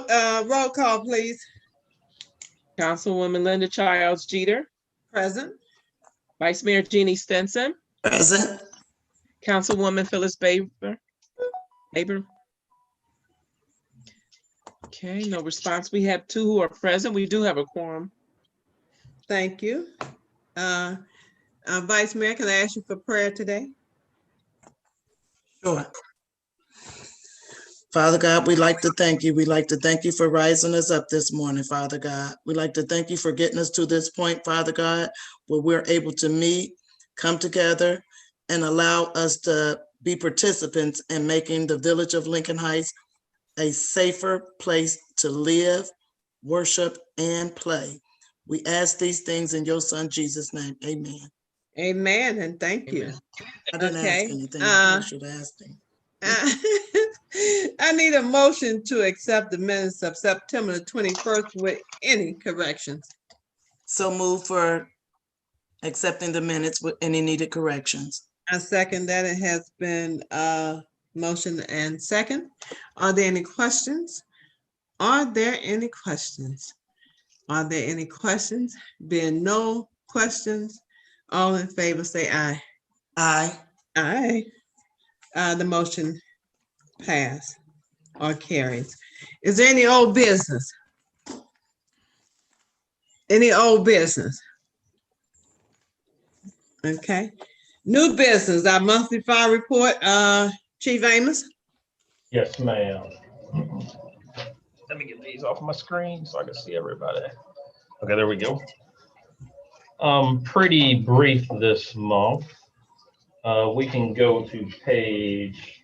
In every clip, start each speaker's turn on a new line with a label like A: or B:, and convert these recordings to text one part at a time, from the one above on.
A: roll call, please.
B: Councilwoman Linda Childs Jeter,
A: Present.
B: Vice Mayor Jeannie Stinson,
C: Present.
B: Councilwoman Phyllis Baber. Okay, no response. We have 2 who are present. We do have a quorum.
A: Thank you. Vice Mayor, can I ask you for prayer today?
C: Sure. Father God, we'd like to thank you. We'd like to thank you for rising us up this morning, Father God. We'd like to thank you for getting us to this point, Father God, where we're able to meet, come together, and allow us to be participants in making the village of Lincoln Heights a safer place to live, worship, and play. We ask these things in your son, Jesus' name. Amen.
A: Amen, and thank you.
B: Amen.
C: I didn't
A: Okay,
C: ask anything. I should ask him.
A: I need a motion to accept the minutes of September the 21st with any corrections.
C: So move for accepting the minutes with any needed corrections.
A: I second that. It has been motion and second. Are there any questions? Are there any questions? Are there any questions? Being no questions, all in favor say aye.
C: Aye.
A: Aye. The motion pass or carries. Is there any old business? Any old business? Okay. New business, our monthly file report. Chief Amos?
D: Yes, ma'am. Let me get these off my screen so I can see everybody. Okay, there we go. Pretty brief this month. We can go to page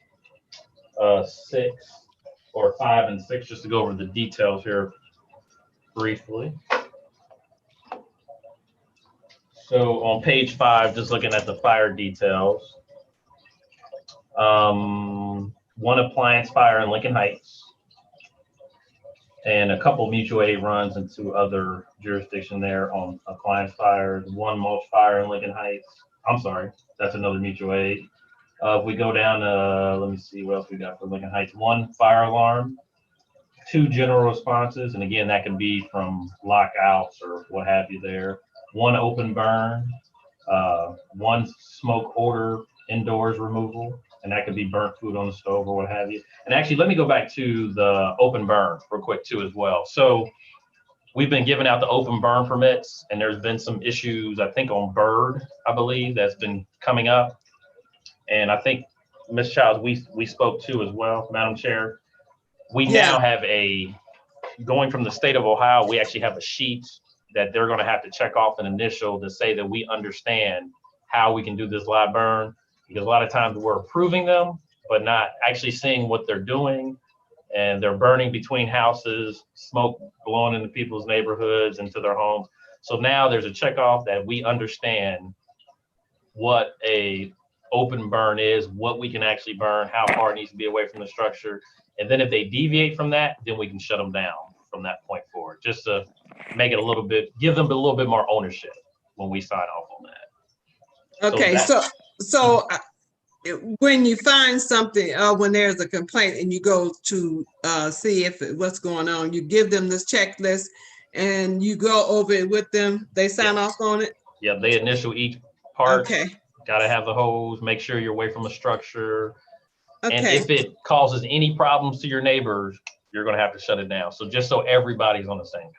D: 6 or 5 and 6 just to go over the details here briefly. So on page 5, just looking at the fire details. One appliance fire in Lincoln Heights and a couple mutual aid runs into other jurisdiction there on appliance fires. One mulch fire in Lincoln Heights. I'm sorry, that's another mutual aid. If we go down, let me see what else we got for Lincoln Heights. One fire alarm, 2 general responses, and again, that can be from lockouts or what have you there. 1 open burn, 1 smoke order indoors removal, and that could be burnt food on the stove or what have you. And actually, let me go back to the open burn real quick too as well. So we've been giving out the open burn permits, and there's been some issues, I think on Bird, I believe, that's been coming up. And I think, Ms. Childs, we spoke to as well, Madam Chair. We now have going from the state of Ohio, we actually have a sheet that they're going to have to check off an initial to say that we understand how we can do this live burn, because a lot of times we're approving them, but not actually seeing what they're doing. And they're burning between houses, smoke blowing into people's neighborhoods, into their homes. So now there's a check off that we understand what a open burn is, what we can actually burn, how far it needs to be away from the structure. And then if they deviate from that, then we can shut them down from that point forward, just to make it a little bit, give them a little bit more ownership when we sign off on that.
A: Okay, so when you find something, when there's a complaint and you go to see if what's going on, you give them this checklist and you go over it with them. They sign off on it.
D: Yeah, they initial each part.
A: Okay.
D: Got to have the hose. Make sure you're away from a structure.
A: Okay.
D: And if it causes any problems to your neighbors, you're going to have to shut it down. So just so everybody's on the same page.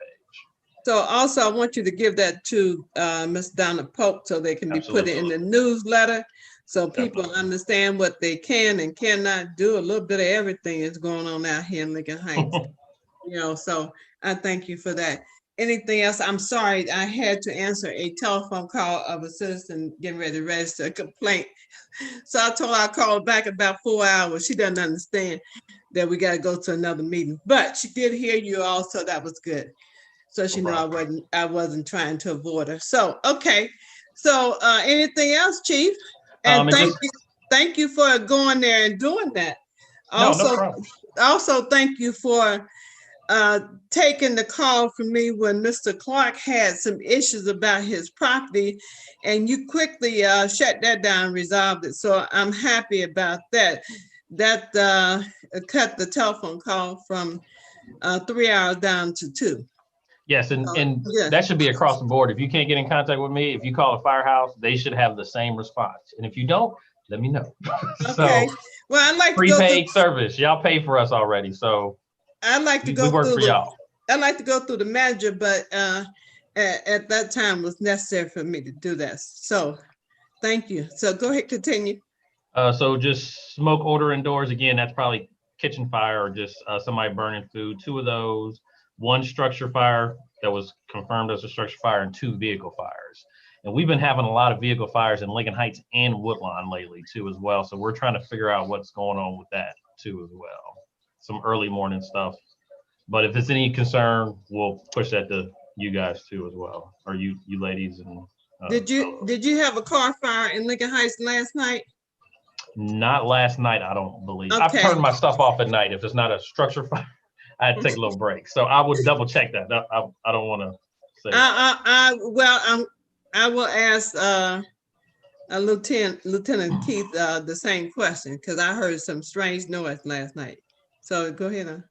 A: So also, I want you to give that to Ms. Donna Pope so they can be put in the newsletter, so people understand what they can and cannot do. A little bit of everything is going on out here in Lincoln Heights. So I thank you for that. Anything else? I'm sorry, I had to answer a telephone call of a citizen getting ready to register a complaint. So I told her I'd call back about 4 hours. She doesn't understand that we got to go to another meeting, but she did hear you all, so that was good. So she knew I wasn't trying to avoid her. So, okay. So anything else, Chief? And thank you for going there and doing that. Also,
D: no problem.
A: Also, thank you for taking the call from me when Mr. Clark had some issues about his property, and you quickly shut that down and resolved it. So I'm happy about that. That cut the telephone call from 3 hours down to 2.
D: Yes, and
A: Yeah.
D: that should be across the board. If you can't get in contact with me, if you call a firehouse, they should have the same response. And if you don't, let me know.
A: Okay.
D: So
A: Well, I'd like to go
D: prepaid
A: through,
D: service, y'all pay for us already. So
A: I'd like to
D: we
A: go
D: work
A: through
D: for y'all.
A: I'd like to go through the manager, but at that time was necessary for me to do that. So thank you. So go ahead, continue.
D: So just smoke odor indoors. Again, that's probably kitchen fire or just somebody burning food. 2 of those, 1 structure fire that was confirmed as a structure fire, and 2 vehicle fires. And we've been having a lot of vehicle fires in Lincoln Heights and Woodlawn lately too as well. So we're trying to figure out what's going on with that too as well. Some early morning stuff. But if it's any concern, we'll push that to you guys too as well, or you ladies. And
A: Did you have a car fire in Lincoln Heights last night?
D: Not last night, I don't believe.
A: Okay.
D: I've turned my stuff off at night. If it's not a structure fire, I had to take a little break. So I would double check that. I don't want to say.
A: I will ask Lieutenant Keith the same question, because I heard some strange noise last night. So go ahead.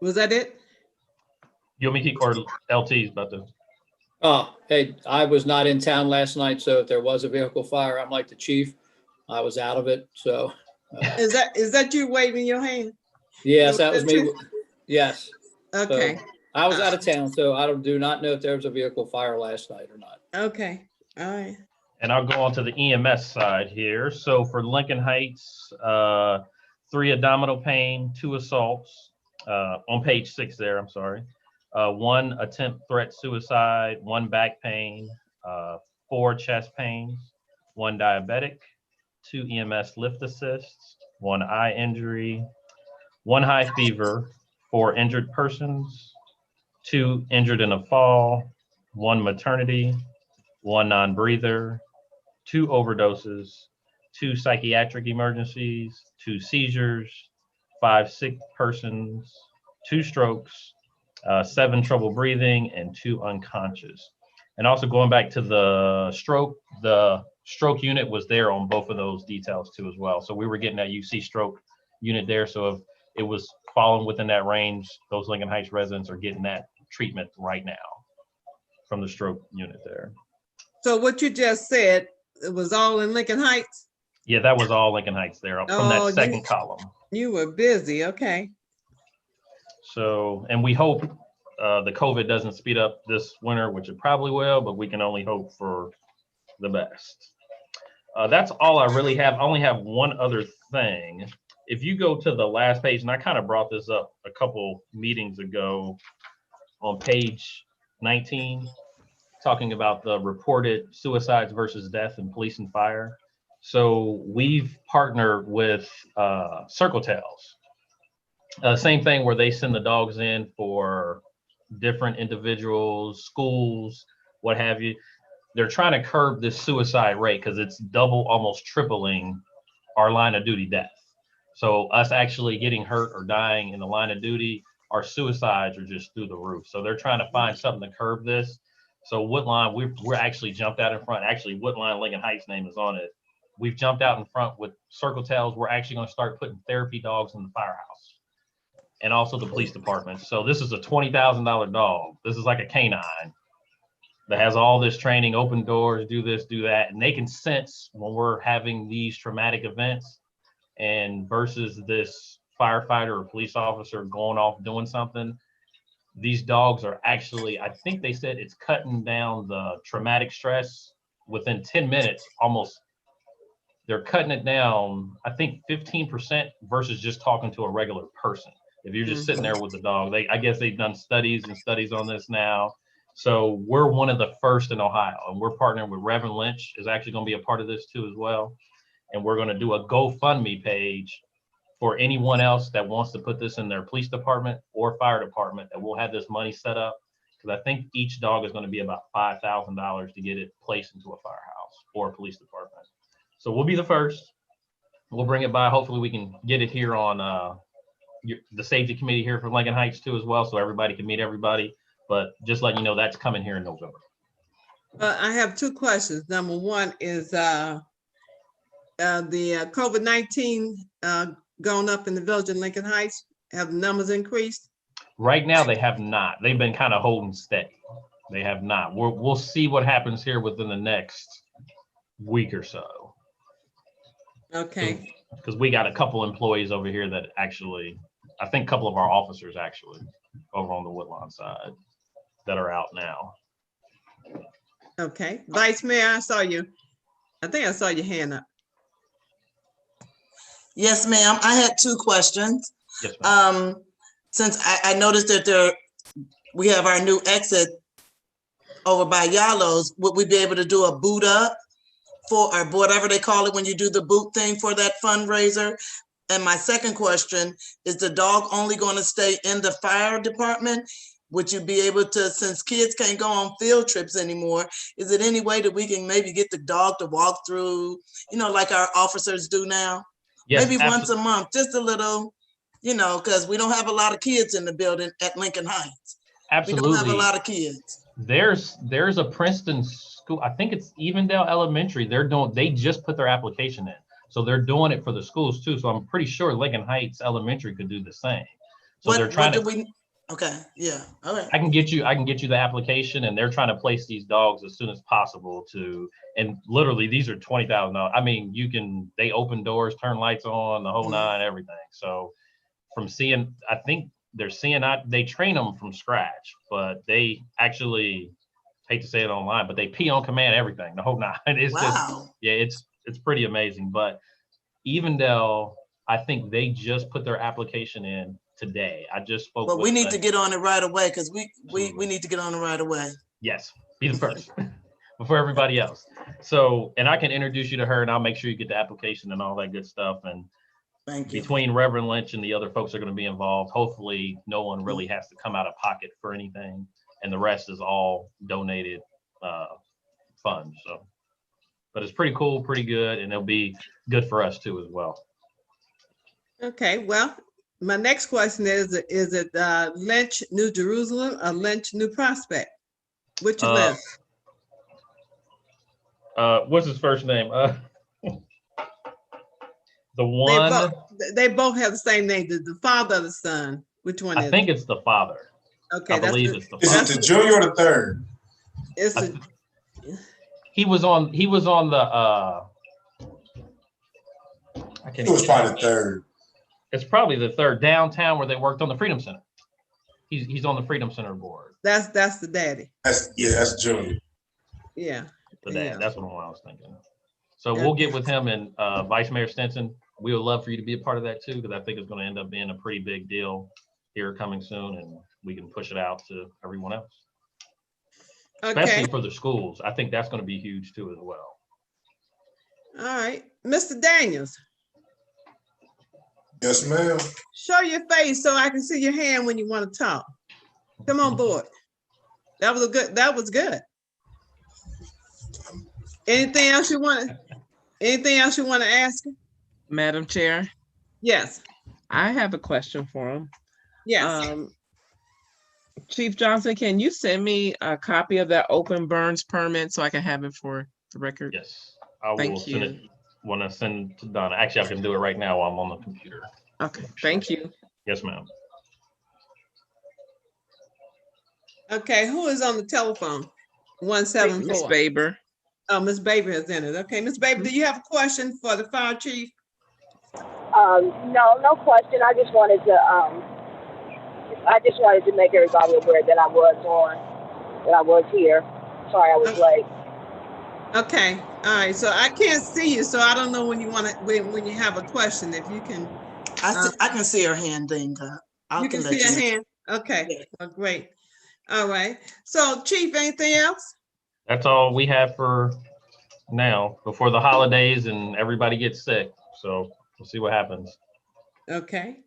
A: Was that it?
D: You want me to keep, or LT's about to?
E: Hey, I was not in town last night, so if there was a vehicle fire, I'm like the chief. I was out of it, so.
A: Is that you waving your hand?
E: Yes, that was me. Yes.
A: Okay.
E: So I was out of town, so I do not know if there was a vehicle fire last night or not.
A: Okay. All right.
D: And I'll go on to the EMS side here. So for Lincoln Heights, 3 abdominal pain, 2 assaults, on page 6 there, I'm sorry. 1 attempt threat suicide, 1 back pain, 4 chest pains, 1 diabetic, 2 EMS lift assists, 1 eye injury, 1 high fever, 4 injured persons, 2 injured in a fall, 1 maternity, 1 non-breather, 2 overdoses, 2 psychiatric emergencies, 2 seizures, 5 sick persons, 2 strokes, 7 trouble breathing, and 2 unconscious. And also going back to the stroke unit was there on both of those details too as well. So we were getting that UC stroke unit there. So if it was falling within that range, those Lincoln Heights residents are getting that treatment right now from the stroke unit there.
A: So what you just said, it was all in Lincoln Heights?
D: Yeah, that was all Lincoln Heights there from that second column.
A: You were busy, okay.
D: So, and we hope the COVID doesn't speed up this winter, which it probably will, but we can only hope for the best. That's all I really have. I only have one other thing. If you go to the last page, and I kind of brought this up a couple meetings ago on page 19, talking about the reported suicides versus death in police and fire. So we've partnered with Circle Tails. Same thing where they send the dogs in for different individuals, schools, what have you. They're trying to curb this suicide rate because it's double, almost tripling our line of duty death. So us actually getting hurt or dying in the line of duty, our suicides are just through the roof. So they're trying to find something to curb this. So Woodlawn, we're actually jumped out in front. Actually, Woodlawn Lincoln Heights name is on it. We've jumped out in front with Circle Tails. We're actually going to start putting therapy dogs in the firehouse and also the police department. So this is a $20,000 dog. This is like a canine that has all this training, open doors, do this, do that. And they can sense when we're having these traumatic events, and versus this firefighter or police officer going off doing something. These dogs are actually, I think they said it's cutting down the traumatic stress within 10 minutes, almost. They're cutting it down, I think 15% versus just talking to a regular person. If you're just sitting there with the dog, I guess they've done studies on this now. So we're one of the first in Ohio, and we're partnering with Reverend Lynch is actually going to be a part of this too as well. And we're going to do a GoFundMe page for anyone else that wants to put this in their police department or fire department, that we'll have this money set up. Because I think each dog is going to be about $5,000 to get it placed into a firehouse or a police department. So we'll be the first. We'll bring it by. Hopefully we can get it here on the safety committee here for Lincoln Heights too as well, so everybody can meet everybody. But just letting you know, that's coming here in November.
A: I have 2 questions. Number one is the COVID-19 gone up in the village in Lincoln Heights? Have the numbers increased?
D: Right now, they have not. They've been kind of holding steady. They have not. We'll see what happens here within the next week or so.
A: Okay,
D: Because we got a couple employees over here that actually, I think a couple of our officers actually over on the Woodlawn side that are out now.
A: okay. Vice Mayor, I think I saw your hand up.
C: Yes, ma'am. I had two questions.
D: Yes, ma'am.
C: Since I noticed that we have our new exit over by Yallo's, would we be able to do a boot up for, or whatever they call it when you do the boot thing for that fundraiser? And my second question, is the dog only going to stay in the fire department? Would you be able to, since kids can't go on field trips anymore, is it any way that we can maybe get the dog to walk through, like our officers do now?
D: Yes,
C: Maybe once a month, just a little, because we don't have a lot of kids in the building at Lincoln Heights.
D: absolutely.
C: We don't have a lot of kids.
D: There's a Princeton school, I think it's Evendale Elementary. They just put their application in. So they're doing it for the schools too. So I'm pretty sure Lincoln Heights Elementary could do the same. So they're trying to.
C: Okay, yeah, all right.
D: I can get you the application, and they're trying to place these dogs as soon as possible and literally these are $20,000. I mean, they open doors, turn lights on, the whole nine, everything. So I think they're they train them from scratch, but they actually, hate to say it online, but they pee on command, everything, the whole nine. It's
C: Wow.
D: it's pretty amazing. But Evendale, I think they just put their application in today. I just spoke.
C: But we need to get on it right away, because we
D: Absolutely.
C: need to get on it right away.
D: Yes, be the first before everybody else. So, and I can introduce you to her, and I'll make sure you get the application and all that good stuff. And
C: Thank you.
D: between Reverend Lynch and the other folks that are going to be involved, hopefully no one really has to come out of pocket for anything, and the rest is all donated funds. So, but it's pretty cool, pretty good, and it'll be good for us too as well.
A: Okay, well, my next question is it Lynch, New Jerusalem, or Lynch, New Prospect? Which you live?
D: What's his first name? The one.
A: They both have the same name. The father or the son? Which one is
D: I think it's the father.
A: Okay,
D: I believe it's the
F: Is
D: father.
F: it the junior or the third?
D: He was on the I can't
F: It was
D: even-
F: probably the third.
D: It's probably the third, downtown where they worked on the Freedom Center. He's on the Freedom Center board.
A: That's the daddy.
F: That's junior.
A: Yeah.
D: The dad.
A: Yeah.
D: That's what I was thinking. So we'll get with him, and Vice Mayor Stinson. We would love for you to be a part of that too, because I think it's going to end up being a pretty big deal here coming soon, and we can push it out to everyone else, especially
A: Okay.
D: for the schools. I think that's going to be huge too as well.
A: All right. Mr. Daniels,
F: Yes, ma'am.
A: show your face so I can see your hand when you want to talk. Come on board. That was good. Anything else you want to ask?
B: Madam Chair,
A: Yes.
B: I have a question for him.
A: Yes.
B: Chief Johnson, can you send me a copy of that open burns permit so I can have it for the record?
D: Yes, I will
B: Thank
D: send
B: you.
D: it. Want to send to Donna. Actually, I can do it right now while I'm on the computer.
B: Okay, thank you.
D: Yes, ma'am.
A: Okay, who is on the telephone?
B: Miss
A: 174.
B: Baber.
A: Oh, Miss Baber is in it. Okay, Miss Baber, do you have a question for the fire chief?
G: No question. I just wanted to make everybody aware that I was here. Sorry I was late.
A: Okay, all right. So I can't see you, so I don't know when you want to, when you have a question, if you can.
C: I can see her hand, Dinka.
A: You can see your hand? Okay,
C: Yeah.
A: well, great. All right. So Chief, anything else?
D: That's all we have for now before the holidays and everybody gets sick. So we'll see what happens.
A: Okay.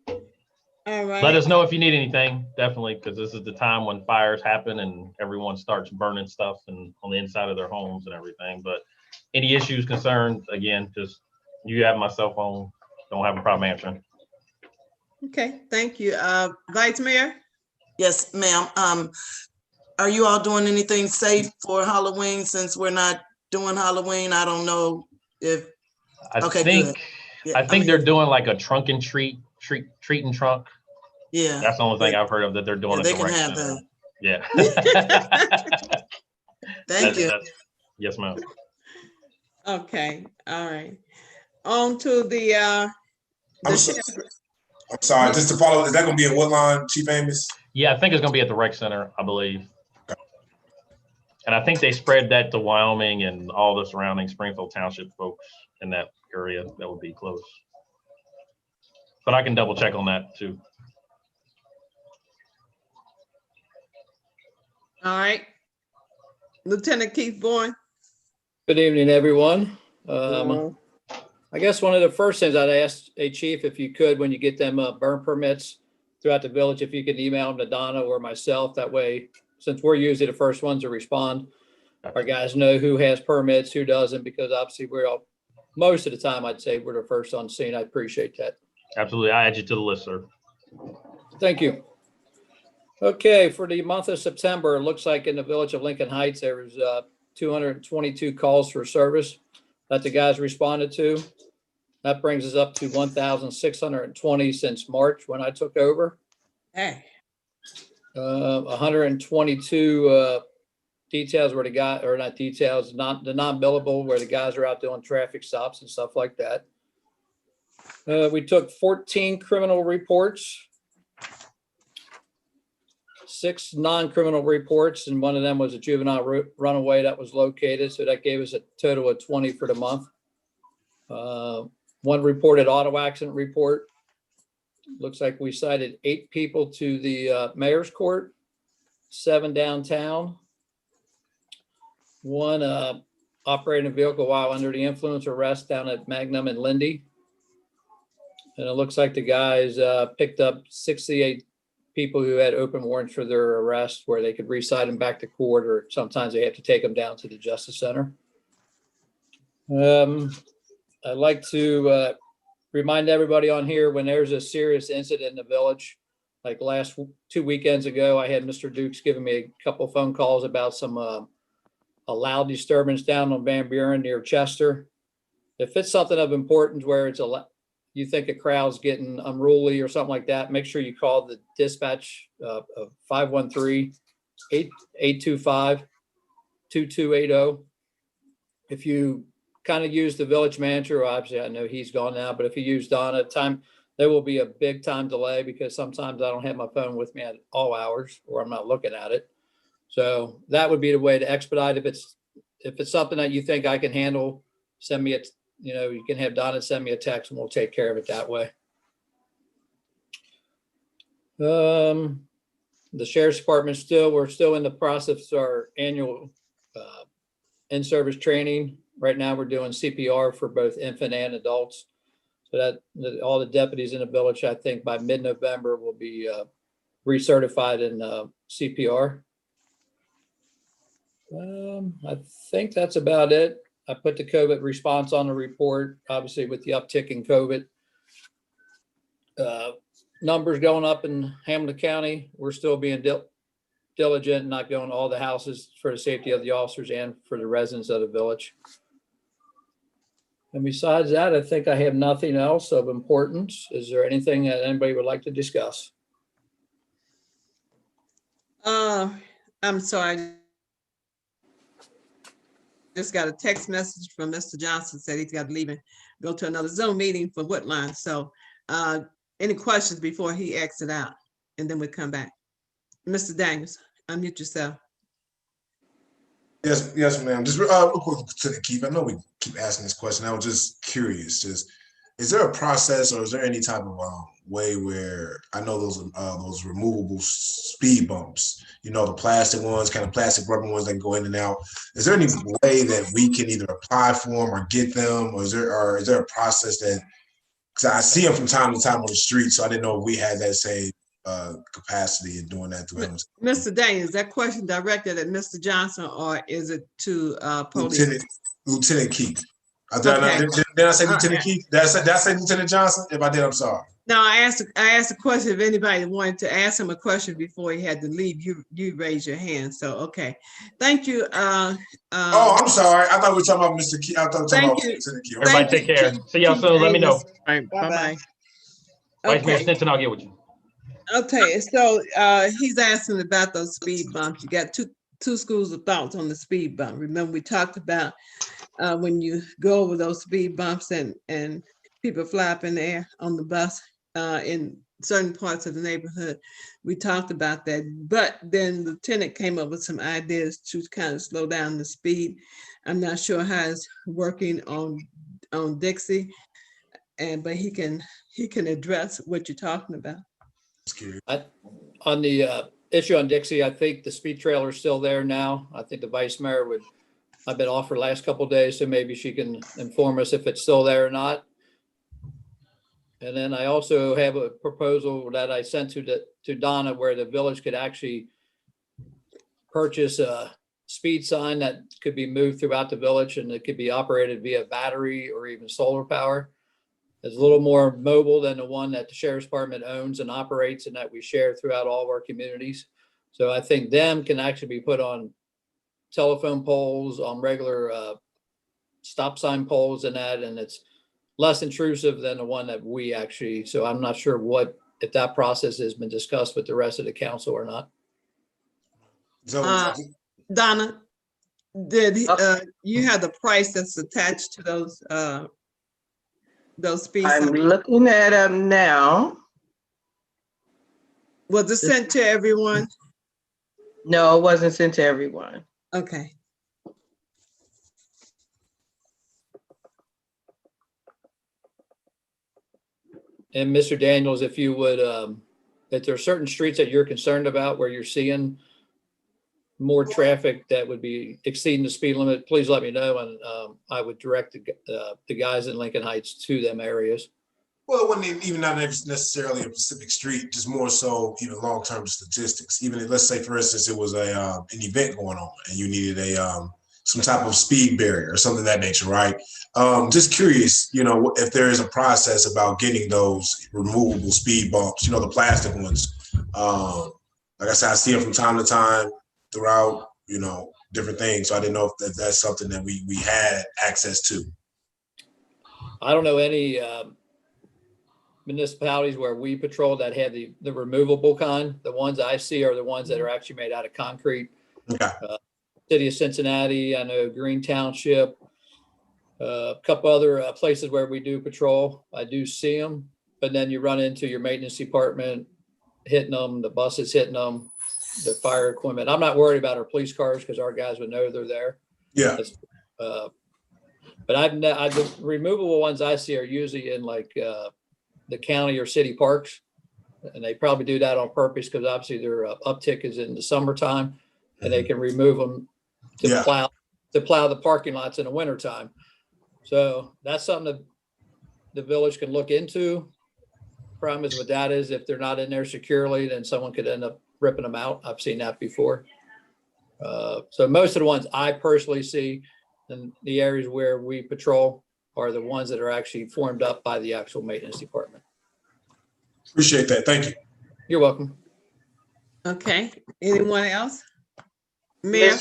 A: All right.
D: Let us know if you need anything, definitely, because this is the time when fires happen and everyone starts burning stuff and on the inside of their homes and everything. But any issues, concerns, again, just you have my cell phone. Don't have a problem answering.
A: Okay, thank you. Vice Mayor?
C: Yes, ma'am. Are you all doing anything safe for Halloween since we're not doing Halloween? I don't know if,
D: I
C: Okay,
D: think
C: good. Yeah,
D: I think
C: mean,
D: they're doing like a trunk and treat and trunk.
C: Yeah.
D: That's the only thing I've heard of that they're doing
C: Yeah,
D: at
C: they
D: the
C: can
D: rec
C: have
D: center.
C: that.
D: Yeah.
C: Thank you.
D: Yes, ma'am.
A: Okay, all right. On to the
F: I'm sorry, just to follow, is that gonna be in Woodlawn, Chief Amos?
D: Yeah, I think it's gonna be at the rec center, I believe. And I think they spread that to Wyoming and all the surrounding Springfield Township folks in that area that would be close. But I can double check on that too.
A: all right. Lieutenant Keith Bourne.
E: Good evening, everyone. I guess one of the first things I'd ask, hey, Chief, if you could, when you get them burn permits throughout the village, if you could email them to Donna or myself, that way, since we're usually the first ones to respond, our guys know who has permits, who doesn't, because obviously we're all, most of the time, I'd say we're the first on scene. I appreciate that.
D: Absolutely. I add you to the list, sir.
E: Thank you. Okay, for the month of September, it looks like in the village of Lincoln Heights, there was 222 calls for service that the guys responded to. That brings us up to 1,620 since March when I took over.
A: Hey.
E: 122 details where the guy, or not details, not the non-billable, where the guys are out doing traffic stops and stuff like that. We took 14 criminal reports, 6 non-criminal reports, and one of them was a juvenile runaway that was located. So that gave us a total of 20 for the month. One reported auto accident report. Looks like we cited 8 people to the mayor's court, 7 downtown. One operating a vehicle while under the influence arrest down at Magnum and Lindy. And it looks like the guys picked up 68 people who had open warrants for their arrest, where they could recite them back to court, or sometimes they have to take them down to the Justice Center. I'd like to remind everybody on here, when there's a serious incident in the village, like last 2 weekends ago, I had Mr. Dukes giving me a couple phone calls about some a loud disturbance down on Van Buren near Chester. If it's something of importance where it's you think a crowd's getting unruly or something like that, make sure you call the dispatch of 513-825-2280. If you kind of use the village manager, obviously I know he's gone now, but if you use Donna, there will be a big time delay, because sometimes I don't have my phone with me at all hours, or I'm not looking at it. So that would be the way to expedite. If it's something that you think I can handle, send me you can have Donna send me a text and we'll take care of it that way. The sheriff's department we're still in the process of our annual in-service training. Right now we're doing CPR for both infant and adults. So that all the deputies in the village, I think by mid-November, will be recertified in CPR. I think that's about it. I put the COVID response on the report, obviously with the uptick in COVID. Numbers going up in Hamilton County. We're still being diligent, not going to all the houses for the safety of the officers and for the residents of the village. And besides that, I think I have nothing else of importance. Is there anything that anybody would like to discuss?
A: I'm sorry. Just got a text message from Mr. Johnson, said he's got to leave and go to another Zoom meeting for Woodline. So any questions before he exit out, and then we come back. Mr. Daniels, unmute yourself.
F: Yes, ma'am. Just real quick to the Keith. I know we keep asking this question. I was just curious. Is there a process, or is there any type of way where, I know those removable speed bumps, the plastic ones, kind of plastic rubber ones that can go in and out. Is there any way that we can either apply for them or get them, or is there a process that? Because I see them from time to time on the street, so I didn't know if we had that same capacity in doing that through Hamilton.
A: Mr. Daniels, is that question directed at Mr. Johnson, or is it to police?
F: Lieutenant Keith. Did I say Lieutenant Keith? Did I say Lieutenant Johnson? If I did, I'm sorry.
A: Now, I asked a question, if anybody wanted to ask him a question before he had to leave, you raise your hand, so, okay. Thank you.
F: Oh, I'm sorry. I thought we were talking about Mr. Key. I thought we were talking
A: Thank
F: about
A: you.
F: Lieutenant Key.
D: Everybody take care. See y'all soon. Let me know.
B: All right,
A: Bye-bye.
B: bye-bye.
D: Vice Mayor
A: Okay,
D: Stinson, I'll get with you.
A: okay, so, he's asking about those speed bumps. You got two schools of thoughts on the speed bump. Remember, we talked about, when you go over those speed bumps and people fly up in the air on the bus, in certain parts of the neighborhood. We talked about that, but then the lieutenant came up with some ideas to kind of slow down the speed. I'm not sure how it's working on Dixie, but he can address what you're talking about.
E: On the issue on Dixie, I think the speed trailer is still there now. I think the vice mayor I've been off for the last couple of days, so maybe she can inform us if it's still there or not. And then I also have a proposal that I sent to Donna where the village could actually purchase a speed sign that could be moved throughout the village, and it could be operated via battery or even solar power. It's a little more mobile than the one that the sheriff's department owns and operates and that we share throughout all of our communities. So I think them can actually be put on telephone poles, on regular stop sign poles and that, and it's less intrusive than the one that we actually, so I'm not sure if that process has been discussed with the rest of the council or not.
F: So,
A: Donna, did you have the price that's attached to those speed
H: I'm
A: signs?
H: looking at them now.
A: Was it sent to everyone?
H: No, it wasn't sent to everyone.
A: Okay.
E: And Mr. Daniels, if you would, if there are certain streets that you're concerned about where you're seeing more traffic that would be exceeding the speed limit, please let me know, and I would direct the guys in Lincoln Heights to them areas.
F: well, it wasn't even not necessarily a specific street, just more so, long-term statistics. Even let's say, for instance, it was an event going on and you needed some type of speed barrier or something of that nature, right? Just curious, if there is a process about getting those removable speed bumps, the plastic ones. Like I said, I see them from time to time throughout, different things. So I didn't know if that's something that we had access to.
E: I don't know any municipalities where we patrol that have the removable kind. The ones I see are the ones that are actually made out of concrete.
F: Okay.
E: City of Cincinnati, I know Green Township, a couple other places where we do patrol. I do see them, but then you run into your maintenance department hitting them, the buses hitting them, the fire equipment. I'm not worried about our police cars because our guys would know they're there.
F: Yeah.
E: But the removable ones I see are usually in like the county or city parks. And they probably do that on purpose because obviously their uptick is in the summertime and they can remove them to plow the parking lots in the wintertime. So that's something that the village can look into. Problem is with that is if they're not in there securely, then someone could end up ripping them out. I've seen that before. So most of the ones I personally see in the areas where we patrol are the ones that are actually formed up by the actual maintenance department.
F: Appreciate that. Thank you.
E: You're welcome.
A: Okay. Anyone else? Mayor?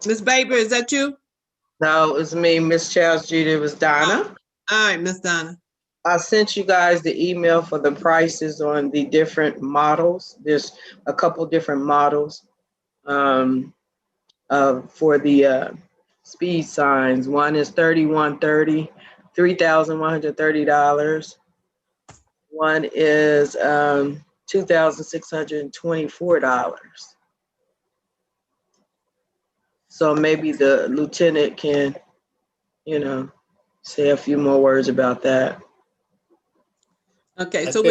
A: Ms. Baber, is that you?
H: No, it was me, Miss Charles Judy. It was Donna.
A: All right, Miss Donna.
H: I sent you guys the email for the prices on the different models. There's a couple different models for the speed signs. One is $3,130, $3,130. One is $2,624. So maybe the lieutenant can, say a few more words about that.
A: Okay, so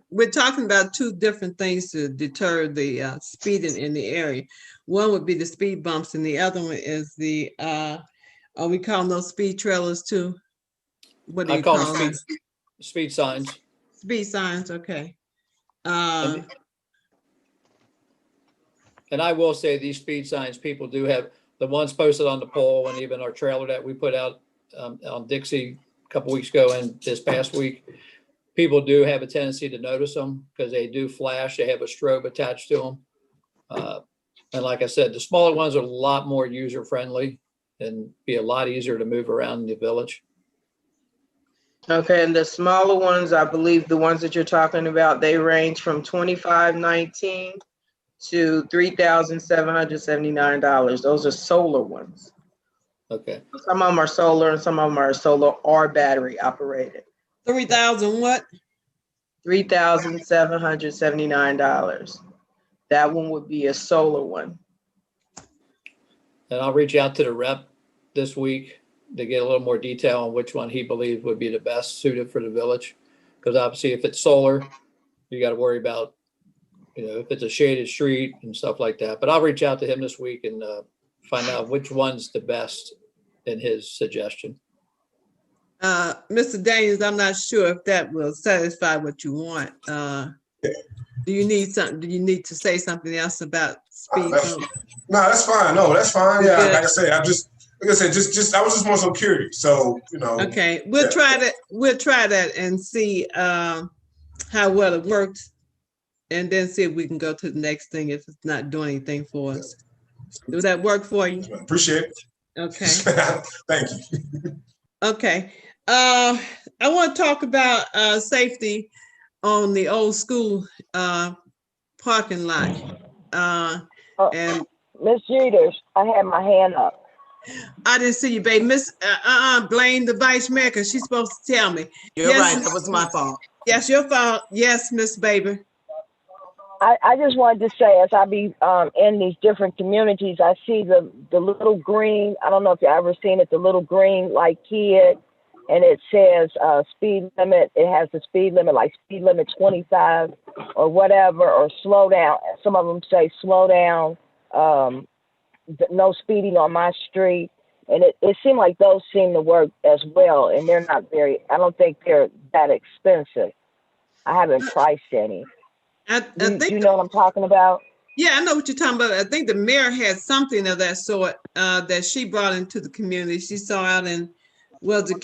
A: we're talking about two different things to deter the speeding in the area. One would be the speed bumps, and the other one is the are we calling those speed trailers too? What do you call them?
E: Speed signs.
A: Speed signs, okay.
E: And I will say these speed signs, people do have the ones posted on the pole and even our trailer that we put out on Dixie a couple weeks ago and this past week, people do have a tendency to notice them because they do flash. They have a strobe attached to them. And like I said, the smaller ones are a lot more user-friendly and be a lot easier to move around in the village.
H: Okay, and the smaller ones, I believe the ones that you're talking about, they range from $2,519 to $3,779. Those are solar ones.
E: Okay.
H: Some of them are solar and some of them are solar or battery operated.
A: 3,000 what?
H: $3,779. That one would be a solar one.
E: And I'll reach out to the rep this week to get a little more detail on which one he believes would be the best suited for the village. Because obviously if it's solar, you got to worry about, if it's a shaded street and stuff like that. But I'll reach out to him this week and find out which one's the best in his suggestion.
A: Mr. Daniels, I'm not sure if that will satisfy what you want. Do you need something? Do you need to say something else about speed?
F: No, that's fine. No, that's fine. Yeah,
A: Good.
F: like I said, I was just more so curious. So,
A: Okay, we'll try that. We'll try that and see how well it works, and then see if we can go to the next thing if it's not doing anything for us. Do that work for you?
F: Appreciate it.
A: Okay.
F: Thank you.
A: Okay. I want to talk about safety on the old school parking lot. And
G: Miss Jeters, I had my hand up.
A: I didn't see you, babe. Blame the vice mayor because she's supposed to tell me.
C: You're
A: Yes,
C: right, that was my fault.
A: Yes, your fault. Yes, Miss Baby.
G: I just wanted to say, as I be in these different communities, I see the little green, I don't know if you ever seen it, the little green like kid, and it says speed limit. It has the speed limit, like speed limit 25 or whatever, or slow down. Some of them say slow down, no speeding on my street. And it seemed like those seem to work as well. And they're not I don't think they're that expensive. I haven't priced any.
A: I think
G: you know what I'm talking about?
A: Yeah, I know what you're talking about. I think the mayor had something of that sort that she brought into the community. She saw out in, was it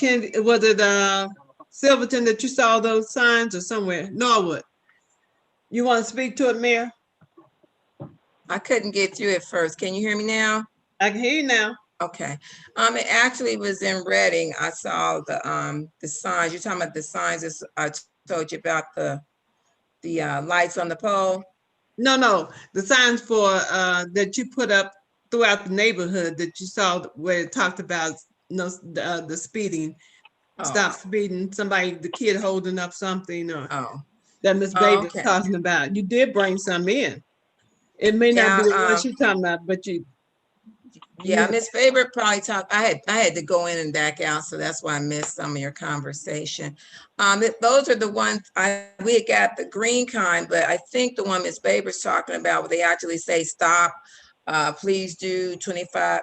A: Silverton that you saw those signs, or somewhere? Norwood. You want to speak to it, Mayor?
I: I couldn't get through at first. Can you hear me now?
A: I can hear you now.
I: Okay. It actually was in Reading. I saw the signs. You're talking about the signs that I told you about the lights on the pole?
A: No, the signs for that you put up throughout the neighborhood that you saw where it talked about the speeding, stop speeding, the kid holding up something, or that Miss Baby was talking about. You did bring some in. It may not be the one she's talking about, but you.
I: Yeah, Miss Faber probably talked. I had to go in and back out, so that's why I missed some of your conversation. Those are the ones we had got the green kind, but I think the one Miss Faber's talking about, where they actually say stop, please do 25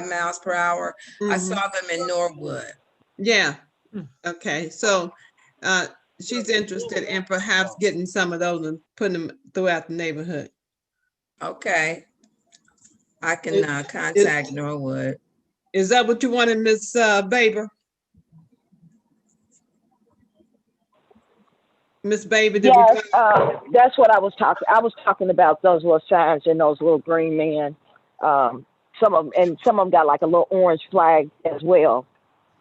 I: miles per hour. Mm-hmm. I saw them in Norwood.
A: Yeah. Okay. So she's interested in perhaps getting some of those and putting them throughout the neighborhood.
I: Okay. I can contact Norwood.
A: Is that what you wanted, Miss Baber? Miss Baber,
G: yes, that's what I was talking. I was talking about those little signs and those little green men. Some of them got like a little orange flag as well.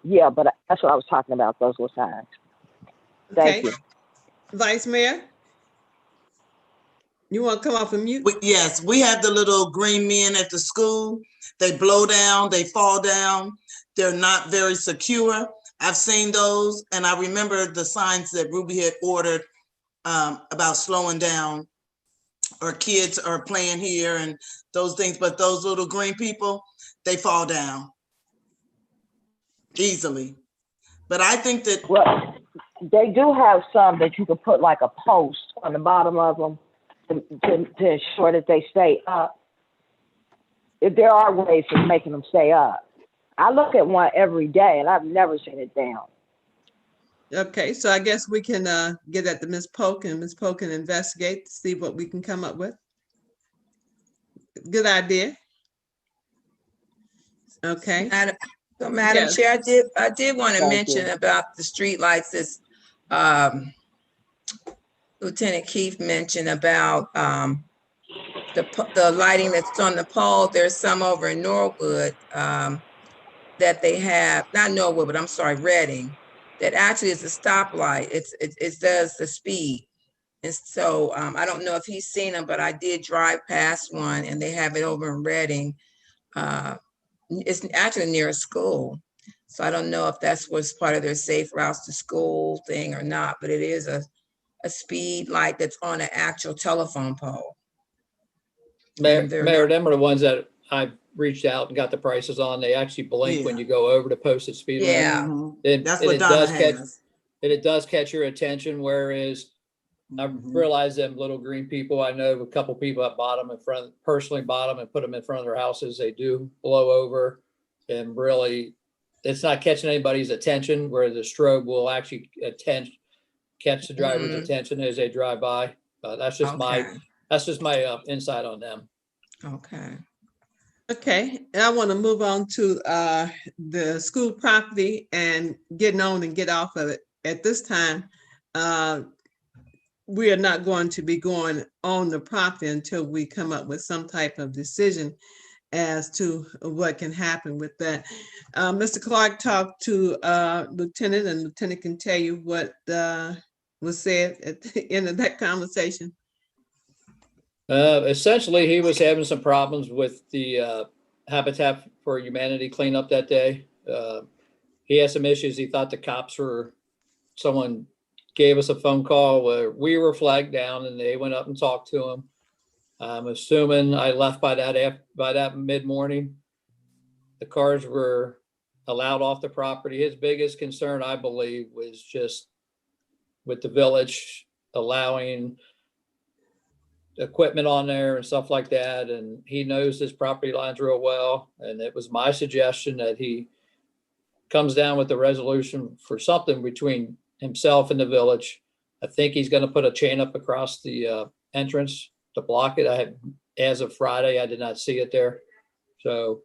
G: Yeah, but that's what I was talking about, those little signs. Thank you.
A: Vice Mayor? You want to come off of mute?
C: Yes, we have the little green men at the school. They blow down, they fall down. They're not very secure. I've seen those, and I remember the signs that Ruby had ordered about slowing down, or kids are playing here and those things, but those little green people, they fall down easily. But I think that—
G: Well, they do have some that you could put like a post on the bottom of them to ensure that they stay up. If there are ways of making them stay up. I look at one every day and I've never seen it down.
A: Okay, so I guess we can get at the Ms. Polk, and Ms. Polk can investigate to see what we can come up with. Good idea. Okay.
I: So Madam
A: Yes.
I: Chair, I did want to
H: Thank
I: mention
H: you.
I: about the streetlights that's Lieutenant Keith mentioned about the lighting that's on the pole. There's some over in Norwood that they have, not Norwood, but I'm sorry, Reading, that actually is a stoplight. It does the speed. And so I don't know if he's seen them, but I did drive past one and they have it over in Reading. It's actually near a school. So I don't know if that's what's part of their safe routes to school thing or not, but it is a speed light that's on an actual telephone pole. And they're
E: Mayor,
I: not-
E: them are the ones that I've reached out and got the prices on. They actually blink when
C: Yeah.
E: you go over the posted speed limit.
I: Yeah.
C: Mhm.
E: And-
C: That's
E: and
C: what
E: it
C: Donna
E: does catch-
C: has.
E: And it does catch your attention, whereas I
C: Mhm.
E: realize them little green people, I know a couple people that bought them personally bought them and put them in front of their houses. They do blow over and really, it's not catching anybody's attention, where the strobe will actually catch the driver's
I: Mhm.
E: attention as they drive by. That's just my insight on them.
I: Okay.
A: Okay, and I want to move on to the school property and getting on and get off of it. At this time, we are not going to be going on the property until we come up with some type of decision as to what can happen with that. Mr. Clark talked to Lieutenant, and Lieutenant can tell you what was said at the end of that conversation.
E: Essentially, he was having some problems with the Habitat for Humanity cleanup that day. He had some issues. He thought the cops someone gave us a phone call where we were flagged down and they went up and talked to him. I'm assuming I left by that mid-morning. The cars were allowed off the property. His biggest concern, I believe, was just with the village allowing equipment on there and stuff like that. And he knows his property lines real well. And it was my suggestion that he comes down with a resolution for something between himself and the village. I think he's going to put a chain up across the entrance to block it. As of Friday, I did not see it there. So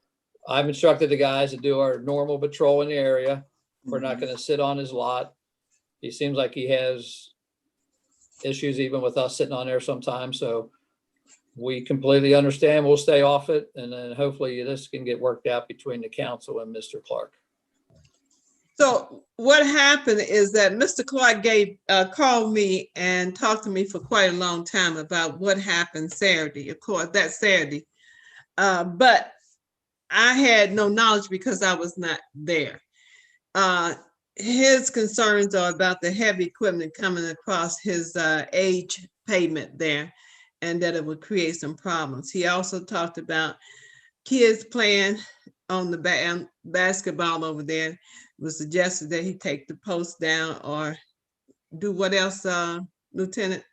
E: I've instructed the guys to do our normal patrol in the area. We're not going to sit on his lot. He seems like he has issues even with us sitting on there sometimes. So we completely understand. We'll stay off it. And then hopefully this can get worked out between the council and Mr. Clark.
A: So what happened is that Mr. Clark called me and talked to me for quite a long time about what happened Saturday, of course, that Saturday. But I had no knowledge because I was not there. His concerns are about the heavy equipment coming across his age pavement there, and that it would create some problems. He also talked about kids playing on the basketball over there. It was suggested that he take the post down or do what else, Lieutenant?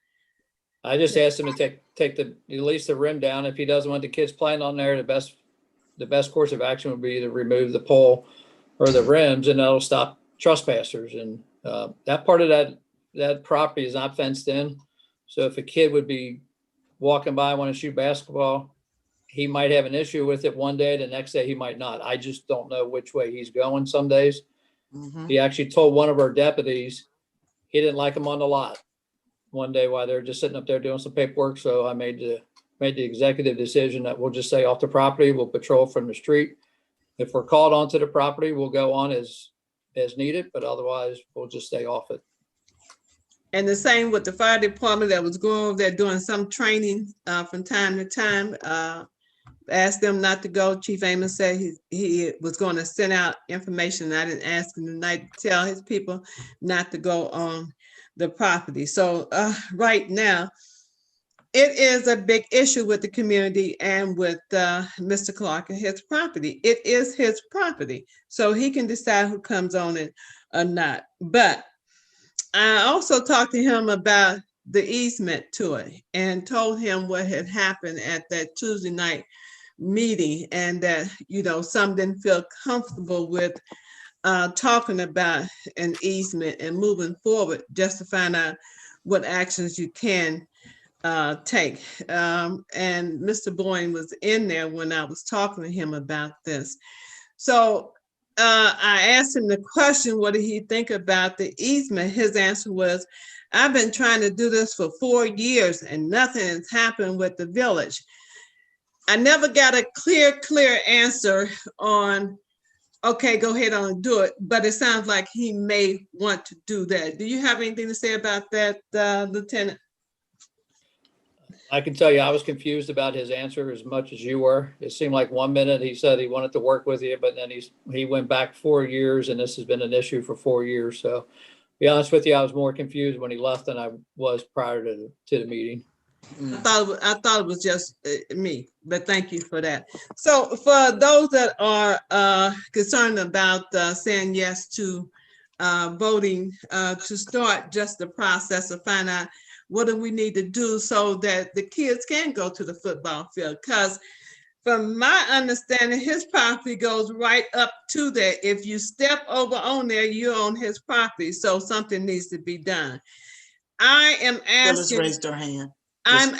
E: I just asked him to take at least the rim down. If he doesn't want the kids playing on there, the best course of action would be to remove the pole or the rims, and that'll stop trespassers. And that part of that property is not fenced in. So if a kid would be walking by, want to shoot basketball, he might have an issue with it one day, the next day he might not. I just don't know which way he's going some days.
C: Mhm.
E: He actually told one of our deputies he didn't like him on the lot one day while they're just sitting up there doing some paperwork. So I made the executive decision that we'll just stay off the property. We'll patrol from the street. If we're called onto the property, we'll go on as needed, but otherwise we'll just stay off it.
A: And the same with the fire department that was going over there doing some training from time to time. Asked them not to go. Chief Amos said he was going to send out information. I didn't ask him tonight to tell his people not to go on the property. So right now, it is a big issue with the community and with Mr. Clark and his property. It is his property, so he can decide who comes on it or not. But I also talked to him about the easement to it and told him what had happened at that Tuesday night meeting, and that, some didn't feel comfortable with talking about an easement and moving forward just to find out what actions you can take. And Mr. Boyne was in there when I was talking to him about this. So I asked him the question, what did he think about the easement? His answer was, I've been trying to do this for 4 years and nothing has happened with the village. I never got a clear answer on, okay, go ahead on and do it, but it sounds like he may want to do that. Do you have anything to say about that, Lieutenant?
E: I can tell you, I was confused about his answer as much as you were. It seemed like 1 minute he said he wanted to work with you, but then he went back 4 years and this has been an issue for 4 years. So to be honest with you, I was more confused when he left than I was prior to the meeting.
A: I thought it was just me, but thank you for that. So for those that are concerned about saying yes to voting to start just the process of find out what do we need to do so that the kids can go to the football field, because from my understanding, his property goes right up to there. If you step over on there, you're on his property. So something needs to be done. I am
C: Phyllis
A: asking.
C: raised her hand.
A: I'm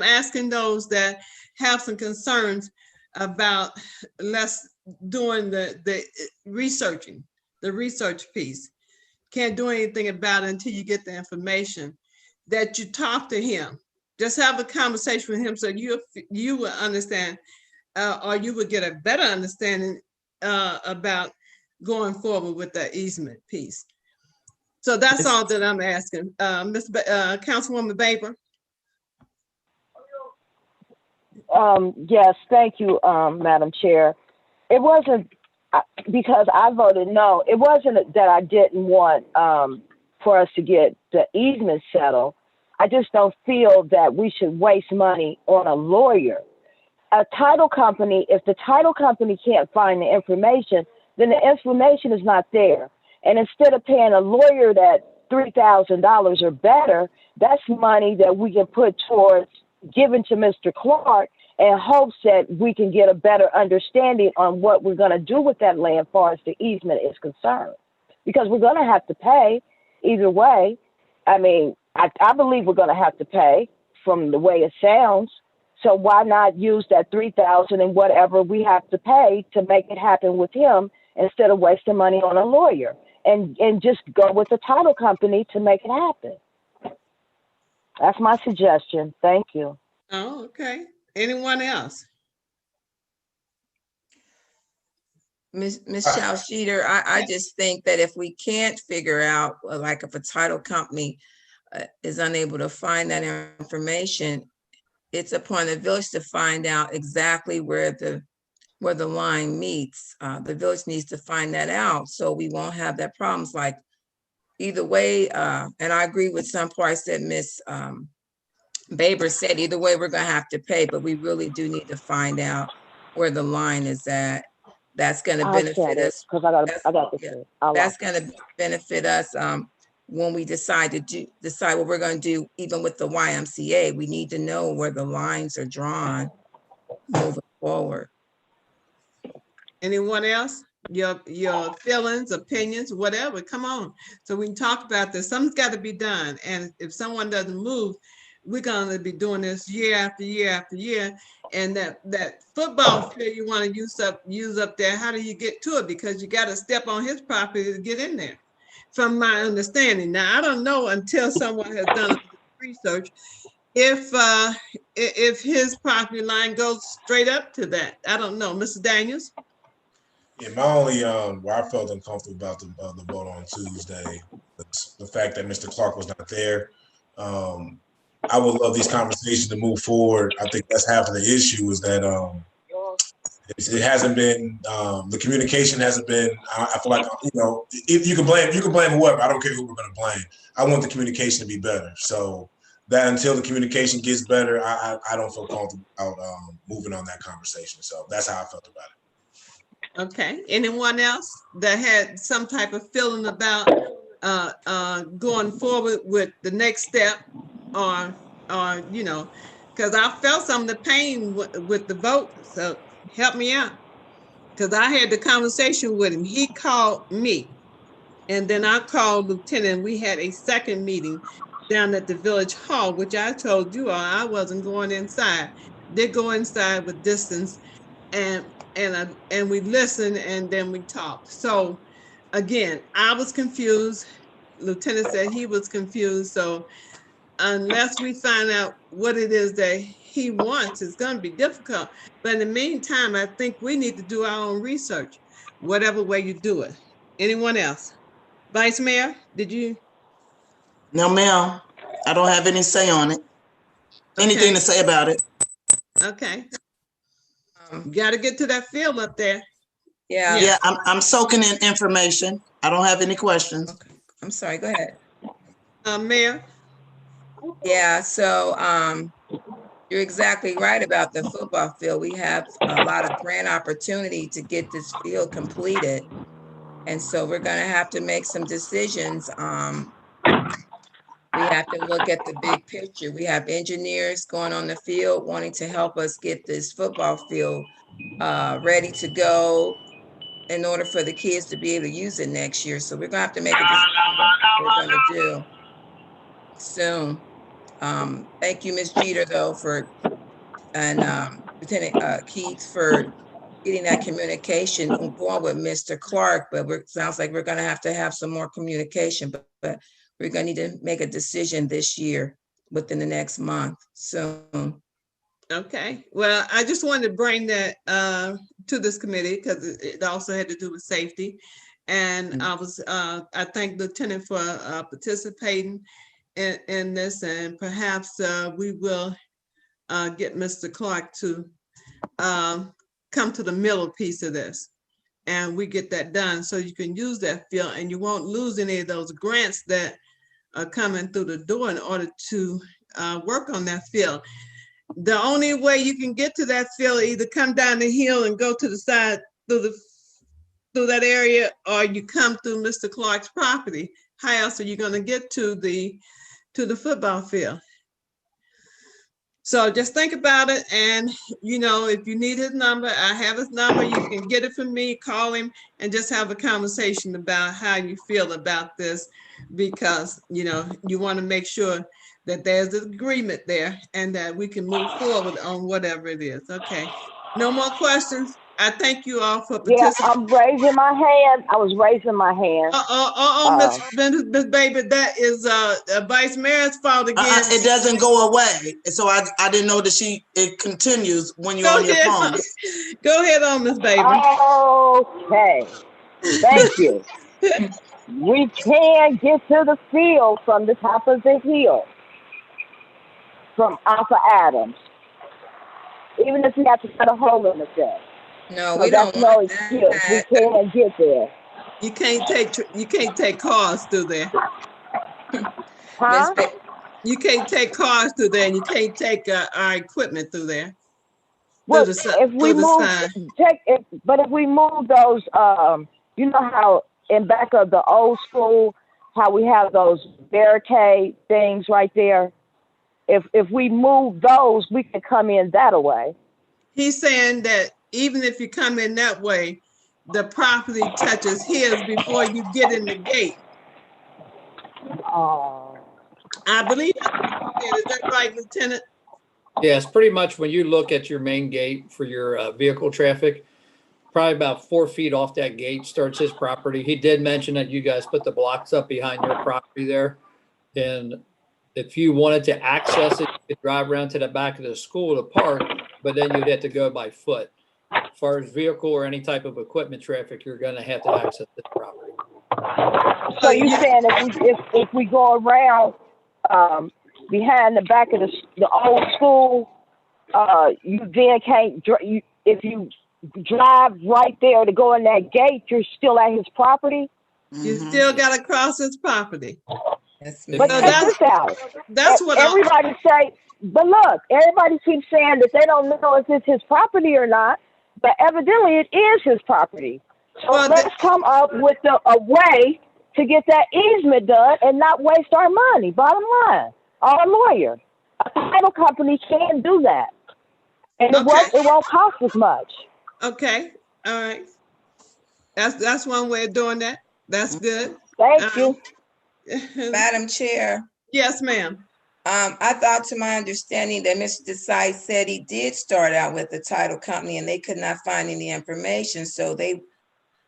A: asking those that have some concerns about less doing the researching, the research piece. Can't do anything about it until you get the information, that you talk to him. Just have a conversation with him so you will understand, or you will get a better understanding about going forward with the easement piece. So that's all that I'm asking. Councilwoman Baber.
G: Yes, thank you, Madam Chair. It wasn't because I voted no. It wasn't that I didn't want for us to get the easement settled. I just don't feel that we should waste money on a lawyer. A title company, if the title company can't find the information, then the information is not there. And instead of paying a lawyer that $3,000 or better, that's money that we can put towards giving to Mr. Clark in hopes that we can get a better understanding on what we're going to do with that land as far as the easement is concerned. Because we're going to have to pay either way. I mean, I believe we're going to have to pay from the way it sounds. So why not use that $3,000 and whatever we have to pay to make it happen with him instead of wasting money on a lawyer, and just go with the title company to make it happen. That's my suggestion. Thank you.
A: Oh, okay. Anyone else?
I: Ms. Chalsheeter, I just think that if we can't figure out, like if a title company is unable to find that information, it's upon the village to find out exactly where the line meets. The village needs to find that out so we won't have that problems. Like either way, and I agree with some parts that Ms. Baber said, either way, we're gonna have to pay, but we really do need to find out where the line is at. That's gonna benefit us. That's gonna benefit us when we decide what we're gonna do, even with the YMCA. We need to know where the lines are drawn moving forward.
A: Anyone else? Your feelings, opinions, whatever, come on. So we can talk about this. Something's got to be done. And if someone doesn't move, we're going to be doing this year after year after year. And that football field you want to use up there, how do you get to it? Because you got to step on his property to get in there, from my understanding. Now, I don't know until someone has done research if his property line goes straight up to that. I don't know. Mr. Daniels?
F: Yeah, my only where I felt uncomfortable about the vote on Tuesday was the fact that Mr. Clark was not there. I would love these conversations to move forward. I think that's half of the issue is that it hasn't been the communication hasn't been. I feel like if you can blame whoever. I don't care who we're going to blame. I want the communication to be better. So that until the communication gets better, I don't feel comfortable about moving on that conversation. So that's how I felt about it.
A: Okay. Anyone else that had some type of feeling about going forward with the next step, or because I felt some of the pain with the vote. So help me out, because I had the conversation with him. He called me, and then I called Lieutenant. We had a second meeting down at the village hall, which I told you all I wasn't going inside. Did go inside with distance, and and we listened, and then we talked. So again, I was confused. Lieutenant said he was confused. So unless we find out what it is that he wants, it's going to be difficult. But in the meantime, I think we need to do our own research, whatever way you do it. Anyone else? Vice Mayor, did you?
C: No, ma'am. I don't have any say on it. Anything to say about it.
A: Okay. You got to get to that field up there.
I: Yeah.
C: Yeah, I'm soaking in information. I don't have any questions.
I: Okay. I'm sorry, go ahead.
A: Mayor?
I: Yeah, so you're exactly right about the football field. We have a lot of grant opportunity to get this field completed. And so we're gonna have to make some decisions. We have to look at the big picture. We have engineers going on the field wanting to help us get this football field ready to go in order for the kids to be able to use it next year. So we're gonna have to make a decision what we're gonna do soon. Thank you, Ms. Jeter, though, and Lieutenant Keith for getting that communication and going with Mr. Clark, but sounds like we're gonna have to have some more communication, but we're gonna need to make a decision this year within the next month, so.
A: Okay, well, I just wanted to bring that to this committee because it also had to do with safety. And I thank Lieutenant for participating in this, and perhaps we will get Mr. Clark to come to the middle piece of this, and we get that done so you can use that field and you won't lose any of those grants that are coming through the door in order to work on that field. The only way you can get to that field, either come down the hill and go to the side through that area, or you come through Mr. Clark's property. How else are you going to get to the football field? So just think about it, and if you need his number, I have his number. You can get it from me, call him, and just have a conversation about how you feel about this, because you want to make sure that there's an agreement there and that we can move forward on whatever it is. Okay, no more questions. I thank you all for participating.
G: Yeah, I'm raising my hand. I was raising my hand.
A: Miss Baby, that is Vice Mayor's fault again.
C: It doesn't go away. So I didn't know that it continues when you're on your phone.
A: Go ahead on, Miss Baby.
G: Okay, thank you. We can get to the field from the top of the hill, from Alpha Adams, even if we have to cut a hole in the fence.
I: No,
G: So
I: we don't
G: that's no
I: want
G: excuse.
I: that.
G: We can get there.
A: You can't take cars through there.
G: Huh?
A: You can't take cars through there, and you can't take our equipment through there.
G: Well, if we move those, you know how in back of the old school, how we have those barricade things right there. If we move those, we can come in that way.
A: He's saying that even if you come in that way, the property touches his before you get in the gate. I believe that's is that right, Lieutenant?
E: Yes, pretty much when you look at your main gate for your vehicle traffic, probably about 4 feet off that gate starts his property. He did mention that you guys put the blocks up behind your property there. And if you wanted to access it, you could drive around to the back of the school to park, but then you'd have to go by foot. As far as vehicle or any type of equipment traffic, you're going to have to access this property.
G: So you're saying if we go around behind the back of the old school, you then can't. If you drive right there to go in that gate, you're still at his property.
A: You still got to cross his property.
G: But check this out.
A: That's what
G: everybody say. But look, everybody keeps saying that they don't know if it's his property or not. But evidently, it is his property. So let's come up with a way to get that easement done and not waste our money. Bottom line, our lawyer, a title company can do that, and it won't cost as much.
A: Okay, all right. That's one way of doing that. That's good.
G: Thank you,
I: Madam Chair.
A: Yes, ma'am.
I: I thought, to my understanding, that Mr. Desai said he did start out with the title company and they could not find any information. So they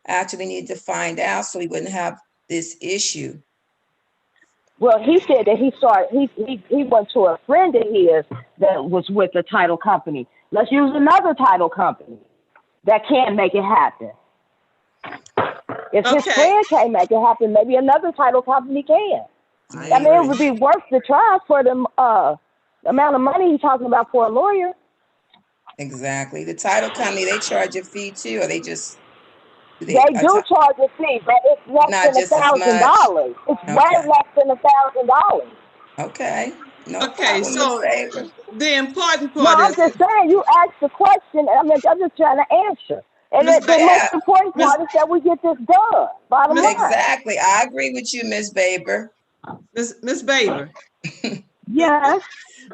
I: actually need to find out so he wouldn't have this issue.
G: Well, he said that he went to a friend of his that was with the title company. Let's use another title company that can make it happen. If his
A: Okay.
G: friend can't make it happen, maybe another title company can. I mean, it would be worth the try for the amount of money he's talking about for a lawyer.
I: Exactly. The title company, they charge a fee too, or they just
G: They do charge a fee, but it's less
I: Not
G: than
I: just as
G: $1,000. It's
I: Okay.
G: way less than $1,000.
I: Okay. No
A: Okay,
I: problem,
A: so
I: Ms. Favor.
A: the important
G: No,
A: part
G: I'm
A: is,
G: just saying, you asked the question, I'm just trying to answer. And
A: Ms.
G: the
I: Yeah.
G: most important part is that we get this done. Bottom line.
I: Exactly. I agree with you, Ms. Baber.
A: Miss Baber,
G: Yes.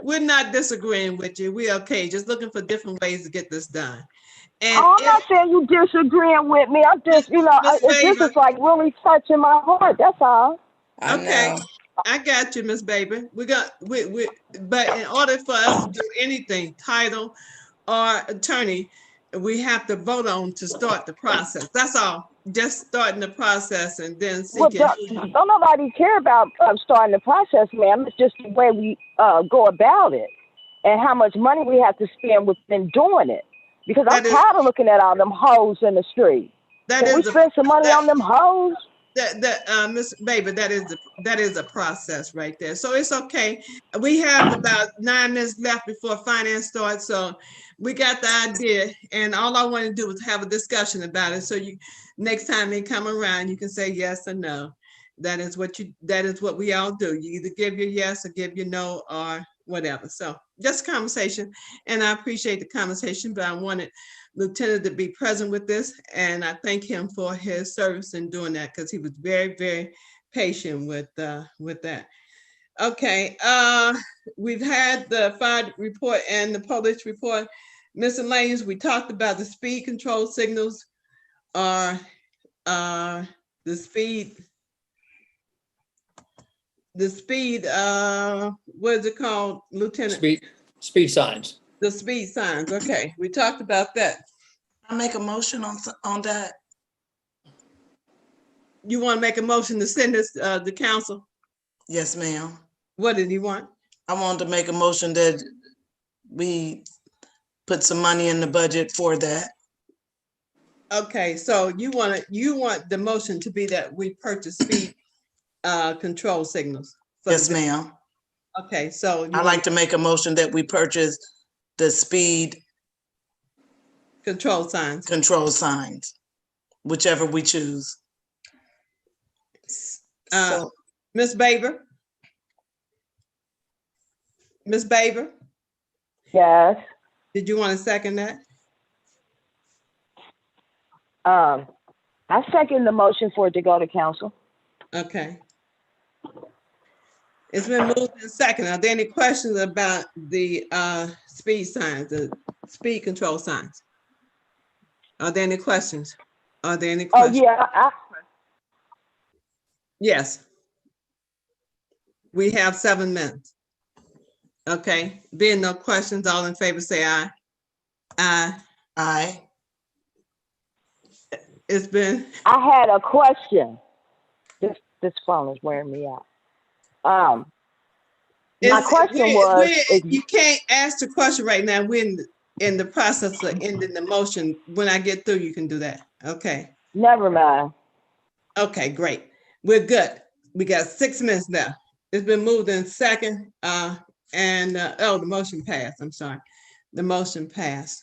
A: we're not disagreeing with you. We're okay, just looking for different ways to get this done. And
G: I'm not saying you disagreeing with me. I'm just,
A: Miss
G: this
A: Baber.
G: is like really touching my heart. That's all.
I: I
A: Okay,
I: know.
A: I got you, Miss Baber. But in order for us to do anything, title or attorney, we have to vote on to start the process. That's all. Just starting the process and then
G: Well,
A: seeking.
G: don't nobody care about starting the process, ma'am. It's just the way we go about it and how much money we have to spend within doing it. Because I'm tired of looking at all them hoes in the street. Can we spend some money on them hoes?
A: Miss Baby, that is a process right there. So it's okay. We have about 9 minutes left before finance starts, so we got the idea, and all I want to do is have a discussion about it. So next time they come around, you can say yes or no. That is what we all do. You either give your yes or give your no or whatever. So just a conversation, and I appreciate the conversation, but I wanted Lieutenant to be present with this, and I thank him for his service in doing that because he was very, very patient with that. Okay, we've had the fire report and the police report. Miscellaneous, we talked about the speed control signals, or the speed, what is it called, Lieutenant?
E: Speed signs.
A: The speed signs. Okay, we talked about that.
C: I make a motion on that.
A: You want to make a motion to send this to council?
C: Yes, ma'am.
A: What did you want?
C: I wanted to make a motion that we put some money in the budget for that.
A: Okay, so you want the motion to be that we purchase speed control signals?
C: Yes, ma'am.
A: Okay, so
C: I'd like to make a motion that we purchase the speed
A: control signs,
C: whichever we choose.
A: Miss Baber? Miss Baber,
G: Yes.
A: did you want to second that?
G: I second the motion for it to go to council.
A: Okay. It's been moved and second. Are there any questions about the speed signs, the speed control signs? Are there any questions? Are there any
G: Oh,
A: questions?
G: yeah.
A: Yes. We have 7 minutes. Okay, being no questions, all in favor say aye. Aye.
C: Aye.
A: It's been.
G: I had a question. This phone is wearing me out. My question was,
A: you can't ask the question right now. We're in the process of ending the motion. When I get through, you can do that. Okay.
G: Never mind.
A: Okay, great. We're good. We got 6 minutes left. It's been moved in second. The motion passed. I'm sorry. The motion passed.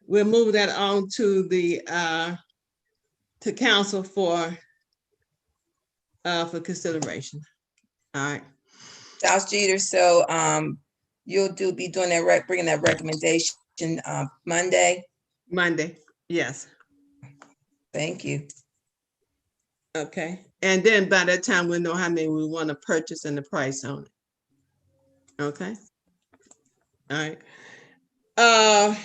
A: We'll move that on to the to council for consideration. All right.
I: Charles Jeter, so you'll be doing that, bringing that recommendation Monday?
A: Monday, yes.
I: Thank you.
A: Okay, and then by that time we'll know how many we want to purchase and the price on it. Okay. All right.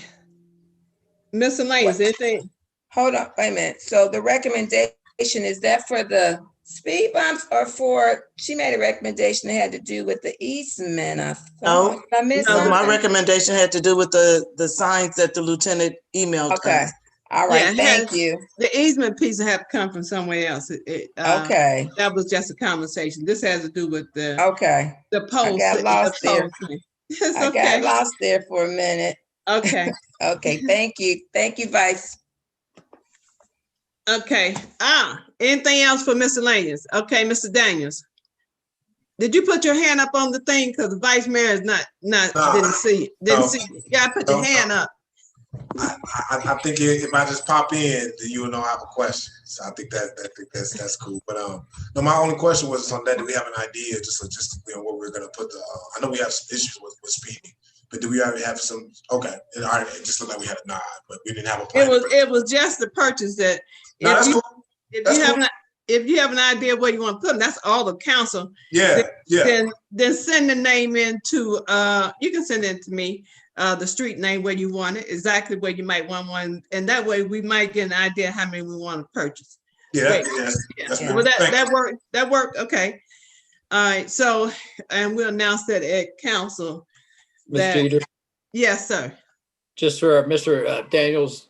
A: Miscellaneous, anything?
I: Hold on, wait a minute. So the recommendation, is that for the Speed bumps are for, she made a recommendation that had to do with the easement, I
C: No,
I: thought. I missed
C: No, my
I: something.
C: recommendation had to do with the signs that the lieutenant emailed
I: Okay,
C: us.
I: all
A: Yeah,
I: right,
A: it
I: thank
A: has-
I: you.
A: The easement piece have to come from somewhere else.
I: Okay,
A: That was just a conversation. This has to do with the
I: okay.
A: post.
I: got lost there.
A: thing. It's
I: I
A: okay.
I: got lost there for a minute.
A: Okay.
I: Okay, thank you. Thank you, Vice.
A: Okay. Anything else for miscellaneous? Okay, Mr. Daniels. Did you put your hand up on the thing? Because the vice mayor is not didn't see it. Didn't see it. You gotta put your hand up.
F: I think if I just pop in, then you will know I have a question. So I think that's cool. But no, my only question was on that. Do we have an idea, just logistically, on what we're gonna put the? I know we have some issues with speeding, but do we already have some? Okay, it just looked like we had a nod, but we didn't have a plan.
A: It was just the purchase that.
F: No, that's cool.
A: If you have an idea where you want to put them, that's all the council.
F: Yeah,
A: Then send the name into. You can send it to me. The street name where you want it, exactly where you might want one, and that way we might get an idea how many we want to purchase.
F: Yeah,
A: That's well, that worked. Okay. All right. So, and we'll announce that at council.
E: Ms. Jeter,
A: Yes, sir.
E: just for Mr. Daniels,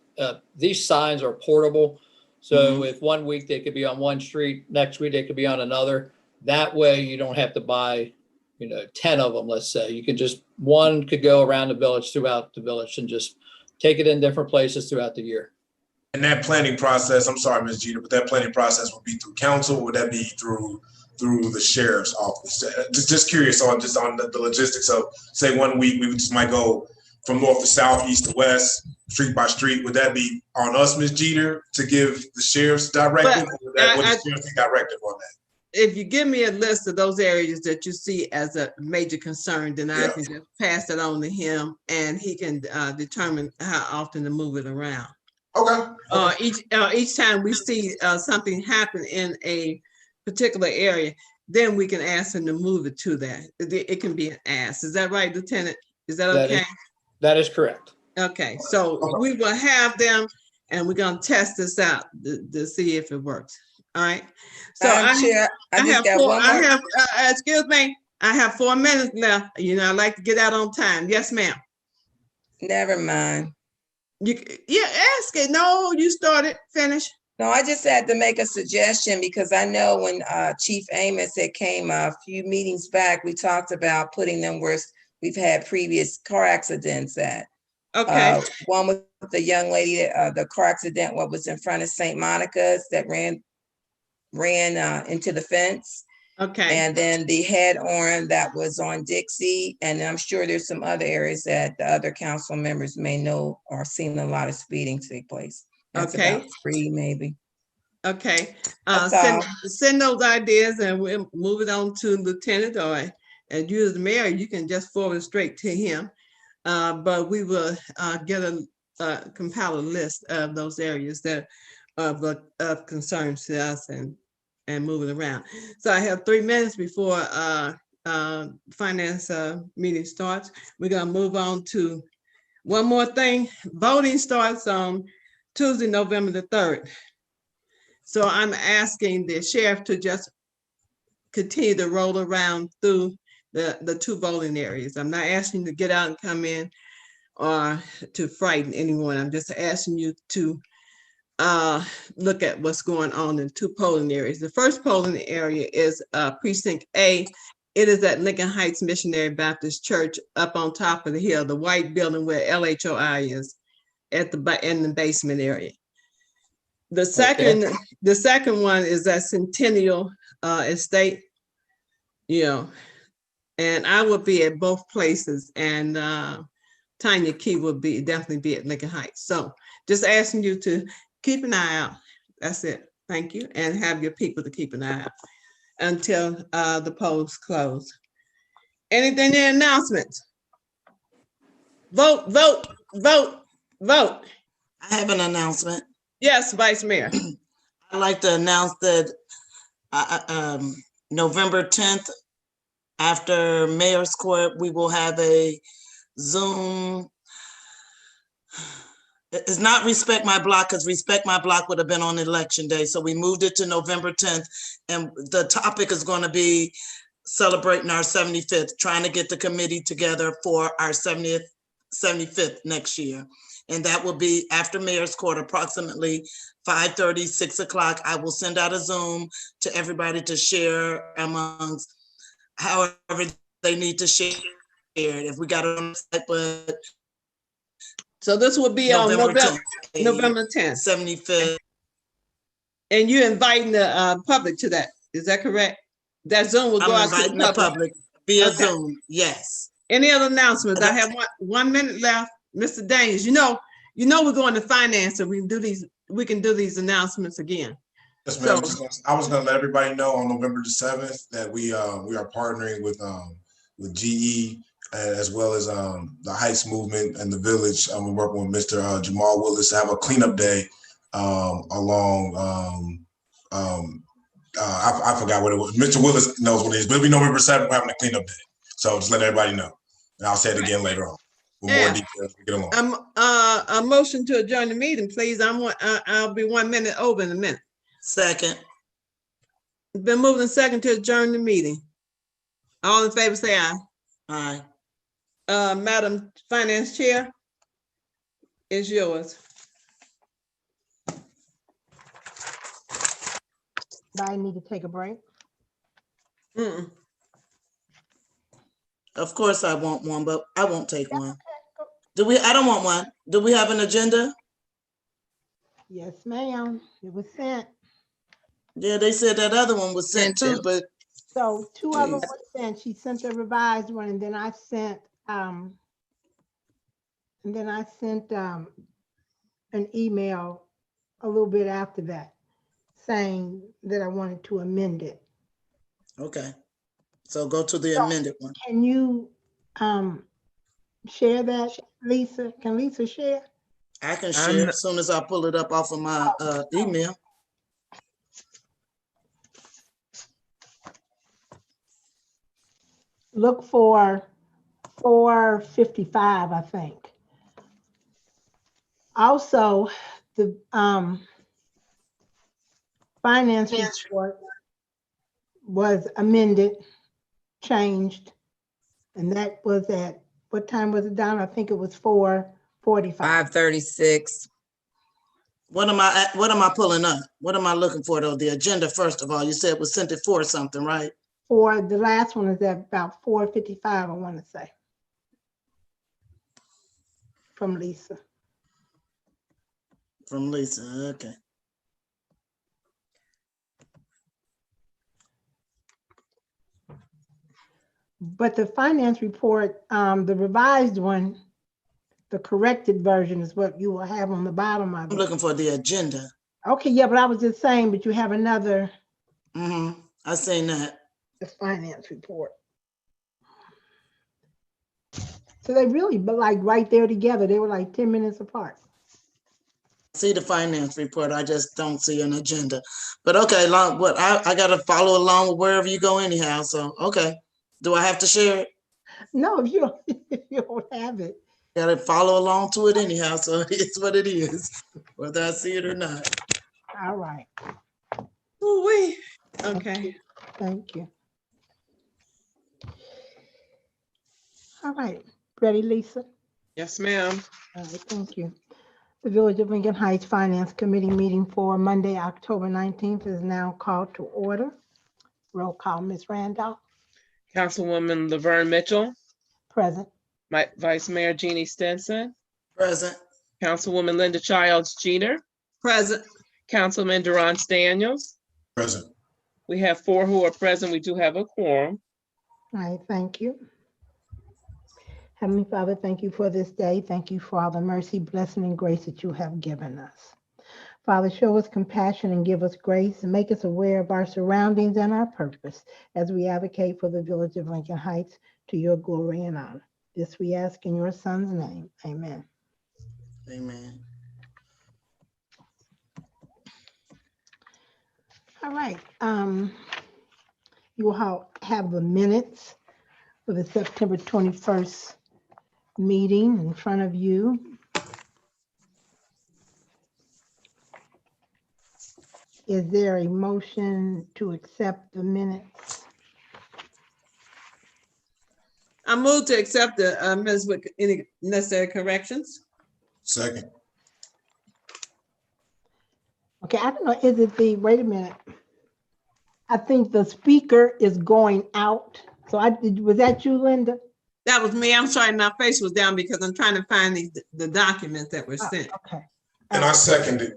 E: these signs are portable. So if one week they could be on one street, next week they could be on another. That way you don't have to buy, 10 of them, let's say. You can just, one could go around the village, throughout the village, and just take it in different places throughout the year.
F: And that planning process, I'm sorry, Ms. Jeter, but that planning process would be through council, or would that be through the sheriff's office? Just curious on the logistics of, say, one week we just might go from north to south, east to west, street by street. Would that be on us, Ms. Jeter, to give the sheriff's directive? Or would the sheriff be directive on that?
A: If you give me a list of those areas that you see as a major concern, then I can just pass it on to him, and he can determine how often to move it around.
F: Okay.
A: Each time we see something happen in a particular area, then we can ask him to move it to that. It can be an ask. Is that right, Lieutenant? Is that okay?
E: That is correct.
A: Okay, so we will have them, and we're gonna test this out to see if it works. All right. So excuse me, I have 4 minutes left. I like to get out on time. Yes, ma'am.
I: Never mind.
A: Ask it. No, you started. Finish.
I: No, I just had to make a suggestion because I know when Chief Amos had came a few meetings back, we talked about putting them where we've had previous car accidents at.
A: Okay.
I: One with the young lady, the car accident, what was in front of St. Monica's that ran into the fence.
A: Okay.
I: And then the head-on that was on Dixie. And I'm sure there's some other areas that the other council members may know or seen a lot of speeding take place. That's
A: okay.
I: About 3 maybe.
A: Okay. Send those ideas and we'll move it on to Lieutenant, or and you as the mayor, you can just forward it straight to him. But we will compile a list of those areas that of concerns to us and move it around. So I have 3 minutes before finance meeting starts. We're gonna move on to one more thing. Voting starts on Tuesday, November the 3rd. So I'm asking the sheriff to just continue to roll around through the 2 voting areas. I'm not asking you to get out and come in or to frighten anyone. I'm just asking you to look at what's going on in 2 polling areas. The first polling area is precinct A. It is at Lincoln Heights Missionary Baptist Church up on top of the hill, the white building where LHOI is in the basement area. The second one is at Centennial Estate, and I will be at both places, and Tanya Key will definitely be at Lincoln Heights. So just asking you to keep an eye out. That's it. Thank you. And have your people to keep an eye out until the polls close. Anything in announcements? Vote, vote, vote, vote.
C: I have an announcement.
A: Yes, Vice Mayor.
C: I'd like to announce that November 10th, after Mayor's Court, we will have a Zoom It's not Respect My Block, because Respect My Block would have been on election day. So we moved it to November 10th. And the topic is going to be celebrating our 75th, trying to get the committee together for our 75th next year. And that will be after Mayor's Court, approximately 5:30, 6 o'clock. I will send out a Zoom to everybody to share amongst however they need to share it. If we got it on the site, but
A: So this will be on November 10th.
C: 75th.
A: And you're inviting the public to that. Is that correct? That Zoom will go
C: I'm
A: out to
C: inviting
A: the
C: the
A: public.
C: public via
A: Okay.
C: Zoom. Yes.
A: Any other announcements? I have 1 minute left. Mr. Daniels, you know we're going to finance, so we can do these announcements again.
F: Yes, ma'am. I was gonna let everybody know on November the 7th that we are partnering with GE as well as the Heights Movement and the Village. We're working with Mr. Jamal Willis to have a cleanup day along. I forgot what it was. Mr. Willis knows what it is, but it'll be November 7th. We're having a cleanup day, so just let everybody know. And I'll say it again later on with more details. We get along.
A: A motion to adjourn the meeting, please. I'll be 1 minute over in a minute.
C: Second.
A: It's been moved and second to adjourn the meeting. All in favor, say aye.
C: Aye.
A: Madam Finance Chair, is yours.
J: I need to take a break.
A: Mm-mm.
C: Of course I want one, but I won't take one. I don't want one. Do we have an agenda?
J: Yes, ma'am. It was sent.
C: Yeah, they said that other one was sent too, but
J: So two of them were sent. She sent the revised one, and then I sent an email a little bit after that saying that I wanted to amend it.
C: okay. So go to the amended one.
J: Can you share that, Lisa? Can Lisa share?
C: I can share as soon as I pull it up off of my email.
J: Look for 455, I think. Also, the finance report was amended, changed, and that was at, what time was it, Donna? I think it was 4:45.
I: 5:36.
C: What am I pulling up? What am I looking for though? The agenda, first of all, you said it was sent at 4 something, right?
J: For the last one is at about 4:55, I want to say. From Lisa.
C: From Lisa, okay.
J: But the finance report, the revised one, the corrected version is what you will have on the bottom of
C: I'm
J: it.
C: looking for the agenda.
J: Okay, yeah, but I was just saying, but you have another,
C: I seen that.
J: the finance report. So they really, but like right there together, they were like 10 minutes apart.
C: See the finance report, I just don't see an agenda. But okay, I gotta follow along with wherever you go anyhow, so, okay. Do I have to share it?
J: No, if you don't, if you don't have it.
C: Gotta follow along to it anyhow, so it's what it is, whether I see it or not.
J: All right.
A: Ooh-wee. Okay.
J: Thank you. All right. Ready, Lisa?
B: Yes, ma'am.
J: All right, thank you. The Village of Lincoln Heights Finance Committee meeting for Monday, October 19th is now called to order. Roll call, Ms. Randolph.
B: Councilwoman Laverne Mitchell,
J: Present.
B: Vice Mayor Jeannie Stinson,
C: Present.
B: Councilwoman Linda Childs Jeter,
A: Present.
B: Councilman Durance Daniels.
F: Present.
B: We have 4 who are present. We do have a quorum.
J: All right, thank you. Heavenly Father, thank you for this day. Thank you for all the mercy, blessing, and grace that you have given us. Father, show us compassion and give us grace and make us aware of our surroundings and our purpose as we advocate for the Village of Lincoln Heights to your glory and honor. This we ask in your Son's name. Amen.
C: Amen.
J: All right. You will have the minutes for the September 21st meeting in front of you. Is there a motion to accept the minutes?
A: I move to accept the minutes with any necessary corrections.
F: Second.
J: Okay, I don't know, is it the, wait a minute. I think the speaker is going out. So was that you, Linda?
A: That was me. I'm sorry, my face was down because I'm trying to find the documents that were sent.
J: Okay.
F: And I seconded.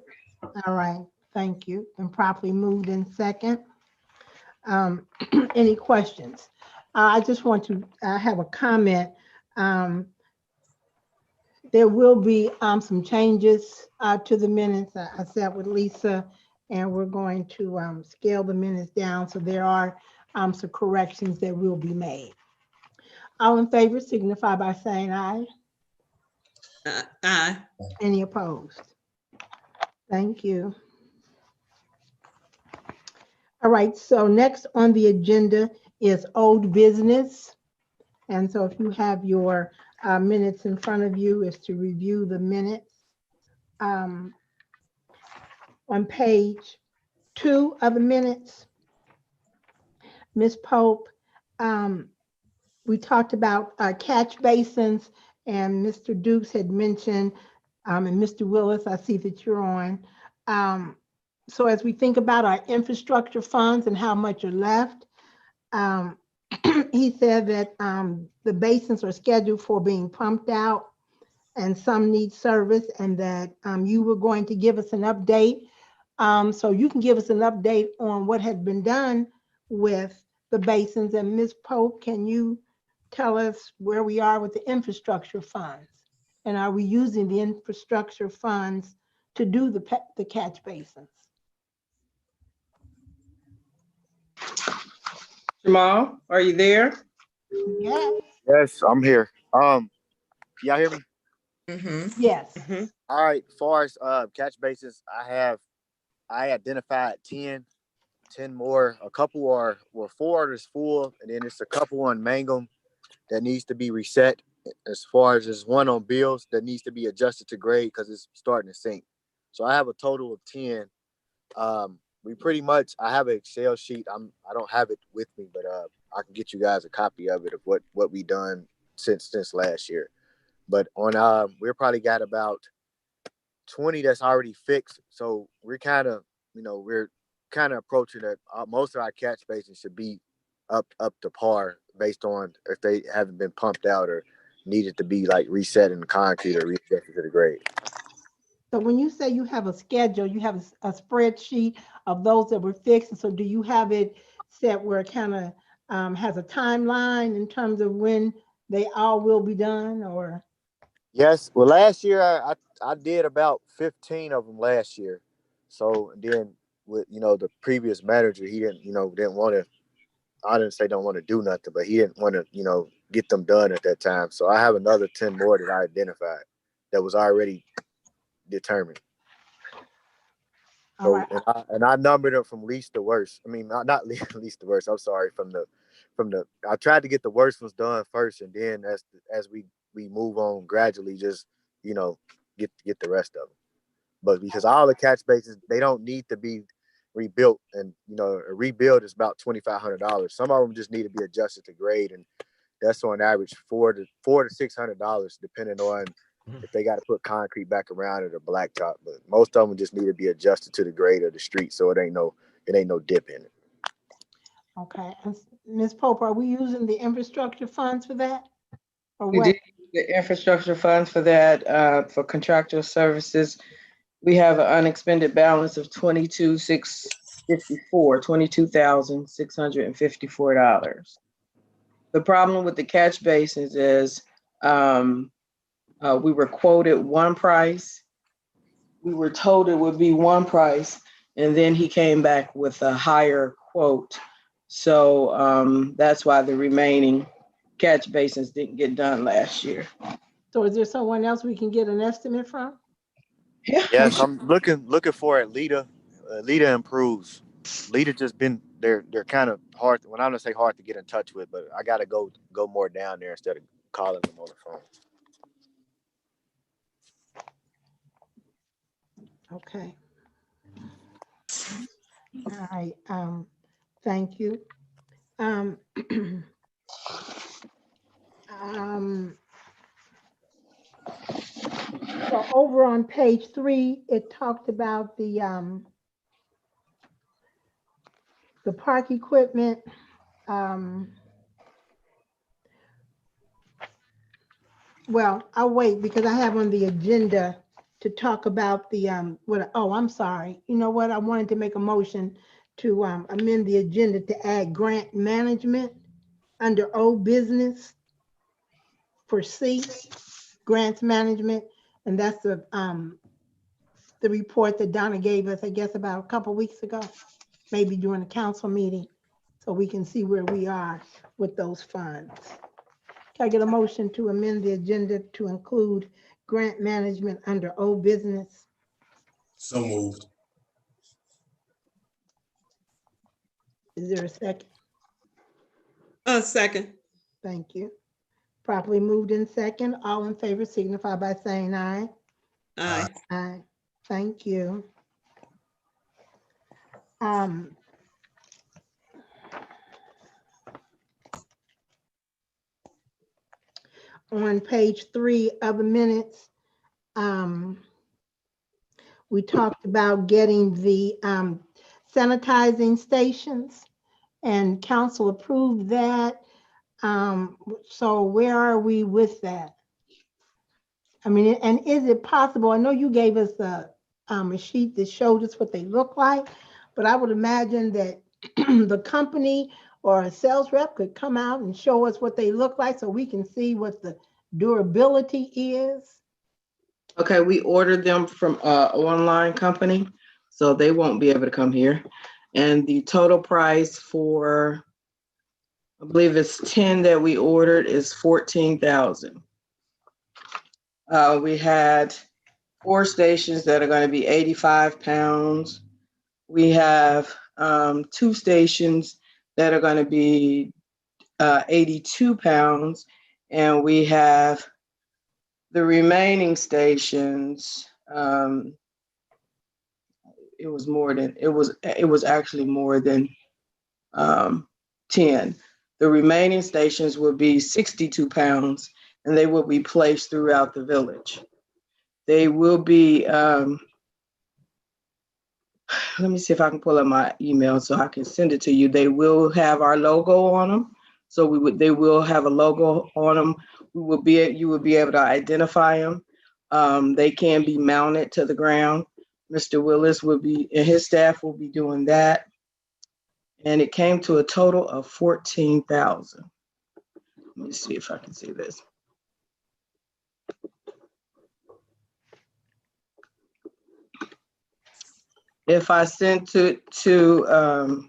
J: All right, thank you. And properly moved in second. Any questions? I just want to have a comment. There will be some changes to the minutes. I sat with Lisa and we're going to scale the minutes down. So there are some corrections that will be made. All in favor signify by saying aye.
A: Aye.
J: Any opposed? Thank you. All right, so next on the agenda is old business. And so if you have your minutes in front of you, is to review the minutes. On page 2 of the minutes, Ms. Pope, we talked about catch basins, and Mr. Dukes had mentioned, and Mr. Willis, I see that you're on. So as we think about our infrastructure funds and how much are left, he said that the basins are scheduled for being pumped out and some need service, and that you were going to give us an update. So you can give us an update on what has been done with the basins. And Ms. Pope, can you tell us where we are with the infrastructure funds? And are we using the infrastructure funds to do the catch basins?
H: Jamal, are you there?
J: Yes.
K: Yes, I'm here. Y'all hear me?
I: Mm-hmm.
J: Yes.
I: Mm-hmm.
K: All right. As far as catch bases, I identified 10 more. A couple are, well, 4 is full, and then there's a couple on Mangum that needs to be reset. As far as there's one on Bills that needs to be adjusted to grade because it's starting to sink. So I have a total of 10. We pretty much, I have an Excel sheet. I don't have it with me, but I can get you guys a copy of it of what we done since last year. But on we're probably got about 20 that's already fixed. So we're kind of approaching that most of our catch basins should be up to par based on if they haven't been pumped out or needed to be like reset in concrete or reset to the grade.
J: So when you say you have a schedule, you have a spreadsheet of those that were fixed. And so do you have it set where it kind of has a timeline in terms of when they all will be done, or?
K: Yes. Well, last year I did about 15 of them last year. So then with, the previous manager, he didn't want to, I didn't say don't want to do nothing, but he didn't want to, get them done at that time. So I have another 10 more that I identified that was already determined. So, right. and I numbered them from least to worst. I mean, not least to worst. I'm sorry. From the I tried to get the worst ones done first, and then as we move on gradually, just get the rest of them. But because all the catch bases, they don't need to be rebuilt, and a rebuild is about $2,500. Some of them just need to be adjusted to grade, and that's on average $400 to $600, depending on if they got to put concrete back around it or blacktop. But most of them just need to be adjusted to the grade of the street, so it ain't no dip in it.
J: Okay, and Ms. Pope, are we using the infrastructure funds for that? Or what?
H: We did use the infrastructure funds for that, for contractual services. We have an unexpended balance of $22,654. The problem with the catch basins is we were quoted one price. We were told it would be one price, and then he came back with a higher quote. So that's why the remaining catch basins didn't get done last year.
J: So is there someone else we can get an estimate from?
H: Yeah.
K: Yes, I'm looking for it. Lita improves. Lita just been they're kind of hard. When I'm gonna say hard to get in touch with, but I gotta go more down there instead of calling them on the phone.
J: Okay. All right, thank you. Um, so over on page 3, it talked about the park equipment. Well, I'll wait because I have on the agenda to talk about the, oh, I'm sorry. You know what? I wanted to make a motion to amend the agenda to add grant management under old business for C, grants management. And that's the report that Donna gave us, I guess, about a couple weeks ago, maybe during the council meeting, so we can see where we are with those funds. Can I get a motion to amend the agenda to include grant management under old business?
F: So moved.
J: Is there a second?
A: A second.
J: Thank you. Properly moved in second. All in favor signify by saying aye.
A: Aye.
J: Aye. Thank you. On page 3 of the minutes, we talked about getting the sanitizing stations, and council approved that. So where are we with that? I mean, and is it possible? I know you gave us a sheet that showed us what they look like, but I would imagine that the company or a sales rep could come out and show us what they look like so we can see what the durability is.
H: Okay, we ordered them from an online company, so they won't be able to come here. And the total price for, I believe it's 10 that we ordered, is $14,000. We had 4 stations that are going to be 85 pounds. We have 2 stations that are going to be 82 pounds. And we have the remaining stations. It was actually more than 10. The remaining stations will be 62 pounds, and they will be placed throughout the village. They will be, let me see if I can pull up my email so I can send it to you. They will have our logo on them. So they will have a logo on them. You will be able to identify them. They can be mounted to the ground. Mr. Willis will be, and his staff will be doing that. And it came to a total of 14,000. Let me see if I can see this. If I sent it to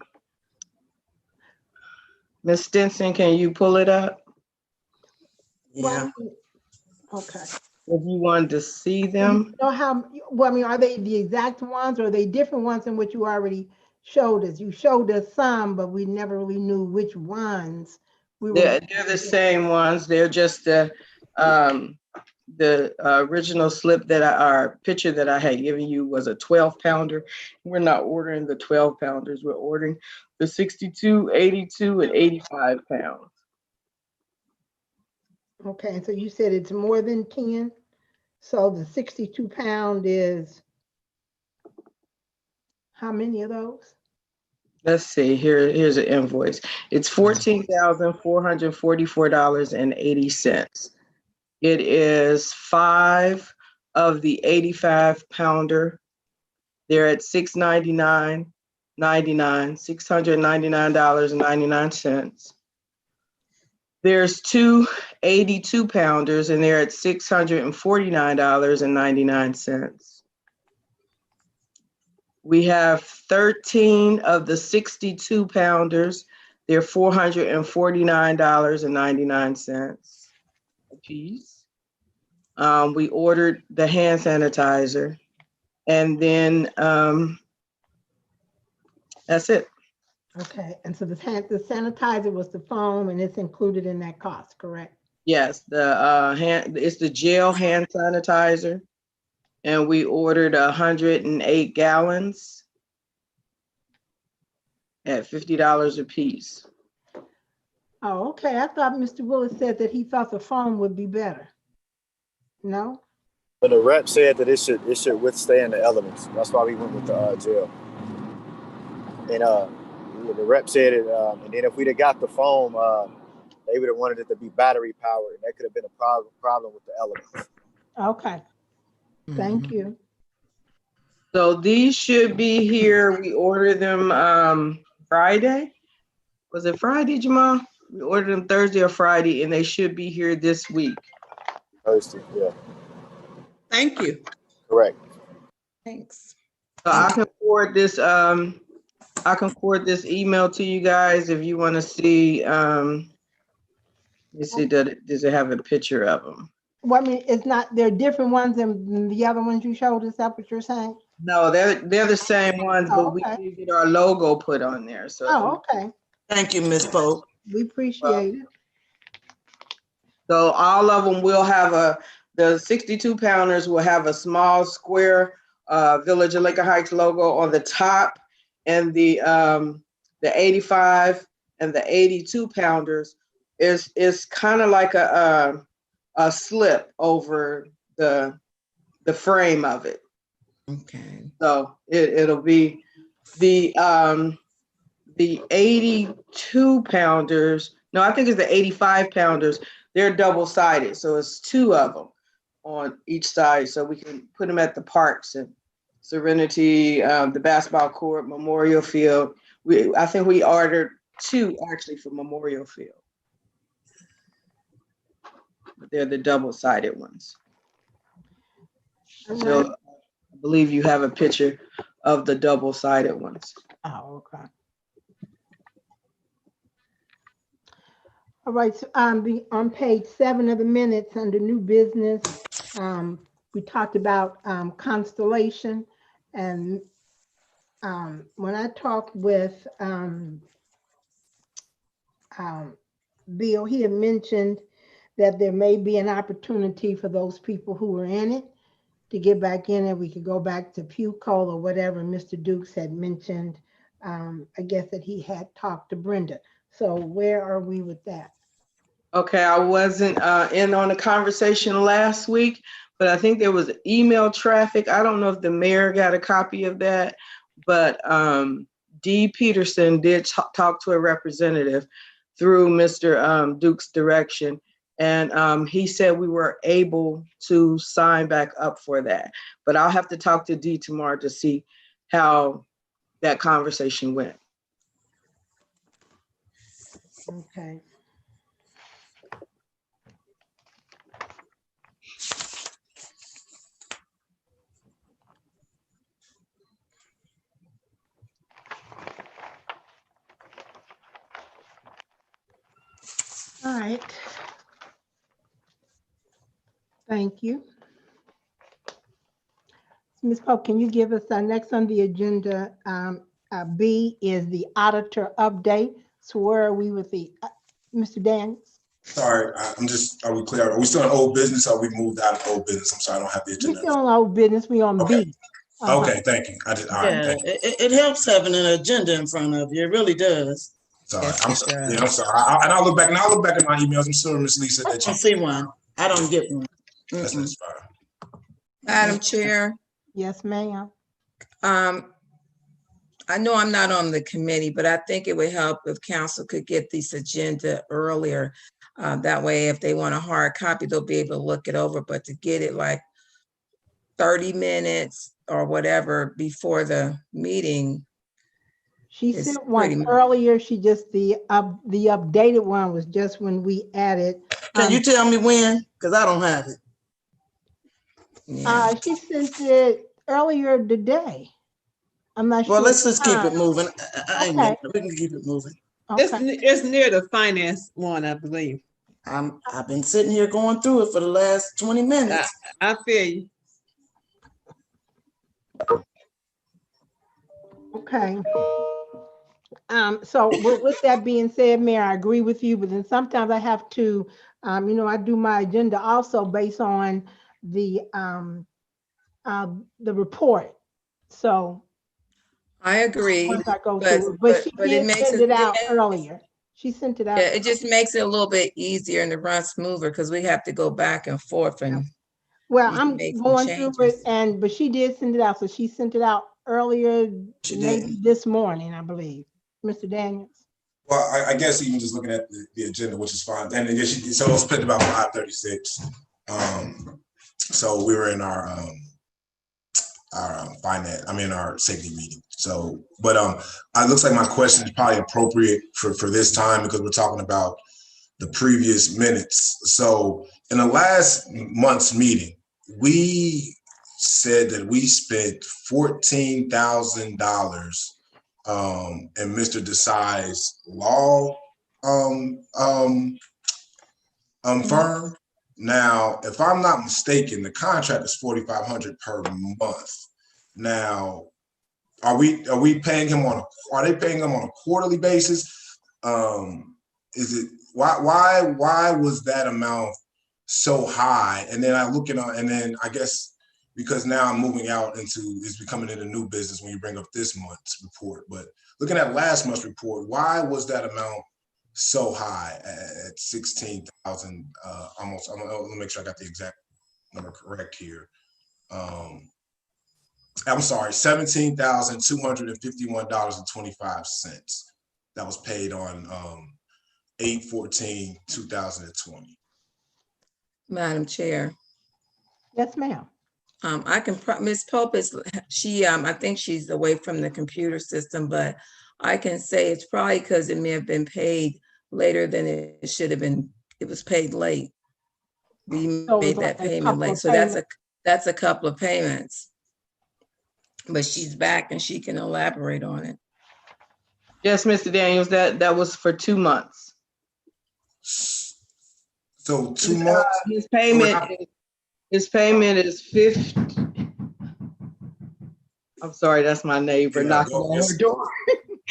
H: Ms. Stinson, can you pull it up?
J: Yeah. Well, okay.
H: If you wanted to see them.
J: You know how, well, I mean, are they the exact ones or are they different ones in which you already showed us? You showed us some, but we never really knew which ones.
H: They're the same ones. They're just the original slip picture that I had given you was a 12-pounder. We're not ordering the 12-pounders. We're ordering the 62, 82, and 85 pounds.
J: Okay, so you said it's more than 10. So the 62 pound is how many of those?
H: Let's see, here's an invoice. It's $14,444.80. It is 5 of the 85 pounder. They're at $699.99, $699.99. There's 2 82 pounders and they're at $649.99. We have 13 of the 62 pounders. They're $449.99 a piece. We ordered the hand sanitizer, and then that's it.
J: Okay, and so the sanitizer was the foam, and it's included in that cost, correct?
H: Yes, it's the gel hand sanitizer, and we ordered 108 gallons. at $50 a piece.
J: Oh, okay. I thought Mr. Willis said that he thought the foam would be better. No?
K: But the rep said that it should withstand the elements. That's why we went with the gel. And the rep said it. And then if we'd have got the foam, they would have wanted it to be battery powered, and that could have been a problem with the elements.
J: Okay. Thank you.
H: So these should be here. We ordered them Friday. Was it Friday, Jamal? We ordered them Thursday or Friday, and they should be here this week.
K: Thursday, yeah.
A: Thank you.
K: Correct.
I: Thanks.
H: So I can forward this. I can forward this email to you guys if you want to see. You see that? Does it have a picture of them?
J: Well, I mean, it's not. They're different ones than the other ones you showed us. That's what you're saying?
H: No, they're the same ones, but we did get our logo put on there. So.
J: Oh, okay.
C: Thank you, Ms. Pope.
J: We appreciate it.
H: So all of them will have the 62 pounders will have a small square Village of Lincoln Heights logo on the top, and the 85 and the 82 pounders is kind of like a slip over the frame of it.
C: Okay.
H: So it'll be the 82 pounders. No, I think it's the 85 pounders. They're double-sided, so it's two of them on each side, so we can put them at the parks and Serenity, the basketball court, Memorial Field. I think we ordered two actually for Memorial Field. But they're the double-sided ones. So I believe you have a picture of the double-sided ones.
J: Oh, okay. All right, so on page 7 of the minutes under new business, we talked about Constellation, and when I talked with Bill, he had mentioned that there may be an opportunity for those people who were in it to get back in it. We could go back to PUCO or whatever Mr. Dukes had mentioned. I guess that he had talked to Brenda. So where are we with that?
H: Okay, I wasn't in on the conversation last week, but I think there was email traffic. I don't know if the mayor got a copy of that, but Dee Peterson did talk to a representative through Mr. Duke's direction, and he said we were able to sign back up for that. But I'll have to talk to Dee tomorrow to see how that conversation went.
J: Okay. All right. Thank you. Ms. Pope, can you give us next on the agenda? B is the auditor update. So where are we with the Mr. Daniels?
F: Sorry, are we clear? Are we still in old business or we moved out of old business? I'm sorry, I don't have the agenda.
J: We're still on old business. We on
F: Okay.
J: B.
F: Okay, thank you. All right, thank you.
C: It helps having an agenda in front of you. It really does.
F: Sorry,
C: Yes,
F: I'm
C: it
F: sorry.
C: does.
F: Yeah, I'm sorry. And I'll look back. Now I'll look back at my emails. I'm sure Ms. Lisa
C: I
F: that
C: don't
F: you.
C: see one. I don't get one.
F: That's fine.
I: Madam Chair,
J: Yes, ma'am.
I: I know I'm not on the committee, but I think it would help if council could get this agenda earlier. That way, if they want a hard copy, they'll be able to look it over, but to get it like 30 minutes or whatever before the meeting.
J: She
I: It's
J: sent one
I: pretty-
J: earlier. She just, the updated one was just when we added.
C: Can you tell me when? Because I don't have it.
I: Yeah.
J: She sent it earlier today. I'm not sure.
C: Well, let's just keep it
J: time.
C: moving. I ain't
J: Okay.
C: getting it. We can keep it moving.
A: It's,
J: Okay.
A: it's near the finance one, I believe.
C: I've been sitting here going through it for the last 20 minutes.
A: I feel you.
J: Okay. So with that being said, Mayor, I agree with you, but then sometimes I have to, I do my agenda also based on the report. So
I: I agree,
J: once I go
I: but,
J: through it. But she
I: but it
J: did
I: makes
J: send it out earlier. She sent it out.
I: Yeah, it just makes it a little bit easier and to run smoother because we have to go back and forth and
J: Well,
I: you can
J: I'm
I: make some
J: going through it
I: changes.
J: but she did send it out. So she sent it out earlier,
F: She
J: maybe
F: did.
J: this morning, I believe. Mr. Daniels.
F: Well, I guess even just looking at the agenda, which is fine. And then so it was put about 5:36. So we were in our finance, our safety meeting. So, but it looks like my question is probably appropriate for this time because we're talking about the previous minutes. So in the last month's meeting, we said that we spent $14,000 in Mr. Desai's law firm. Now, if I'm not mistaken, the contract is $4,500 per month. Now, are they paying him on a quarterly basis? Is it why was that amount so high? And then I guess because now I'm moving out it's becoming into new business when you bring up this month's report. But looking at last month's report, why was that amount so high at 16,000? Almost. Let me make sure I got the exact number correct here. I'm sorry, $17,251.25. That was paid on 8/14/2020.
I: Madam Chair.
J: Yes, ma'am.
I: I can, Ms. Pope is, I think she's away from the computer system, but I can say it's probably because it may have been paid later than it should have been. It was paid late. We made that payment late. So that's a couple of payments. But she's back and she can elaborate on it.
H: Yes, Mr. Daniels, that was for 2 months.
F: So 2 months?
H: His payment is 50. I'm sorry, that's my neighbor knocking on her door.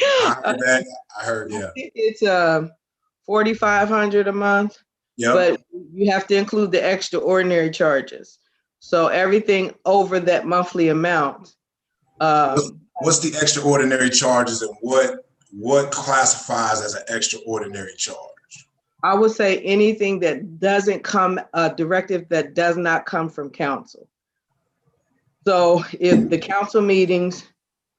F: I heard, yeah.
H: It's $4,500 a month. Yep. But you have to include the extraordinary charges. So everything over that monthly amount.
F: What's the extraordinary charges and what classifies as an extraordinary charge?
H: I would say anything that doesn't come, a directive that does not come from council. So if the council meetings,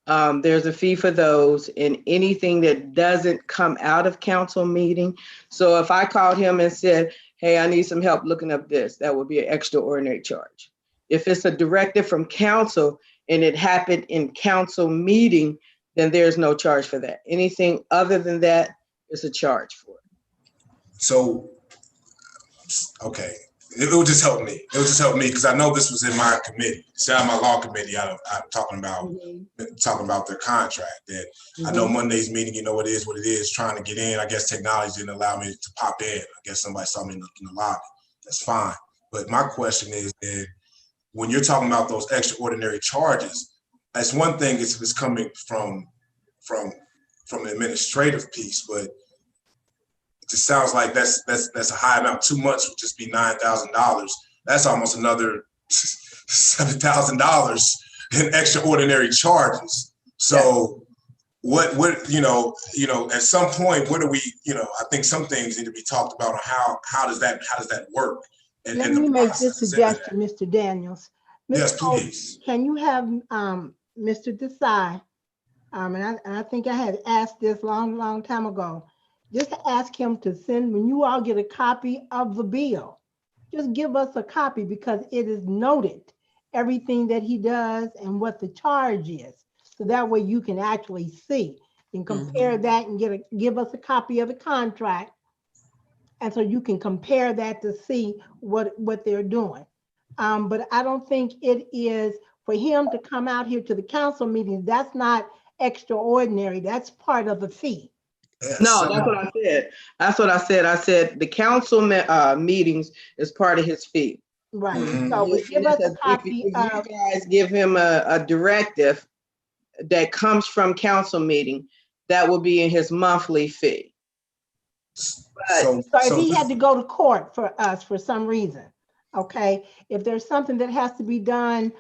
H: there's a fee for those, and anything that doesn't come out of council meeting. So if I called him and said, hey, I need some help looking up this, that would be an extraordinary charge. If it's a directive from council and it happened in council meeting, then there's no charge for that. Anything other than that is a charge for it.
F: So, okay, it would just help me. It would just help me because I know this was in my committee, my law committee. I'm talking about their contract. That I know Monday's meeting. You know what it is. Trying to get in. I guess technology didn't allow me to pop in. I guess somebody saw me in the lobby. That's fine. But my question is that when you're talking about those extraordinary charges, that's one thing. It's coming from the administrative piece, but it just sounds like that's a high amount. 2 months would just be $9,000. That's almost another $7,000 in extraordinary charges. So what at some point, what do we, I think some things need to be talked about on how does that work? And
J: let me make this suggestion, Mr. Daniels.
F: Yes, please.
J: Can you have Mr. Desai, and I think I had asked this long time ago, just to ask him to send, when you all get a copy of the bill, just give us a copy because it is noted, everything that he does and what the charge is. So that way you can actually see and compare that and give us a copy of the contract. And so you can compare that to see what they're doing. But I don't think it is for him to come out here to the council meetings. That's not extraordinary. That's part of the fee.
H: No, that's what I said. That's what I said. I said the council meetings is part of his fee.
J: Right. So give us a copy
H: if you guys give him a directive that comes from council meeting, that will be in his monthly fee.
J: So if he had to go to court for us for some reason, okay, if there's something that has to be done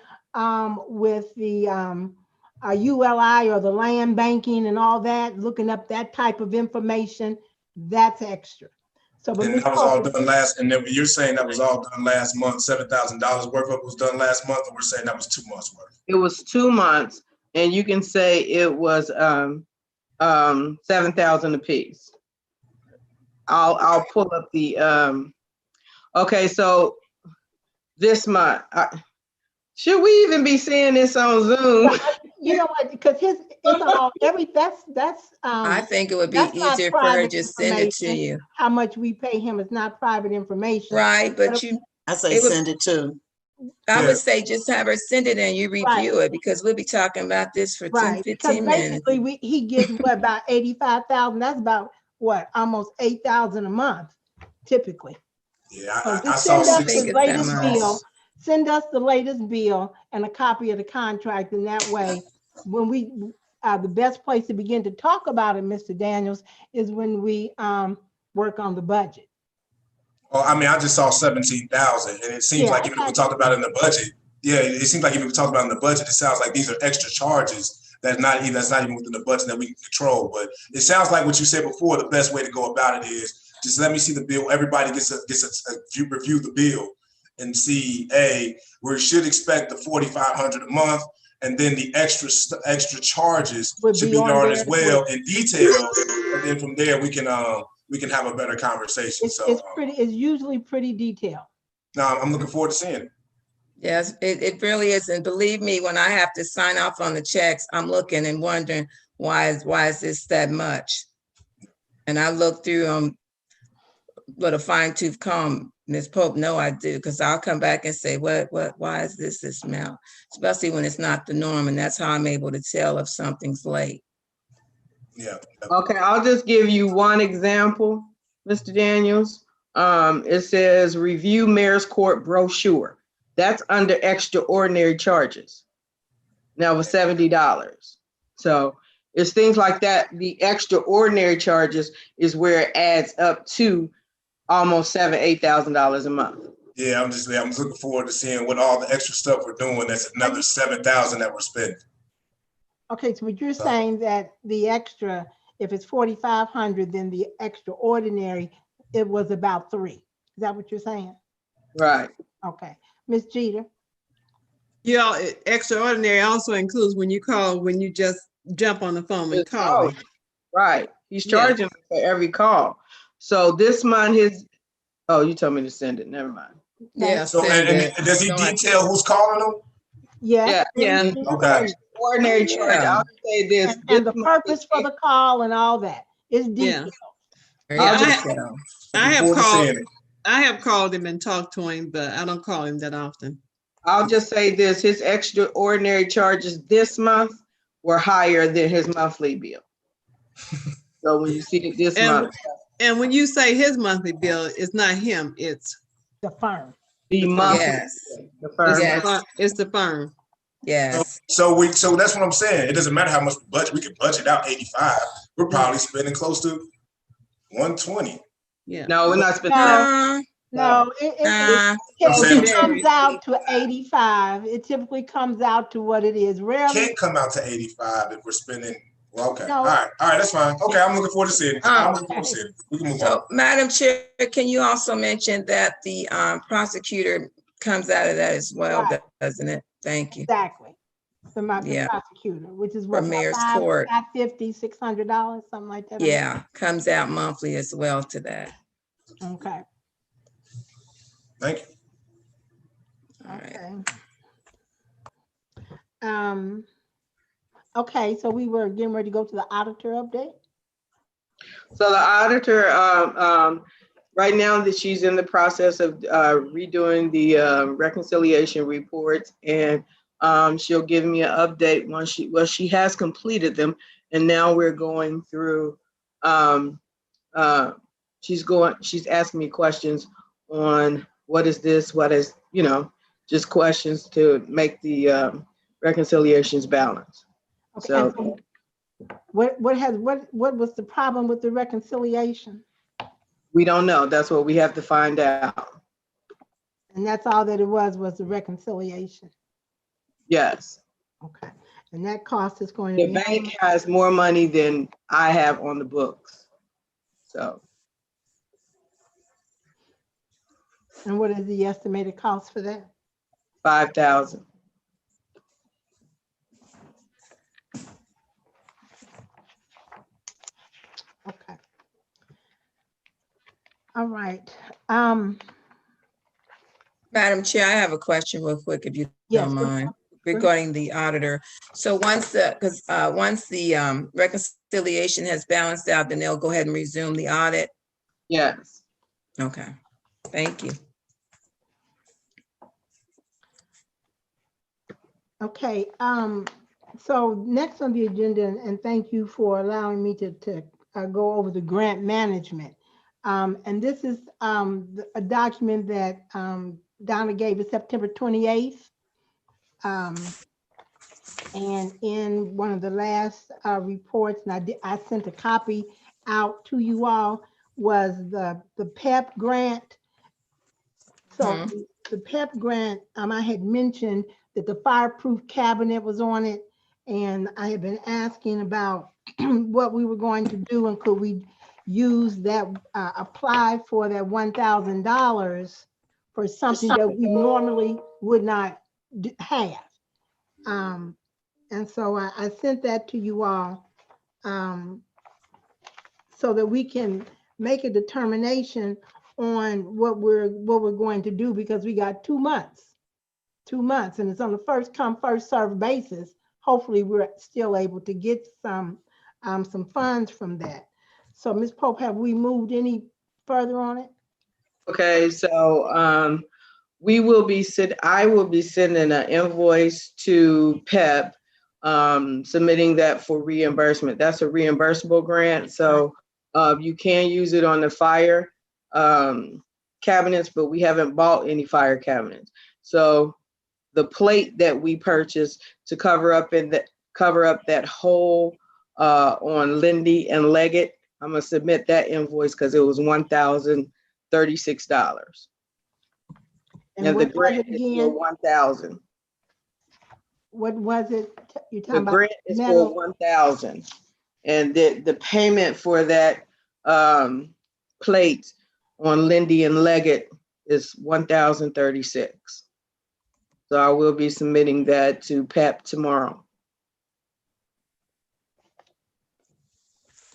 J: with the ULI or the land banking and all that, looking up that type of information, that's extra. So, but
F: And
J: Ms.
F: that was all
J: Pope,
F: done last, and then you're saying that was all done last month, $7,000 worth of it was done last month, and we're saying that was 2 months worth.
H: It was 2 months, and you can say it was 7,000 apiece. I'll pull up the okay, so this month, should we even be seeing this on Zoom?
J: you know what, because it's all, that's
I: I think it would be
J: that's not
I: easier for her to
J: private
I: just send it to
J: information.
I: you.
J: How much we pay him is not private information.
I: Right, but
J: But
I: you,
C: I say
I: It would-
C: send it too.
I: I
F: Yeah.
I: would say just have her send it and you review it, because we'll be talking about this for 10,
J: Right, because
I: 15 minutes.
J: basically he gets what, about 85,000, that's about what, almost 8,000 a month typically.
F: Yeah,
J: So
F: I
J: just
F: saw
J: send us
I: think
J: the
I: it's that
J: latest
I: much.
J: bill, send us the latest bill and a copy of the contract, and that way, when we, the best place to begin to talk about it, Mr. Daniels, is when we work on the budget.
F: Well, I mean, I just saw 17,000, and it seems
J: Yeah,
F: like
J: I
F: even if we
J: got
F: talked about it in the budget, yeah, it seems like even if we talked about it in the budget, it sounds like these are extra charges that's not even within the budget that we can control. But it sounds like what you said before. The best way to go about it is just let me see the bill. Everybody gets a review the bill and see. We should expect the 4,500 a month, and then the extra charges
J: Would
F: should
J: be
F: be
J: on
F: done
J: there
F: as
J: as
F: well in detail, and then from there we can have a better conversation.
J: It's usually pretty detailed.
F: No, I'm looking forward to seeing it.
I: Yes, it really is. And believe me, when I have to sign off on the checks, I'm looking and wondering, why is this that much? And I look through them with a fine tooth comb. Ms. Pope, no, I do, because I'll come back and say, why is this amount? Especially when it's not the norm. And that's how I'm able to tell if something's late.
F: Yeah.
H: Okay, I'll just give you one example, Mr. Daniels. It says review mayor's court brochure. That's under extraordinary charges. Now with $70. So it's things like that. The extraordinary charges is where it adds up to almost $8,000 a month.
F: Yeah, I'm looking forward to seeing what all the extra stuff we're doing. That's another 7,000 that we're spending.
J: Okay, so but you're saying that the extra, if it's 4,500, then the extraordinary, it was about 3. Is that what you're saying?
H: Right.
J: Okay, Ms. Jeter.
A: Yeah, extraordinary also includes when you just jump on the phone and call me.
H: Right. He's charging for every call. So this month you told me to send it. Never mind.
I: Yeah.
F: So and does he detail who's calling them?
J: Yeah.
F: Okay.
H: Ordinary charge. I'll say this.
J: And the purpose for the call and all that is detailed.
A: I have called him and talked to him, but I don't call him that often.
H: I'll just say this, his extraordinary charges this month were higher than his monthly bill. So when you see it this month.
A: And when you say his monthly bill, it's not him, it's
J: the firm.
H: The month.
I: Yes.
H: The firm.
I: Yes.
A: It's the firm.
I: Yes.
F: So that's what I'm saying. It doesn't matter how much we budget. We could budget out 85. We're probably spending close to 120.
A: Yeah.
H: No, we're not spending that.
J: No, it typically comes out to 85. It typically comes out to what it is. Rarely
F: can't come out to 85 if we're spending. Well, okay.
J: No.
F: All right, that's fine. Okay, I'm looking forward to seeing it. I'm looking forward to seeing it. We can move on.
I: So, Madam Chair, can you also mention that the prosecutor comes out of that as well,
J: Right.
I: doesn't it? Thank you.
J: Exactly. The
I: Yeah.
J: prosecutor, which is what,
I: For mayor's court.
J: $550, $600, something like that.
I: Yeah, comes out monthly as well to that.
J: Okay.
F: Thank you.
I: All right.
J: Okay. Okay, so we were getting ready to go to the auditor update.
H: So the auditor, right now that she's in the process of redoing the reconciliation reports, and she'll give me an update once she has completed them. And now we're going through, she's asking me questions on what is this, what is, just questions to make the reconciliations balance.
J: Okay.
H: So
J: what was the problem with the reconciliation?
H: we don't know. That's what we have to find out.
J: And that's all that it was the reconciliation.
H: Yes.
J: Okay. And that cost is going to
H: The
J: be.
H: bank has more money than I have on the books. So
J: And what is the estimated cost for that?
H: 5,000.
J: Okay. All right.
I: Madam Chair, I have a question real quick, if you
J: Yes,
I: don't
J: go
I: mind, regarding the auditor. So once the reconciliation has balanced out, then they'll go ahead and resume the audit.
H: Yes.
I: Okay, thank you.
J: Okay, so next on the agenda, and thank you for allowing me to go over the grant management. And this is a document that Donna gave us September 28th. And in one of the last reports, and I sent a copy out to you all, was the Pep Grant. So the Pep Grant, I had mentioned that the fireproof cabinet was on it, and I had been asking about what we were going to do and could we use that, apply for that $1,000 for something that we normally would not have. And so I sent that to you all so that we can make a determination on what we're going to do, because we got 2 months, and it's on the first come, first served basis. Hopefully we're still able to get some funds from that. So Ms. Pope, have we moved any further on it?
H: Okay, so I will be sending an invoice to PEP, submitting that for reimbursement. That's a reimbursable grant. So you can use it on the fire cabinets, but we haven't bought any fire cabinets. So the plate that we purchased to cover up that hole on Lindy and Leggett, I'm gonna submit that invoice because it was $1,036. And the grant is for 1,000.
J: What was it? You're talking
H: The
J: about
H: grant is
J: metal?
H: for 1,000. And the payment for that plate on Lindy and Leggett is 1,036. So I will be submitting that to PEP tomorrow.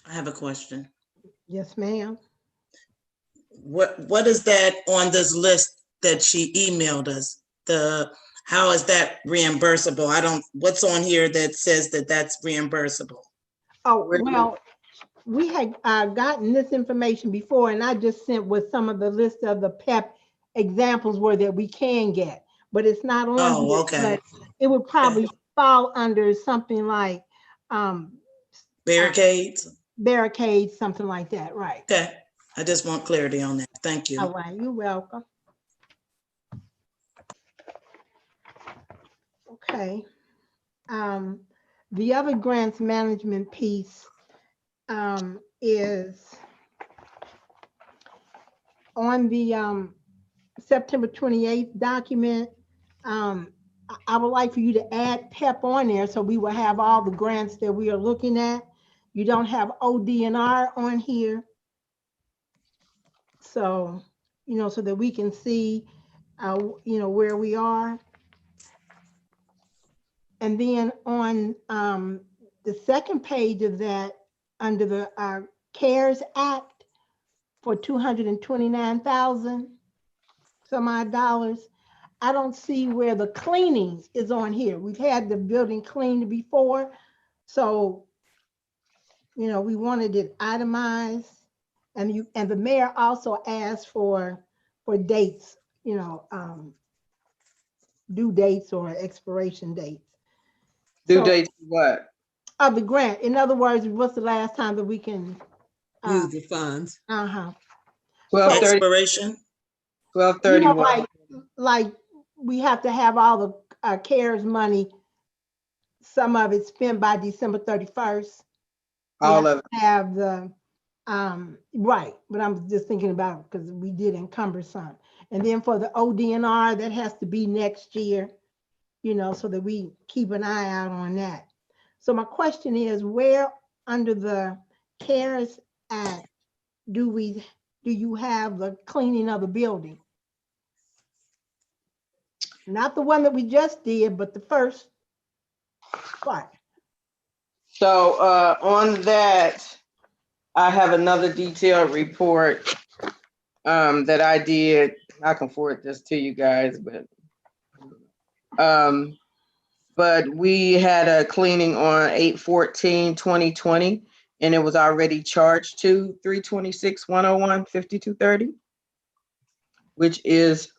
C: I have a question.
J: Yes, ma'am.
C: What is that on this list that she emailed us? How is that reimbursable? What's on here that says that that's reimbursable?
J: Oh, well, we had gotten this information before, and I just sent with some of the list of the PEP examples where that we can get, but it's not on.
C: Oh,
J: here,
C: okay.
J: but it would probably fall under something like
C: barricades,
J: something like that, right?
C: Okay, I just want clarity on that. Thank you.
J: All right, you're welcome. Okay. The other grants management piece is on the September 28th document. I would like for you to add PEP on there so we will have all the grants that we are looking at. You don't have OD&R on here. So, so that we can see, where we are. And then on the second page of that, under the CARES Act for $229,000 some odd dollars, I don't see where the cleanings is on here. We've had the building cleaned before, so we wanted it itemized, and the mayor also asked for dates, due dates or expiration dates.
H: Due dates what?
J: Of the grant. In other words, what's the last time that we can
A: use the funds?
H: 12/30.
C: Expiration.
H: 12/31.
J: Like we have to have all the CARES money, some of it spent by December 31st.
H: All of it.
J: Have the right, but I'm just thinking about, because we did encumber some. And then for the OD&R, that has to be next year, so that we keep an eye out on that. So my question is, where under the CARES Act do you have the cleaning of the building? Not the one that we just did, but the first part.
H: So on that, I have another detailed report that I did. I can forward this to you guys, but we had a cleaning on 8/14/2020, and it was already charged to 326-101-5230, which is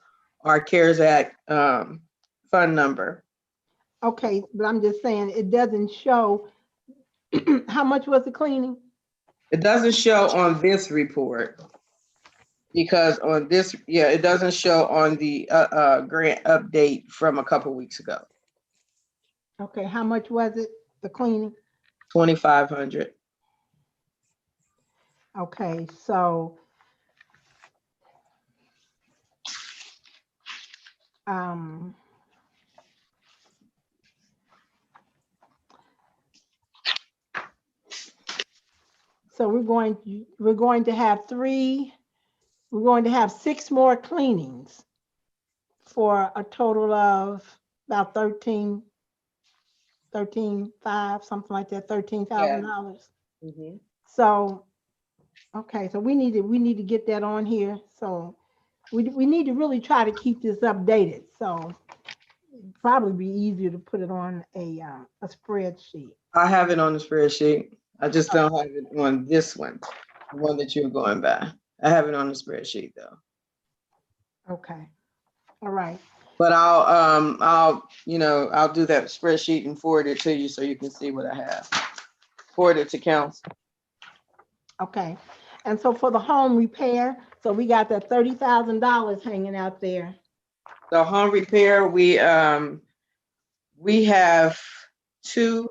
H: our CARES Act fund number.
J: Okay, but I'm just saying, it doesn't show, how much was the cleaning?
H: It doesn't show on this report because on this, it doesn't show on the grant update from a couple weeks ago.
J: Okay, how much was it, the cleaning?
H: 2,500.
J: Okay, so so we're going to have we're going to have 6 more cleanings for a total of about 13,500, something like that, $13,000.
H: Mhm.
J: So, okay, so we need to get that on here. So we need to really try to keep this updated. So it'd probably be easier to put it on a spreadsheet.
H: I have it on the spreadsheet. I just don't have it on this one, the one that you're going by. I have it on the spreadsheet though.
J: Okay, all right.
H: But I'll do that spreadsheet and forward it to you so you can see what I have. Forward it to council.
J: Okay, and so for the home repair, so we got that $30,000 hanging out there.
H: So home repair, we have 2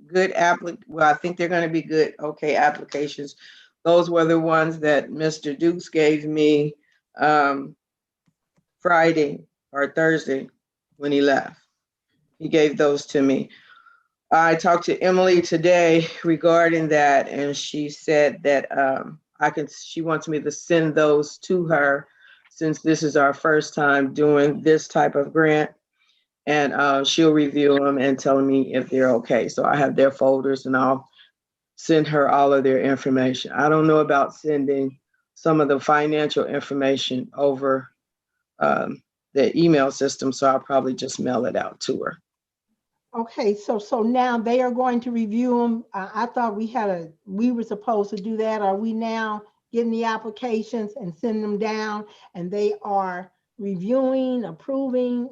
H: good I think they're going to be good, okay, applications. Those were the ones that Mr. Dukes gave me Friday or Thursday when he left. He gave those to me. I talked to Emily today regarding that, and she said that she wants me to send those to her since this is our first time doing this type of grant, and she'll review them and tell me if they're okay. So I have their folders and I'll send her all of their information. I don't know about sending some of the financial information over the email system, so I'll probably just mail it out to her.
J: Okay, so now they are going to review them. I thought we were supposed to do that. Are we now getting the applications and send them down, and they are reviewing, approving?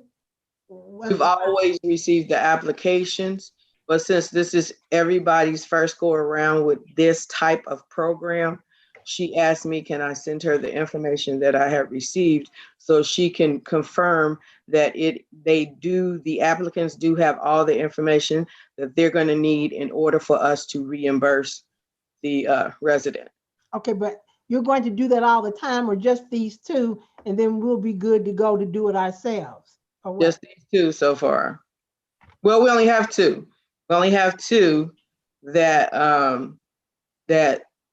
H: We've always received the applications, but since this is everybody's first go around with this type of program, she asked me, can I send her the information that I have received so she can confirm that the applicants do have all the information that they're going to need in order for us to reimburse the resident.
J: Okay, but you're going to do that all the time, or just these 2, and then we'll be good to go to do it ourselves? Or what?
H: Just these 2 so far. Well, we only have 2. We only have 2 that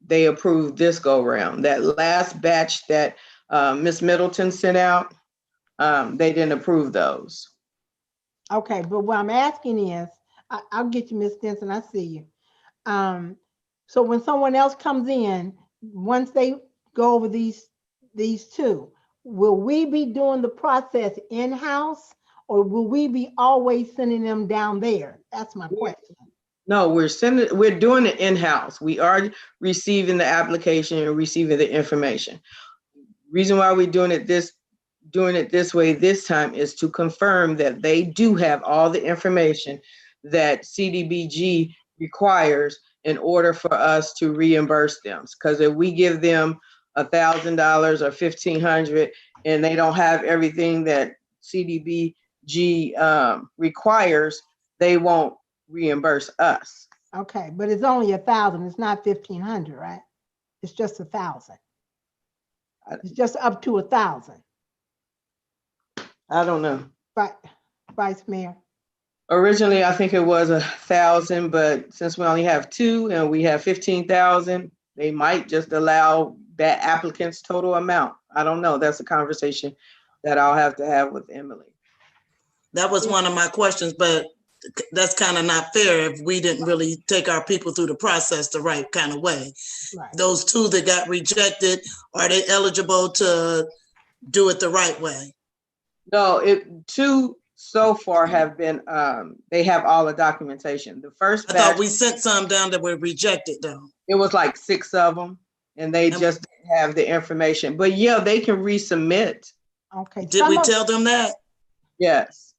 H: they approved this go round. That last batch that Ms. Middleton sent out, they didn't approve those.
J: Okay, but what I'm asking is, I'll get you, Ms. Denson, I see you. So when someone else comes in, once they go over these 2, will we be doing the process in-house, or will we be always sending them down there? That's my question.
H: No, we're doing it in-house. We are receiving the application and receiving the information. Reason why we're doing it this way this time is to confirm that they do have all the information that CDBG requires in order for us to reimburse them. Because if we give them $1,000 or $1,500 and they don't have everything that CDBG requires, they won't reimburse us.
J: Okay, but it's only 1,000. It's not 1,500, right? It's just 1,000. It's just up to 1,000.
H: I don't know.
J: Right. Vice Mayor?
H: Originally, I think it was 1,000, but since we only have 2 and we have 15,000, they might just allow that applicant's total amount. I don't know. That's a conversation that I'll have to have with Emily.
C: That was one of my questions, but that's kind of not fair if we didn't really take our people through the process the right kind of way.
J: Right.
C: Those 2 that got rejected, are they eligible to do it the right way?
H: No, 2 so far have been, they have all the documentation. The first
C: I thought
H: batch,
C: we sent some down that were rejected though.
H: it was like 6 of them, and they just didn't have the information. But yeah, they can resubmit.
J: Okay.
C: Did we tell them that?
H: Yes.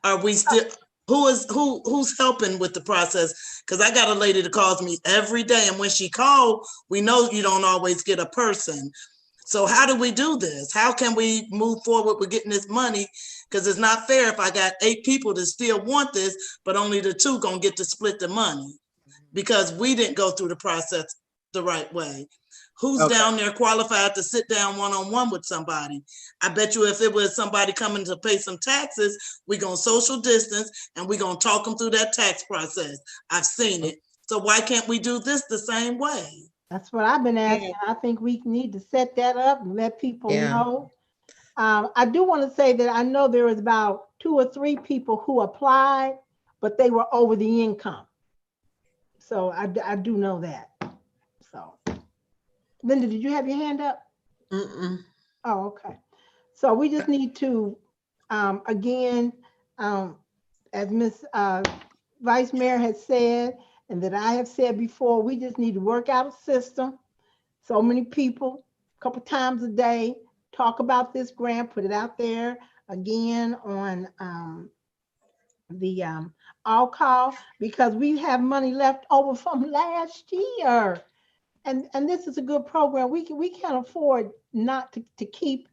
C: Are we still, who's helping with the process? Because I got a lady that calls me every day, and when she calls, we know you don't always get a person. So how do we do this? How can we move forward with getting this money? Because it's not fair if I got 8 people that still want this, but only the 2 gonna get to split the money because we didn't go through the process the right way. Who's down there qualified to sit down one-on-one with somebody? I bet you if it was somebody coming to pay some taxes, we gonna social distance and we gonna talk them through that tax process. I've seen it. So why can't we do this the same way?
J: That's what I've been asking. I think we need to set that up and let people know. I do want to say that I know there was about 2 or 3 people who applied, but they were over the income. So I do know that. So, Linda, did you have your hand up?
A: Mm-mm.
J: Oh, okay. So we just need to, again, as Ms. Vice Mayor has said, and that I have said before, we just need to work out a system. So many people, a couple times a day, talk about this grant, put it out there again on the all call, because we have money left over from last year. And this is a good program. We can't afford not to keep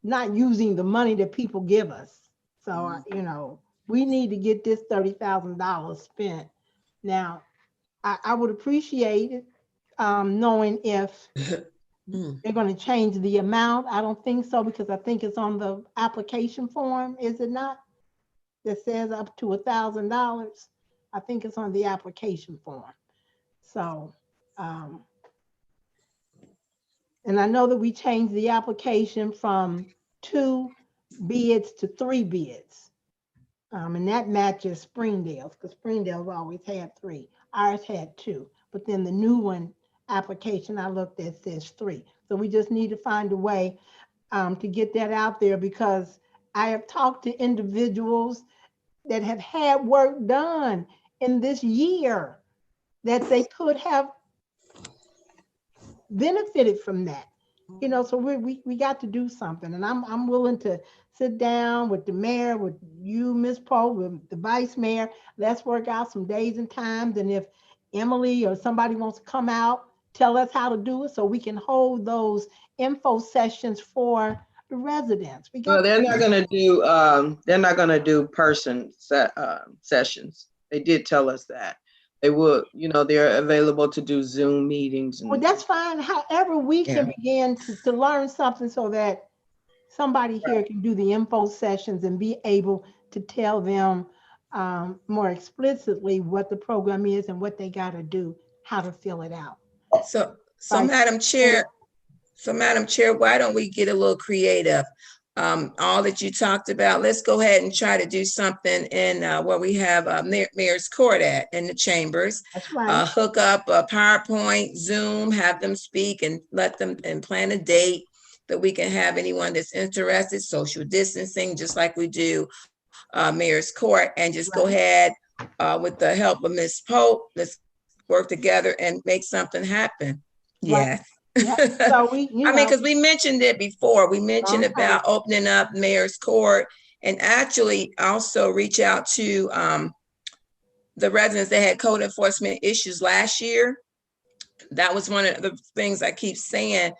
J: not using the money that people give us. So, you know, we need to get this $30,000 spent. Now, I would appreciate it, knowing if they're going to change the amount. I don't think so, because I think it's on the application form, is it not? That says up to $1,000. I think it's on the application form. So, and I know that we changed the application from 2 bids to 3 bids. And that matches Springdale's, because Springdale's always had 3. Ours had 2, but then the new one application I looked at says 3. So we just need to find a way to get that out there, because I have talked to individuals that have had work done in this year that they could have benefited from that. You know, so we got to do something, and I'm willing to sit down with the mayor, with you, Ms. Poe, with the vice mayor. Let's work out some days and times, and if Emily or somebody wants to come out, tell us how to do it so we can hold those info sessions for the residents.
H: Well, they're not going to do person sessions. They did tell us that. They would, you know, they're available to do Zoom meetings.
J: Well, that's fine. However, we can begin to learn something so that somebody here can do the info sessions and be able to tell them more explicitly what the program is and what they got to do, how to fill it out.
I: So Madam Chair, why don't we get a little creative? All that you talked about, let's go ahead and try to do something in where we have Mayor's Court at in the chambers.
J: That's right.
I: Hook up a PowerPoint, Zoom, have them speak and let them and plan a date that we can have anyone that's interested, social distancing, just like we do Mayor's Court, and just go ahead with the help of Ms. Pope. Let's work together and make something happen. Yes.
J: Yeah, so I
I: mean, because we mentioned it before. We mentioned about opening up Mayor's Court, and actually also reach out to the residents that had code enforcement issues last year. That was one of the things I keep saying.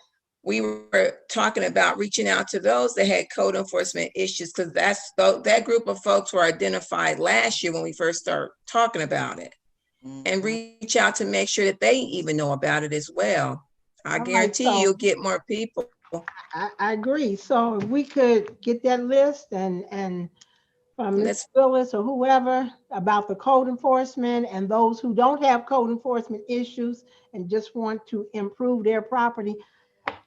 I: We were talking about reaching out to those that had code enforcement issues, because that group of folks were identified last year when we first started talking about it, and reach out to make sure that they even know about it as well. I guarantee you'll get more people.
J: I agree. So if we could get that list and from Ms.
I: Let's-
J: Willis or whoever about the code enforcement and those who don't have code enforcement issues and just want to improve their property.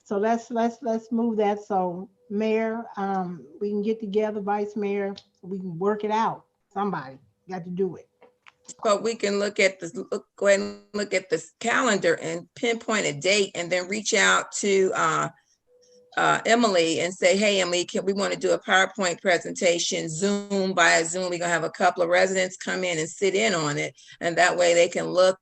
J: So let's move that. So Mayor, we can get together, Vice Mayor, we can work it out. Somebody got to do it.
I: But we can look at this, go ahead and look at this calendar and pinpoint a date and then reach out to Emily and say, hey, Emily, we want to do a PowerPoint presentation, Zoom, via Zoom. We're gonna have a couple of residents come in and sit in on it. And that way they can look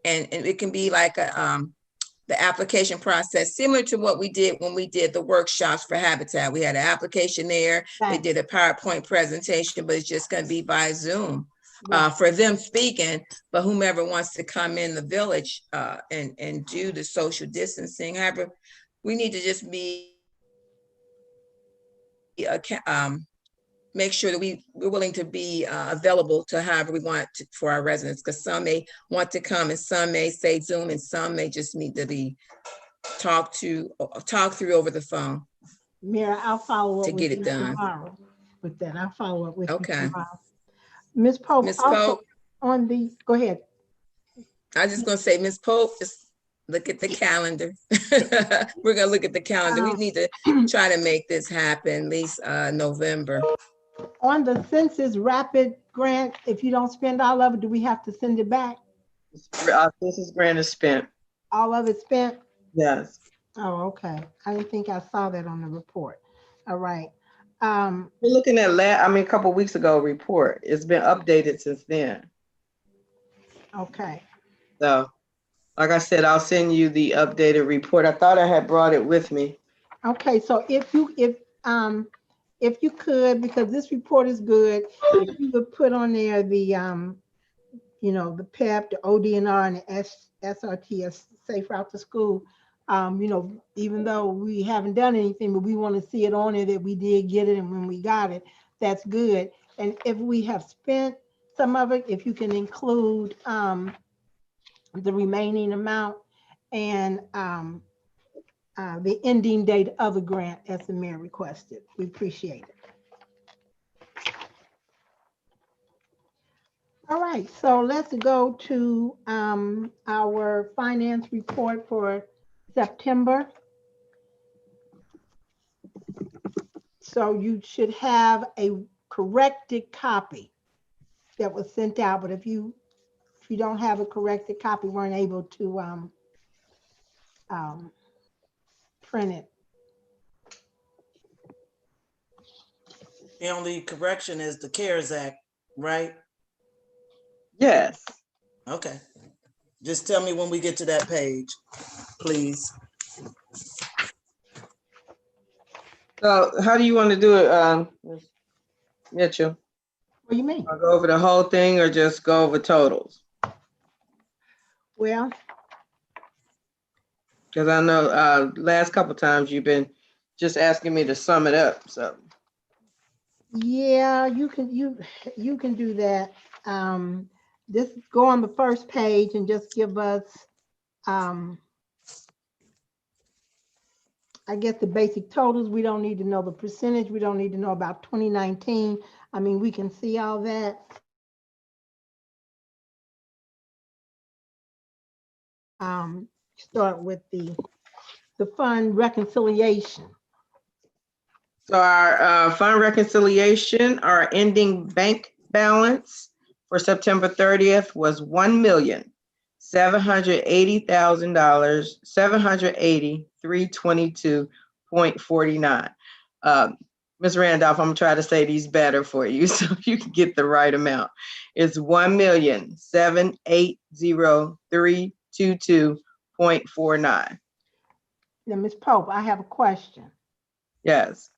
I: and it can be like the application process, similar to what we did when we did the workshops for Habitat. We had an application there. They did a PowerPoint presentation, but it's just gonna be by Zoom. For them speaking, but whomever wants to come in the village and do the social distancing. However, we need to just be make sure that we're willing to be available to however we want to, for our residents, because some may want to come and some may say Zoom and some may just need to be talked through over the phone.
J: Mayor, I'll follow up
I: to get it done
J: tomorrow with that. I'll follow up with you
I: Okay.
J: tomorrow. Ms. Pope,
I: Ms.
J: also
I: Pope.
J: on the, go ahead.
I: I was just gonna say, Ms. Pope, just look at the calendar. We're gonna look at the calendar. We need to try to make this happen, at least November.
J: On the census rapid grant, if you don't spend all of it, do we have to send it back?
H: Census grant is spent.
J: All of it spent?
H: Yes.
J: Oh, okay. I didn't think I saw that on the report. All right.
H: We're looking at a couple weeks ago report. It's been updated since then.
J: Okay.
H: So, like I said, I'll send you the updated report. I thought I had brought it with me.
J: Okay, so if you could, because this report is good, if you could put on there the the PEP, the ODNR, and the SRT, Safe Route to School. Even though we haven't done anything, but we want to see it on there that we did get it, and when we got it, that's good. And if we have spent some of it, if you can include the remaining amount and the ending date of the grant as the mayor requested, we appreciate it. All right, so let's go to our finance report for September. So you should have a corrected copy that was sent out, but if you don't have a corrected copy, weren't able to print it.
C: The only correction is the CARES Act, right?
H: Yes.
C: Okay. Just tell me when we get to that page, please.
H: So how do you want to do it, Ms. Mitchell?
J: What do you mean?
H: Go over the whole thing or just go over totals?
J: Well,
H: because I know last couple times you've been just asking me to sum it up. So
J: yeah, you can do that. Just go on the first page and just give us I guess the basic totals. We don't need to know the percentage. We don't need to know about 2019. I mean, we can see all that. Start with the fund reconciliation.
H: So our fund reconciliation, our ending bank balance for September 30th was $1,780,000, $780,322.49. Ms. Randolph, I'm gonna try to say these better for you so you can get the right amount. It's $1,780,322.49.
J: Now, Ms. Pope, I have a question.
H: Yes.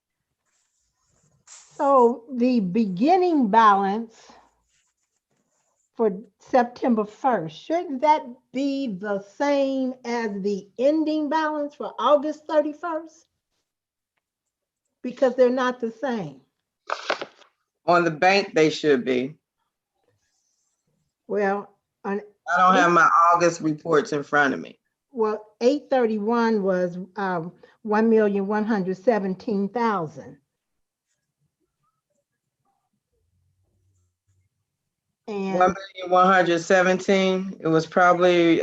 J: So the beginning balance for September 1st, shouldn't that be the same as the ending balance for August 31st? Because they're not the same.
H: On the bank, they should be.
J: Well,
H: I don't have my August reports in front of me.
J: Well, 831 was 1,117,000.
H: 1
J: And,
H: million 117. It was probably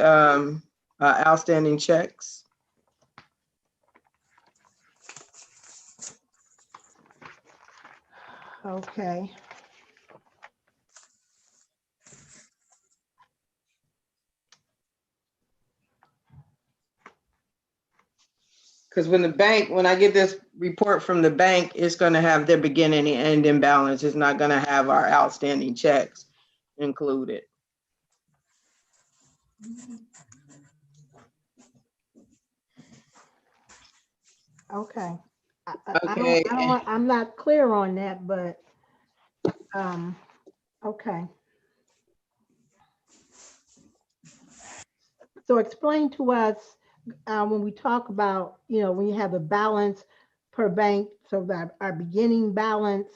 H: outstanding checks.
J: okay,
H: Because when I get this report from the bank, it's going to have their beginning and ending balance. It's not going to have our outstanding checks included.
J: okay.
H: Okay.
J: I'm not clear on that, but, okay. So explain to us, when we talk about, when you have a balance per bank, so that our beginning balance,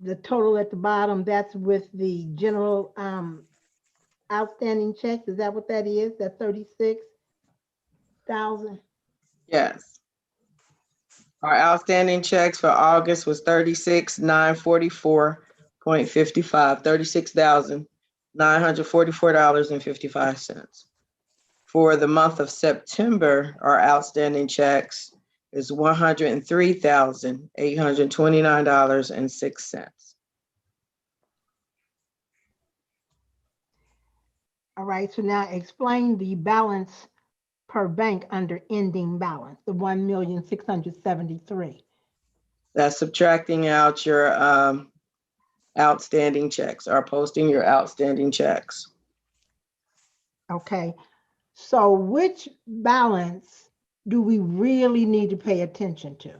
J: the total at the bottom, that's with the general outstanding checks. Is that what that is? That 36,000?
H: Yes. Our outstanding checks for August was 36,944.55, $36,944.55. For the month of September, our outstanding checks is $103,829.06.
J: All right, so now explain the balance per bank under ending balance, the 1,673,000.
H: That's subtracting out your outstanding checks or posting your outstanding checks.
J: Okay, so which balance do we really need to pay attention to?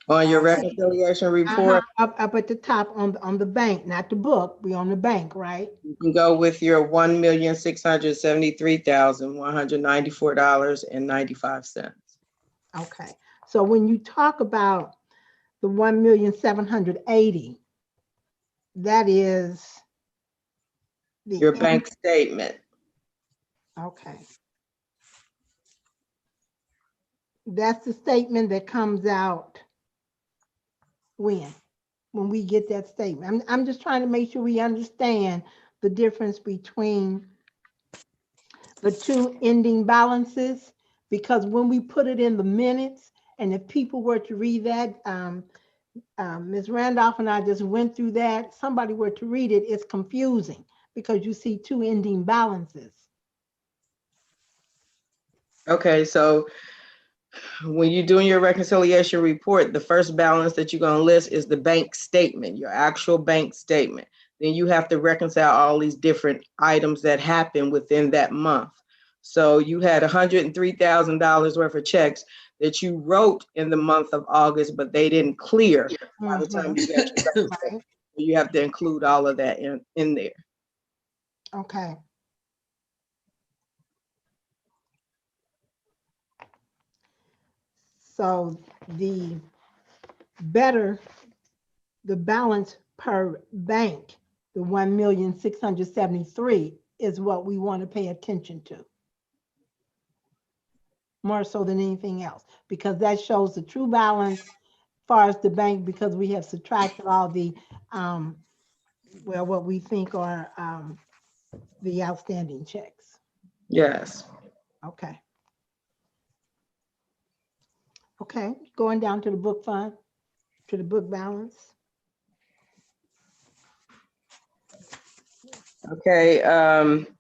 H: On your reconciliation report,
J: Up at the top on the bank, not the book, we on the bank, right?
H: you can go with your $1,673,194.95.
J: Okay, so when you talk about the 1,780,000, that is
H: Your bank statement.
J: Okay. That's the statement that comes out when we get that statement. I'm just trying to make sure we understand the difference between the two ending balances, because when we put it in the minutes, and if people were to read that, Ms. Randolph and I just went through that, somebody were to read it, it's confusing because you see two ending balances.
H: Okay, so when you're doing your reconciliation report, the first balance that you're going to list is the bank statement, your actual bank statement. Then you have to reconcile all these different items that happen within that month. So you had $103,000 worth of checks that you wrote in the month of August, but they didn't clear by the time you got your
J: Right.
H: You have to include all of that in there.
J: Okay. So the balance per bank, the 1,673,000 is what we want to pay attention to. More so than anything else, because that shows the true balance as far as the bank, because we have subtracted all the, what we think are the outstanding checks.
H: Yes.
J: Okay. Okay, going down to the book fund, to the book balance.
H: Okay,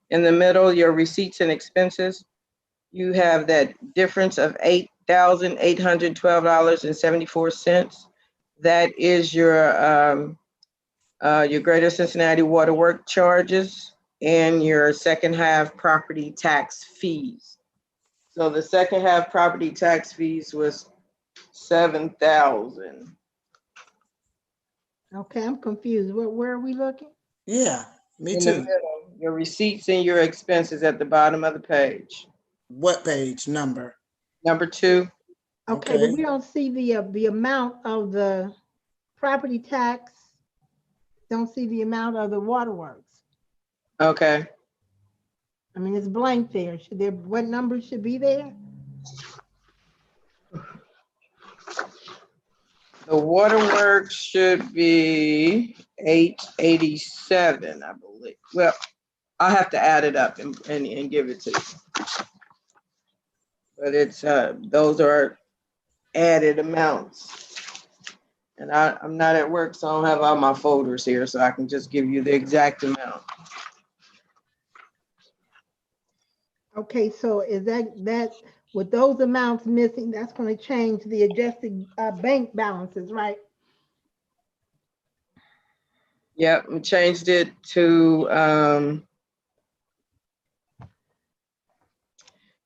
H: in the middle, your receipts and expenses, you have that difference of $8,812.74. That is your Greater Cincinnati Water Work charges and your second half property tax fees. So the second half property tax fees was $7,000.
J: Okay, I'm confused. Where are we looking?
C: Yeah, me
H: In
C: too.
H: the middle, your receipts and your expenses at the bottom of the page.
C: What page number?
H: Number 2.
J: Okay, but we don't see the amount of the property tax. Don't see the amount of the waterworks.
H: Okay.
J: I mean, it's blank there. What number should be there?
H: The waterworks should be 887, I believe. Well, I'll have to add it up and give it to you. But it's, those are added amounts. And I'm not at work, so I don't have all my folders here, so I can just give you the exact amount.
J: Okay, so is that with those amounts missing, that's going to change the adjusted bank balances, right?
H: Yep, we changed it to,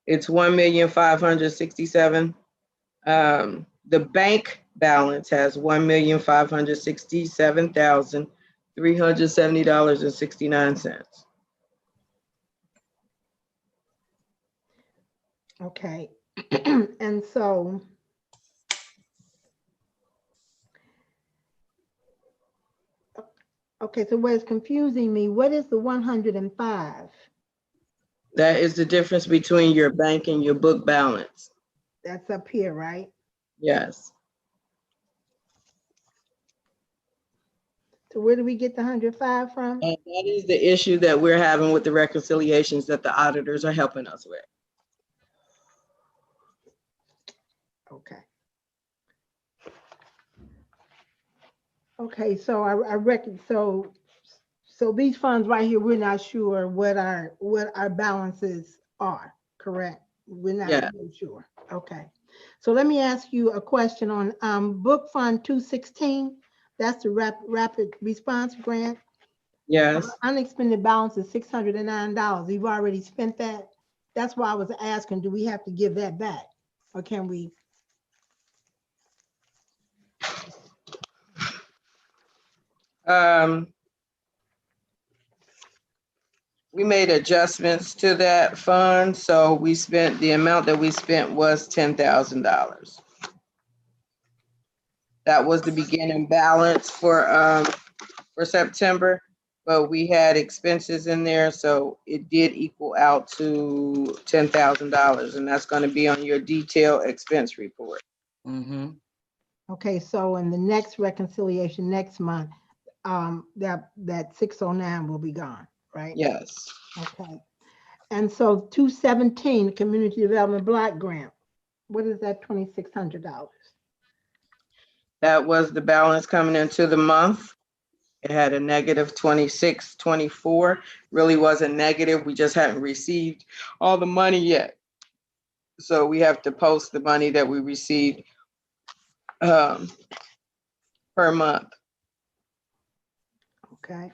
H: it's 1,567,000. The bank balance has $1,567,370.69.
J: Okay, and so okay, so what's confusing me, what is the 105?
H: That is the difference between your bank and your book balance.
J: That's up here, right?
H: Yes.
J: So where do we get the 105 from?
H: And that is the issue that we're having with the reconciliations that the auditors are helping us with.
J: Okay. Okay, so I reckon, so these funds right here, we're not sure what our balances are, correct? We're not really sure. Okay. So let me ask you a question on book fund 216. That's the rapid response grant.
H: Yes.
J: Unexpended balance is $609. You've already spent that. That's why I was asking, do we have to give that back? Or can we?
H: We made adjustments to that fund, so we spent, the amount that we spent was $10,000. That was the beginning balance for September, but we had expenses in there, so it did equal out to $10,000, and that's going to be on your detailed expense report.
C: Mm-hmm.
J: Okay, so in the next reconciliation next month, that 609 will be gone, right?
H: Yes.
J: Okay. And so 217, Community Development Block Grant, what is that $2,600?
H: That was the balance coming into the month. It had a negative 2624. Really wasn't negative. We just hadn't received all the money yet. So we have to post the money that we received per month.
J: Okay.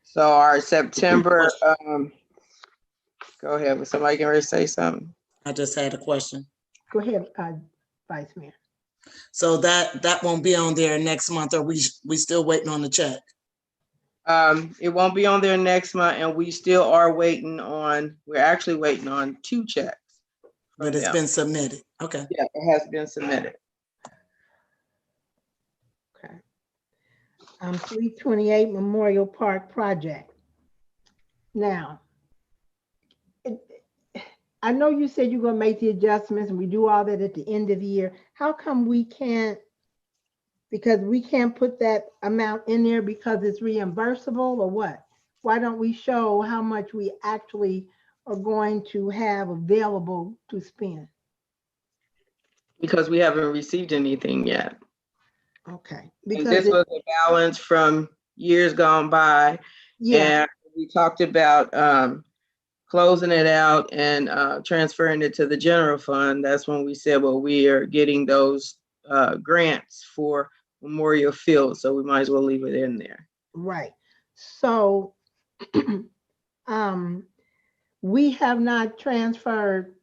H: So our September, go ahead. Was somebody getting ready to say something?
C: I just had a question.
J: Go ahead, Vice Mayor.
C: So that won't be on there next month, or we still waiting on the check?
H: It won't be on there next month, and we still are waiting on, we're actually waiting on 2 checks.
C: But it's been submitted. Okay.
H: Yeah, it has been submitted.
J: Okay. 328 Memorial Park Project. Now, I know you said you're going to make the adjustments and we do all that at the end of the year. How come we can't, because we can't put that amount in there because it's reimbursable or what? Why don't we show how much we actually are going to have available to spend?
H: Because we haven't received anything yet.
J: Okay.
H: Because this was a balance from years gone by.
J: Yeah.
H: And we talked about closing it out and transferring it to the general fund. That's when we said, well, we are getting those grants for Memorial Field, so we might as well leave it in there.
J: Right. So we have not transferred,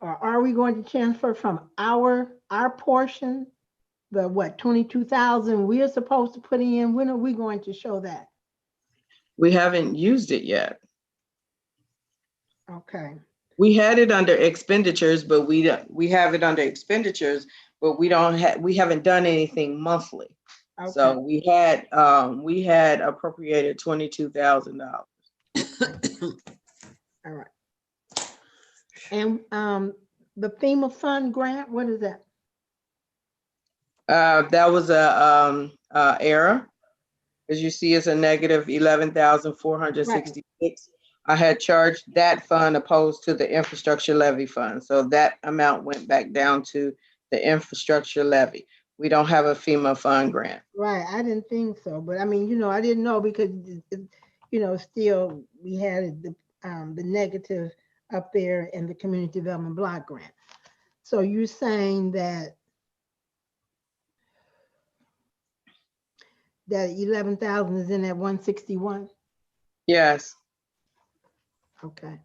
J: or are we going to transfer from our portion, the what, 22,000 we're supposed to put in? When are we going to show that?
H: We haven't used it yet.
J: Okay.
H: We had it under expenditures, but we have it under expenditures, but we haven't done anything monthly. Okay. So we had appropriated $22,000.
J: All right. And the FEMA fund grant, what is that?
H: That was a error. As you see, it's a negative 11,466. I had charged that fund opposed to the infrastructure levy fund. So that amount went back down to the infrastructure levy. We don't have a FEMA fund grant.
J: Right, I didn't think so, but I mean, you know, I didn't know because, you know, still we had the negative up there in the community development block grant. So you're saying that 11,000 is in that 161?
H: Yes.
J: Okay.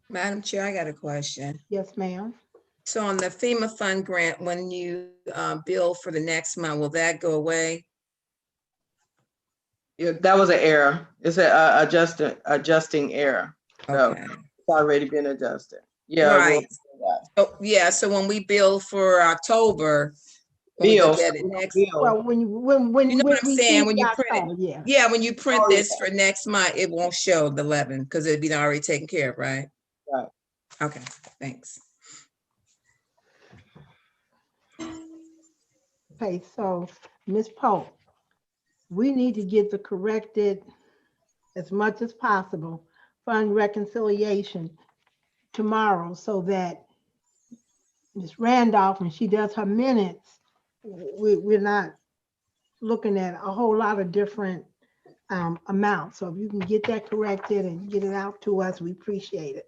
I: Madam Chair, I got a question.
J: Yes, ma'am.
I: So on the FEMA fund grant, when you bill for the next month, will that go away?
H: Yeah, that was an error. It's a adjusting error. So
I: Okay.
H: it's already been adjusted. Yeah.
I: Right. Oh, yeah, so when we bill for October, when we look at it next,
J: Well, when you
I: know what I'm
J: we
I: saying,
J: see
I: when you print
J: October,
I: it,
J: yeah.
I: when you print this for next month, it won't show the 11 because it'd be already taken care of, right?
H: Right.
I: Okay, thanks.
J: Okay, so Ms. Pope, we need to get the corrected as much as possible fund reconciliation tomorrow so that Ms. Randolph, when she does her minutes, we're not looking at a whole lot of different amounts. So if you can get that corrected and get it out to us, we appreciate it.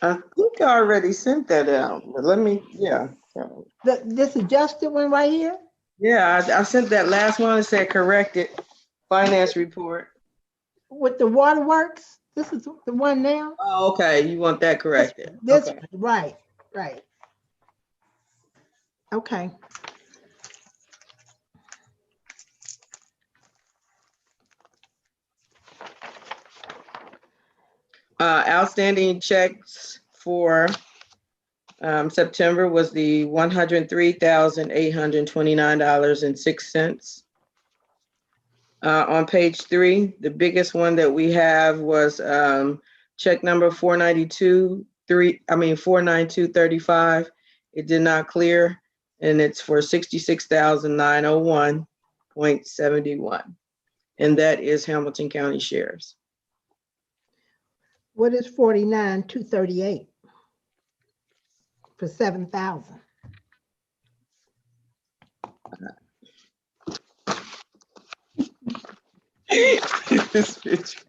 H: I think I already sent that out, but let me, yeah.
J: This adjusted one right here?
H: Yeah, I sent that last one. It said corrected finance report.
J: With the waterworks? This is the one now?
H: Oh, okay. You want that corrected?
J: This
H: Okay.
J: right. Okay.
H: Outstanding checks for September was the $103,829.06. On page 3, the biggest one that we have was check number 492.35. It did not clear, and it's for $66,901.71, and that is Hamilton County Sheriff's.
J: What is 49,238 for 7,000?
H: This picture.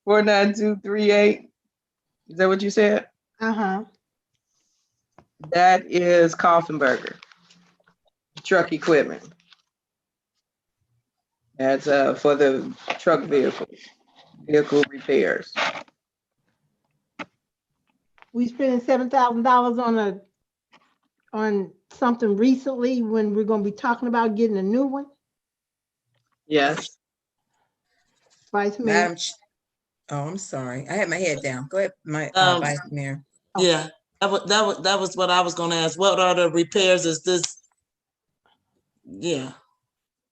H: 49238. Is that what you said?
J: Uh-huh.
H: That is Coffenberger truck equipment. That's for the truck vehicle repairs.
J: We spending $7,000 on something recently when we're going to be talking about getting a new one.
H: Yes.
J: Vice Mayor.
I: Oh, I'm sorry. I had my head down. Go ahead, my Vice Mayor.
C: Yeah, that was what I was going to ask. What are the repairs? Is this? Yeah.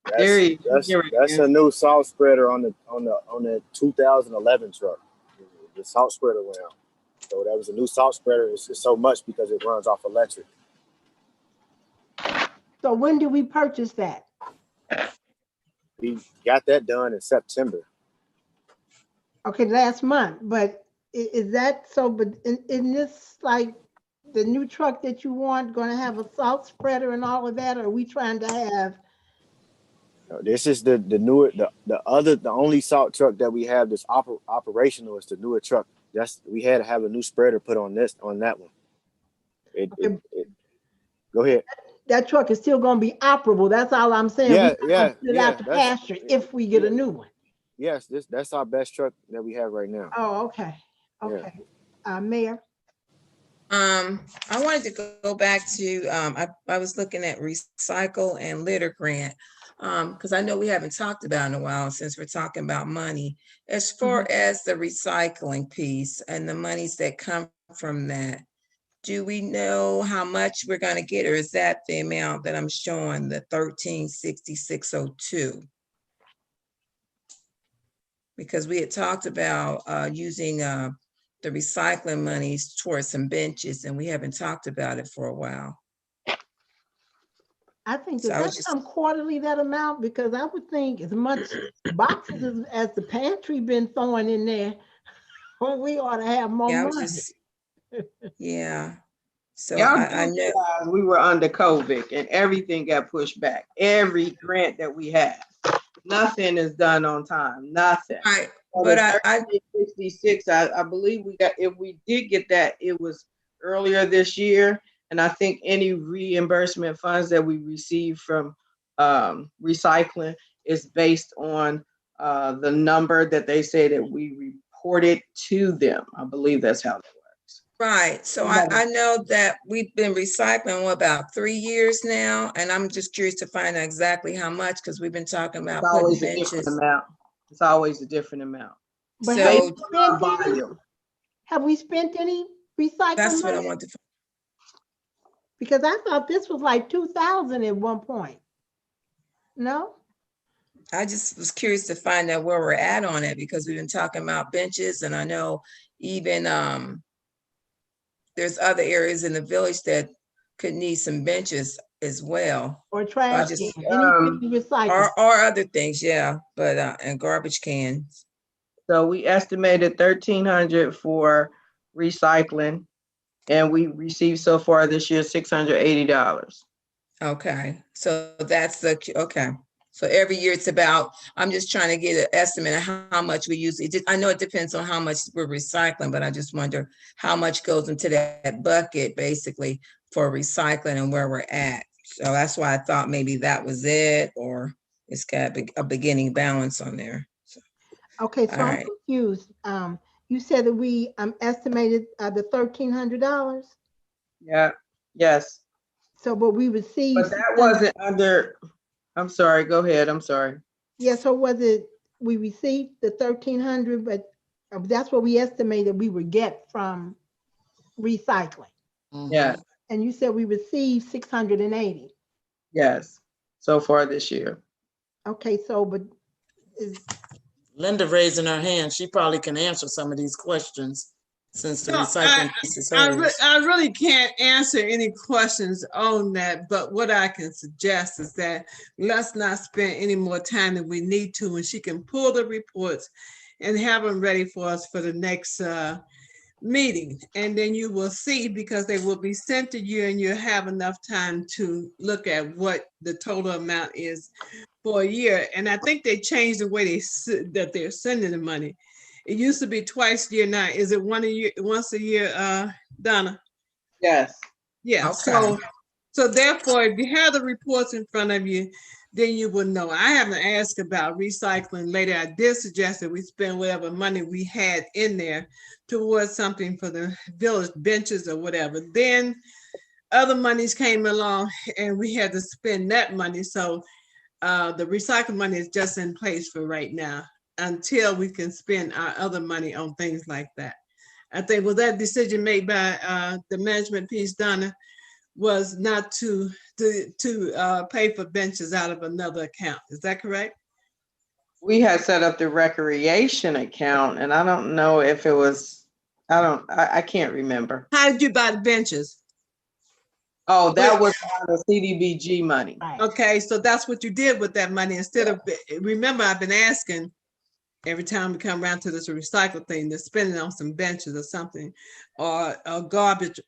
K: That's a new salt spreader on the 2011 truck. The salt spreader went out. So that was a new salt spreader. It's so much because it runs off electric.
J: So when did we purchase that?
K: We got that done in September.
J: Okay, last month. But is that so? But in this, like the new truck that you want, going to have a salt spreader and all of that? Or are we trying to have?
K: This is the newer, the only salt truck that we have that's operational is the newer truck. We had to have a new spreader put on that one. Go ahead.
J: That truck is still going to be operable. That's all I'm saying.
K: Yeah.
J: Put it out the pasture if we get a new one.
K: Yes, that's our best truck that we have right now.
J: Oh, okay. Mayor.
I: I wanted to go back to I was looking at recycle and litter grant because I know we haven't talked about it in a while since we're talking about money. As far as the recycling piece and the monies that come from that, do we know how much we're going to get, or is that the amount that I'm showing, the 136602? because we had talked about using the recycling monies towards some benches, and we haven't talked about it for a while.
J: I think
I: So
J: does
I: I was
J: that
I: just-
J: come quarterly, that amount? Because I would think as much boxes as the pantry been throwing in there, well, we ought to have more
I: Yeah, I was
J: money.
I: just, yeah. So
H: Y'all
I: I
H: do
I: know,
H: realize we were under COVID and everything got pushed back. Every grant that we had, nothing is done on time, nothing.
I: right,
H: So
I: but
H: the
I: I
H: 1366, I believe we got, if we did get that, it was earlier this year. And I think any reimbursement funds that we receive from recycling is based on the number that they say that we reported to them. I believe that's how that works.
I: right. So I know that we've been recycling about 3 years now, and I'm just curious to find out exactly how much, because we've been talking about
H: It's
I: putting
H: always a different
I: benches.
H: amount. It's always a different amount.
J: But
I: So
J: have we
H: Based on our
J: spent any?
H: volume.
J: Have we spent any recycling
I: that's what I
J: money?
I: want to.
J: Because I thought this was like 2,000 at one point. No?
I: I just was curious to find out where we're at on it, because we've been talking about benches, and I know even there's other areas in the village that could need some benches as well,
J: Or trash
I: just-
J: cans, anything recycled.
I: or other things, yeah, but and garbage cans.
H: So we estimated 1,300 for recycling, and we received so far this year $680.
I: Okay, so that's the, okay. So every year it's about, I'm just trying to get an estimate of how much we use. I know it depends on how much we're recycling, but I just wonder how much goes into that bucket basically for recycling and where we're at. So that's why I thought maybe that was it, or it's got a beginning balance on there. So,
J: Okay, so
I: all
J: I'm
I: right.
J: confused. You said that we estimated the $1,300.
H: Yeah, yes.
J: So, but we received.
H: But that wasn't under, I'm sorry, go ahead, I'm sorry.
J: Yeah, so was it, we received the 1,300, but that's what we estimated we would get from recycling.
H: Yeah,
J: And you said we received 680.
H: yes, so far this year.
J: Okay, so, but is,
C: Linda raising her hand. She probably can answer some of these questions since the
A: No,
C: recycling piece is hers.
A: I really can't answer any questions on that, but what I can suggest is that let's not spend any more time than we need to, and she can pull the reports and have them ready for us for the next meeting. And then you will see, because they will be sent to you, and you'll have enough time to look at what the total amount is for a year. And I think they changed the way that they're sending the money. It used to be twice a year. Now, is it once a year, Donna?
H: Yes.
A: Yeah.
I: Okay.
A: So therefore, if you have the reports in front of you, then you will know. I haven't asked about recycling later. I did suggest that we spend whatever money we had in there towards something for the village benches or whatever. Then other monies came along and we had to spend that money. So the recycling money is just in place for right now until we can spend our other money on things like that. I think, was that decision made by the management piece, Donna, was not to pay for benches out of another account. Is that correct?
H: We had set up the recreation account, and I don't know if it was, I can't remember.
A: How did you buy the benches?
H: Oh, that was on the CDBG money.
A: Okay, so that's what you did with that money. Instead of, remember, I've been asking every time we come around to this recycle thing, they're spending on some benches or something, or garbage.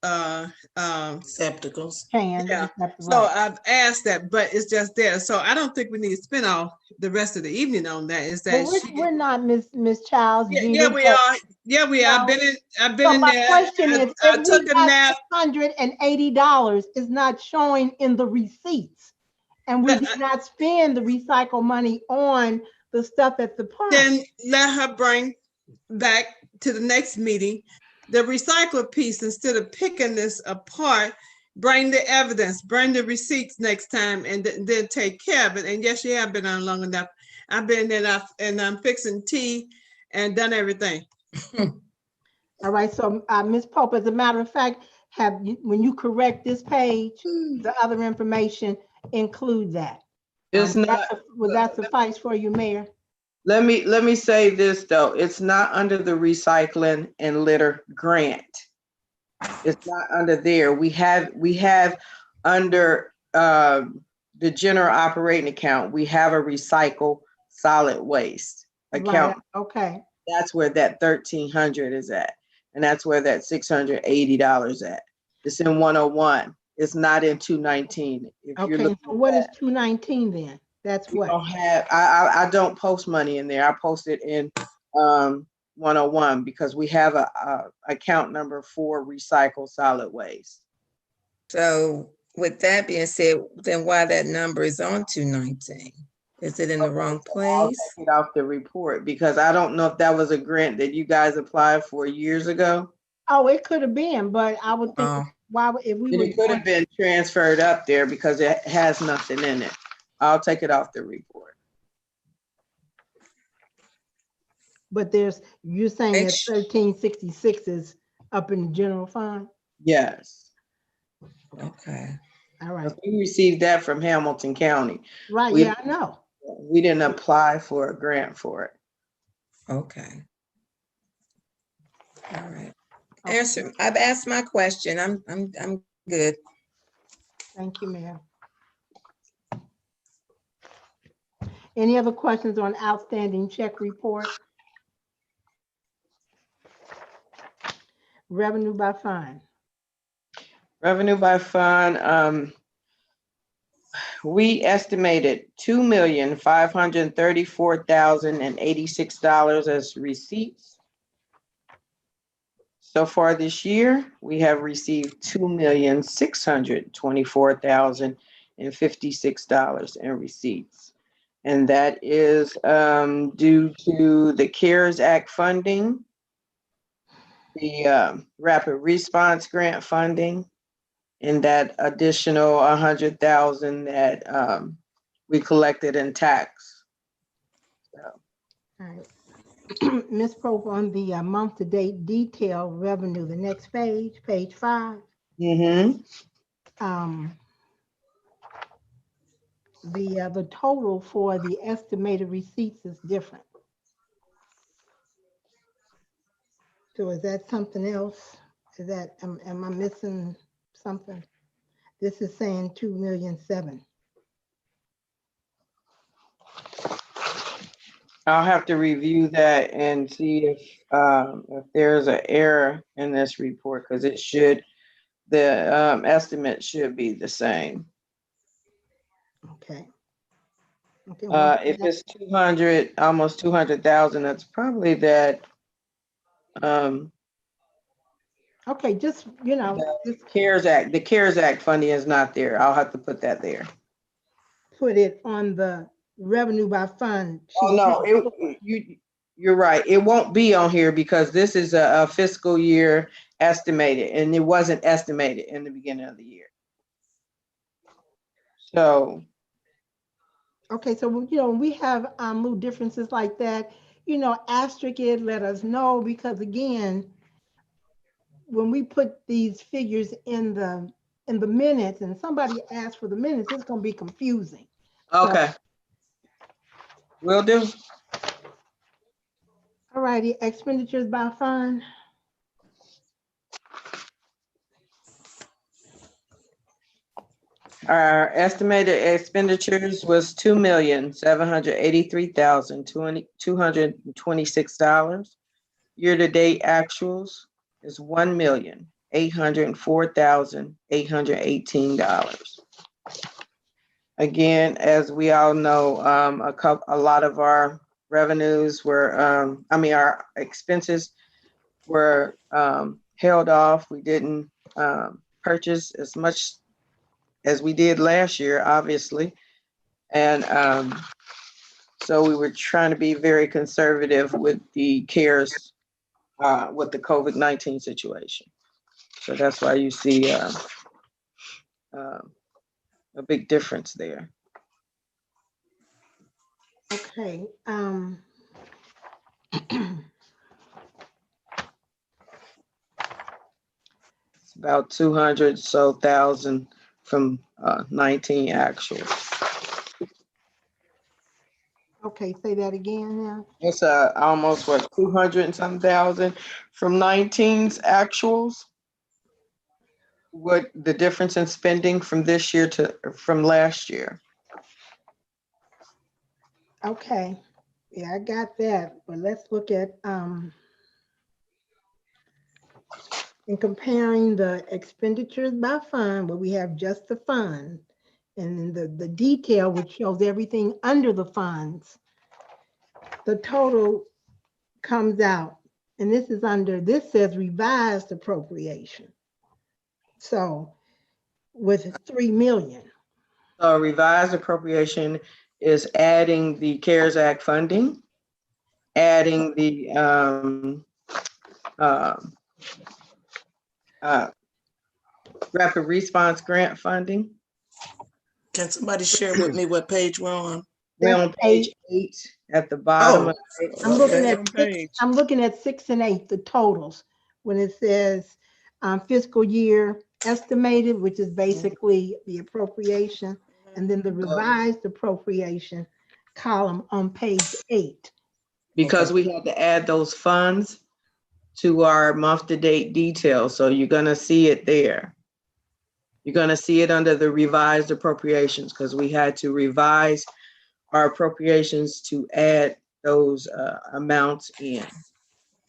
C: Receptacles.
A: Yeah. So I've asked that, but it's just there. So I don't think we need to spend all the rest of the evening on that. Is that
J: well, we're not Miss Childs.
A: Yeah, we are. Yeah, we are. I've been
J: so
A: in
J: my
A: there.
J: question is,
A: I
J: if
A: took
J: we
A: a
J: got
A: nap.
J: $680 is not showing in the receipts, and we did not spend the recycle money on the stuff at the park.
A: Then let her bring back to the next meeting the recycle piece. Instead of picking this apart, bring the evidence, bring the receipts next time, and then take care of it. And yes, you have been on long enough. I've been there and I'm fixing tea and done everything.
J: All right, so Ms. Pope, as a matter of fact, when you correct this page, the other information include that.
H: It's not.
J: Would that suffice for you, Mayor?
H: Let me say this though, it's not under the recycling and litter grant. It's not under there. We have under the general operating account, we have a recycle solid waste account.
J: Right, okay,
H: That's where that 1,300 is at. And that's where that $680 at. It's in 101. It's not in 219. If you're
J: okay,
H: looking
J: so
H: at
J: what is
H: that,
J: 219 then? That's
H: we
J: what?
H: don't have, I don't post money in there. I post it in 101 because we have a account number for recycle solid waste.
I: So with that being said, then why that number is on 219? Is it in the wrong
H: I'll
I: place?
H: take it off the report because I don't know if that was a grant that you guys applied for years ago.
J: Oh, it could have been, but I would think,
I: Oh.
J: if we
H: And
J: were.
H: it could have been transferred up there because it has nothing in it. I'll take it off the report.
J: But you're saying that
I: Ex-
J: 1366 is up in the general fund?
H: Yes.
I: Okay.
J: All right,
H: We received that from Hamilton County.
J: right,
H: We-
J: yeah, I know.
H: We didn't apply for a grant for it.
I: Okay. All right.
J: Okay.
I: Answer. I've asked my question. I'm good.
J: Thank you, Mayor. Any other questions on outstanding check report? Revenue by fund.
H: Revenue by fund, we estimated $2,534,086 as receipts. So far this year, we have received $2,624,056 in receipts. And that is due to the CARES Act funding, the Rapid Response Grant funding, and that additional 100,000 that we collected in tax.
J: All right. Ms. Pope, on the month-to-date detail revenue, the next page, page 5.
H: Mm-hmm.
J: The total for the estimated receipts is different. So is that something else? Is that, am I missing something? This is saying 2,000,007.
H: I'll have to review that and see if there's an error in this report because it should, the estimate should be the same.
J: Okay. Okay. Well,
H: If it's 200, almost 200,000, that's probably that.
J: Okay, just,
H: The CARES Act funding is not there. I'll have to put that there.
J: put it on the revenue by fund.
H: Oh, no, you're right. It won't be on here because this is a fiscal year estimated and it wasn't estimated in the beginning of the year. So.
J: Okay, so, when we have little differences like that, asterisk it, let us know, because again, when we put these figures in the minutes and somebody asks for the minutes, it's going to be confusing.
H: Okay. Will do.
J: All righty, expenditures by fund.
H: Our estimated expenditures was $2,783,226. Year-to-date actuals is $1,804,818. Again, as we all know, a lot of our revenues were, our expenses were held off. We didn't purchase as much as we did last year, obviously. And so we were trying to be very conservative with the CARES, with the COVID-19 situation. So that's why you see a big difference there.
J: Okay.
H: It's about 200,000 from 19 actuals.
J: Okay, say that again now.
H: It's almost what, 200 and some thousand from 19's actuals? What the difference in spending from this year to from last year?
J: Okay, yeah, I got that, but let's look at, in comparing the expenditures by fund, where we have just the fund, and then the detail, which shows everything under the funds, the total comes out, and this is under, this says revised appropriation. So with 3 million.
H: So revised appropriation is adding the CARES Act funding, adding the rapid response grant funding.
C: Can somebody share with me what page we're on?
H: We're on page 8 at the bottom.
C: Oh,
J: I'm looking
C: okay.
J: at I'm looking at 6 and 8, the totals, when it says fiscal year estimated, which is basically the appropriation, and then the revised appropriation column on page 8.
H: Because we had to add those funds to our month-to-date details. So you're gonna see it there. You're gonna see it under the revised appropriations, because we had to revise our appropriations to add those amounts in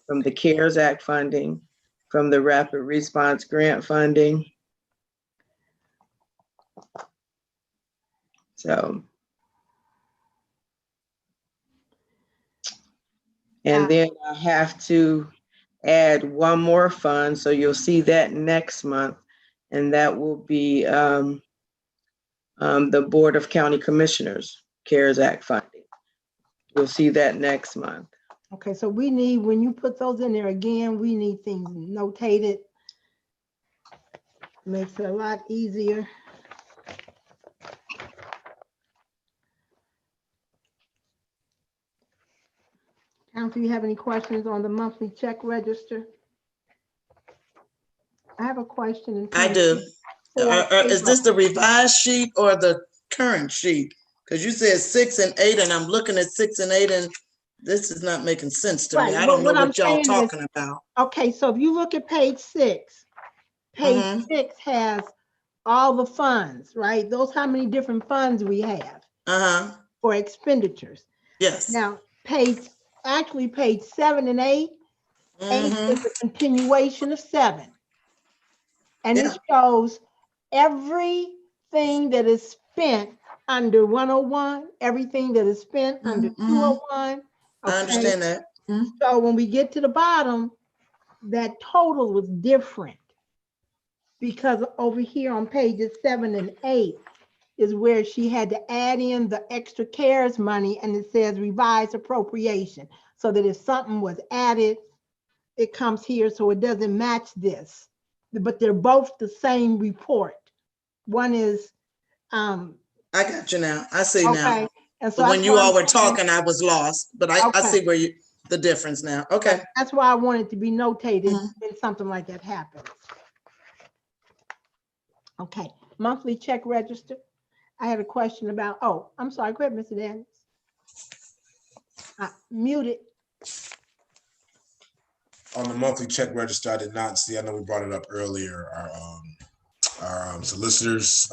H: from the CARES Act funding, from the rapid response grant funding. So. And then I have to add one more fund, so you'll see that next month, and that will be the Board of County Commissioners CARES Act funding. You'll see that next month.
J: Okay, so we need, when you put those in there again, we need things notated. Makes it a lot easier. Council, you have any questions on the monthly check register? I have a question.
C: I do. Is this the revised sheet or the current sheet? Because you said 6 and 8, and I'm looking at 6 and 8, and this is not making sense to me. I don't know what y'all talking about.
J: Okay, so if you look at page 6, page 6 has all the funds, right? Those how many different funds we have for expenditures.
C: Yes.
J: Now, page 7 and 8, 8 is a continuation of 7. And it shows everything that is spent under 101, everything that is spent under 201.
C: I understand that.
J: So when we get to the bottom, that total was different, because over here on pages 7 and 8 is where she had to add in the extra CARES money, and it says revised appropriation, so that if something was added, it comes here, so it doesn't match this. But they're both the same report. One is
C: I got you now. I see now.
J: And so
C: but when you all were talking, I was lost, but I see where the difference now. Okay.
J: That's why I wanted to be notated when something like that happens. Okay, monthly check register. I had a question about, oh, I'm sorry, go ahead, Mr. Daniels. Muted.
F: On the monthly check register, I did not see, I know we brought it up earlier, our solicitors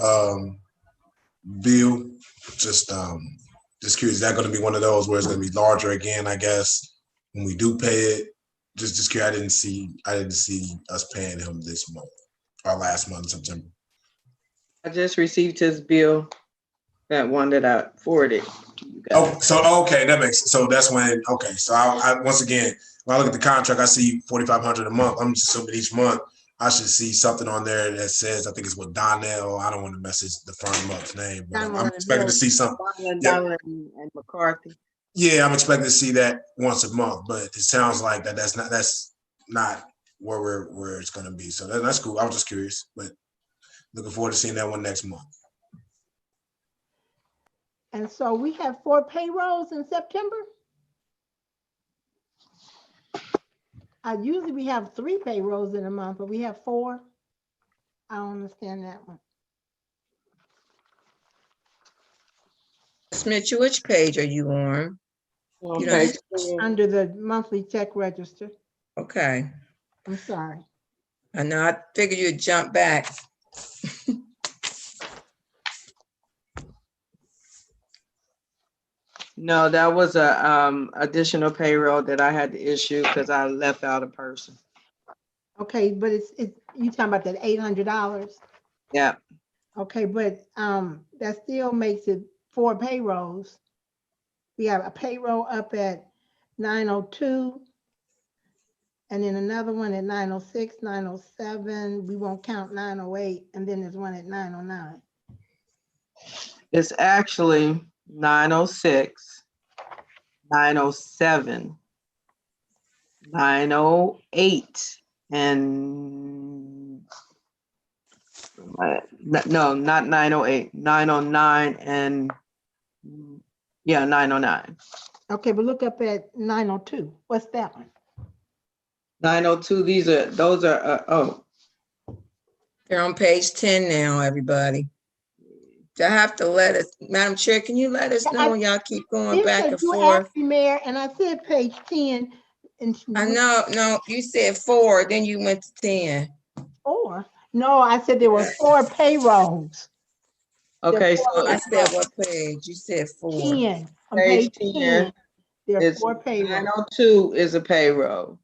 F: bill. Just curious, is that going to be one of those where it's going to be larger again, I guess, when we do pay it? Just curious, I didn't see us paying him this month, our last month in September.
H: I just received his bill, that one that I forwarded.
F: Oh, so okay, that makes sense. So that's when, okay. So I once again, when I look at the contract, I see $4,500 a month. I'm just assuming each month I should see something on there that says, I think it's with Donnell. I don't want to message the firm up's name, but I'm expecting to see something.
H: Donnell and McCarthy.
F: Yeah, I'm expecting to see that once a month, but it sounds like that's not where it's going to be. So that's cool. I was just curious, but looking forward to seeing that one next month.
J: And so we have 4 payrolls in September. Usually we have 3 payrolls in a month, but we have 4. I don't understand that one.
I: Ms. Mitchell, which page are you on? You don't-
B: Okay.
J: Under the monthly check register.
I: Okay,
J: I'm sorry.
I: I know, I figured you'd jump back.
H: No, that was a additional payroll that I had to issue because I left out a person.
J: Okay, but it's you talking about that $800?
H: Yeah,
J: Okay, but that still makes it 4 payrolls. We have a payroll up at 902, and then another one at 906, 907. We won't count 908, and then there's one at 909.
H: it's actually 906, 907, 908, and no, not 908, 909, and yeah, 909.
J: Okay, but look up at 902. What's that one?
H: 902, those are, oh,
I: They're on page 10 now, everybody. Y'all have to let us, Madam Chair, can you let us know when y'all keep going back and
J: You
I: forth?
J: asked me, Mayor, and I said page 10. And
I: I know, no, you said 4, then you went to 10.
J: 4. No, I said there were 4 payrolls.
H: okay, so
I: I said what page? You said 4.
J: 10. On
H: page
J: page
H: 10,
J: 10, there are
H: it's
J: 4 payrolls.
H: 902 is a payroll.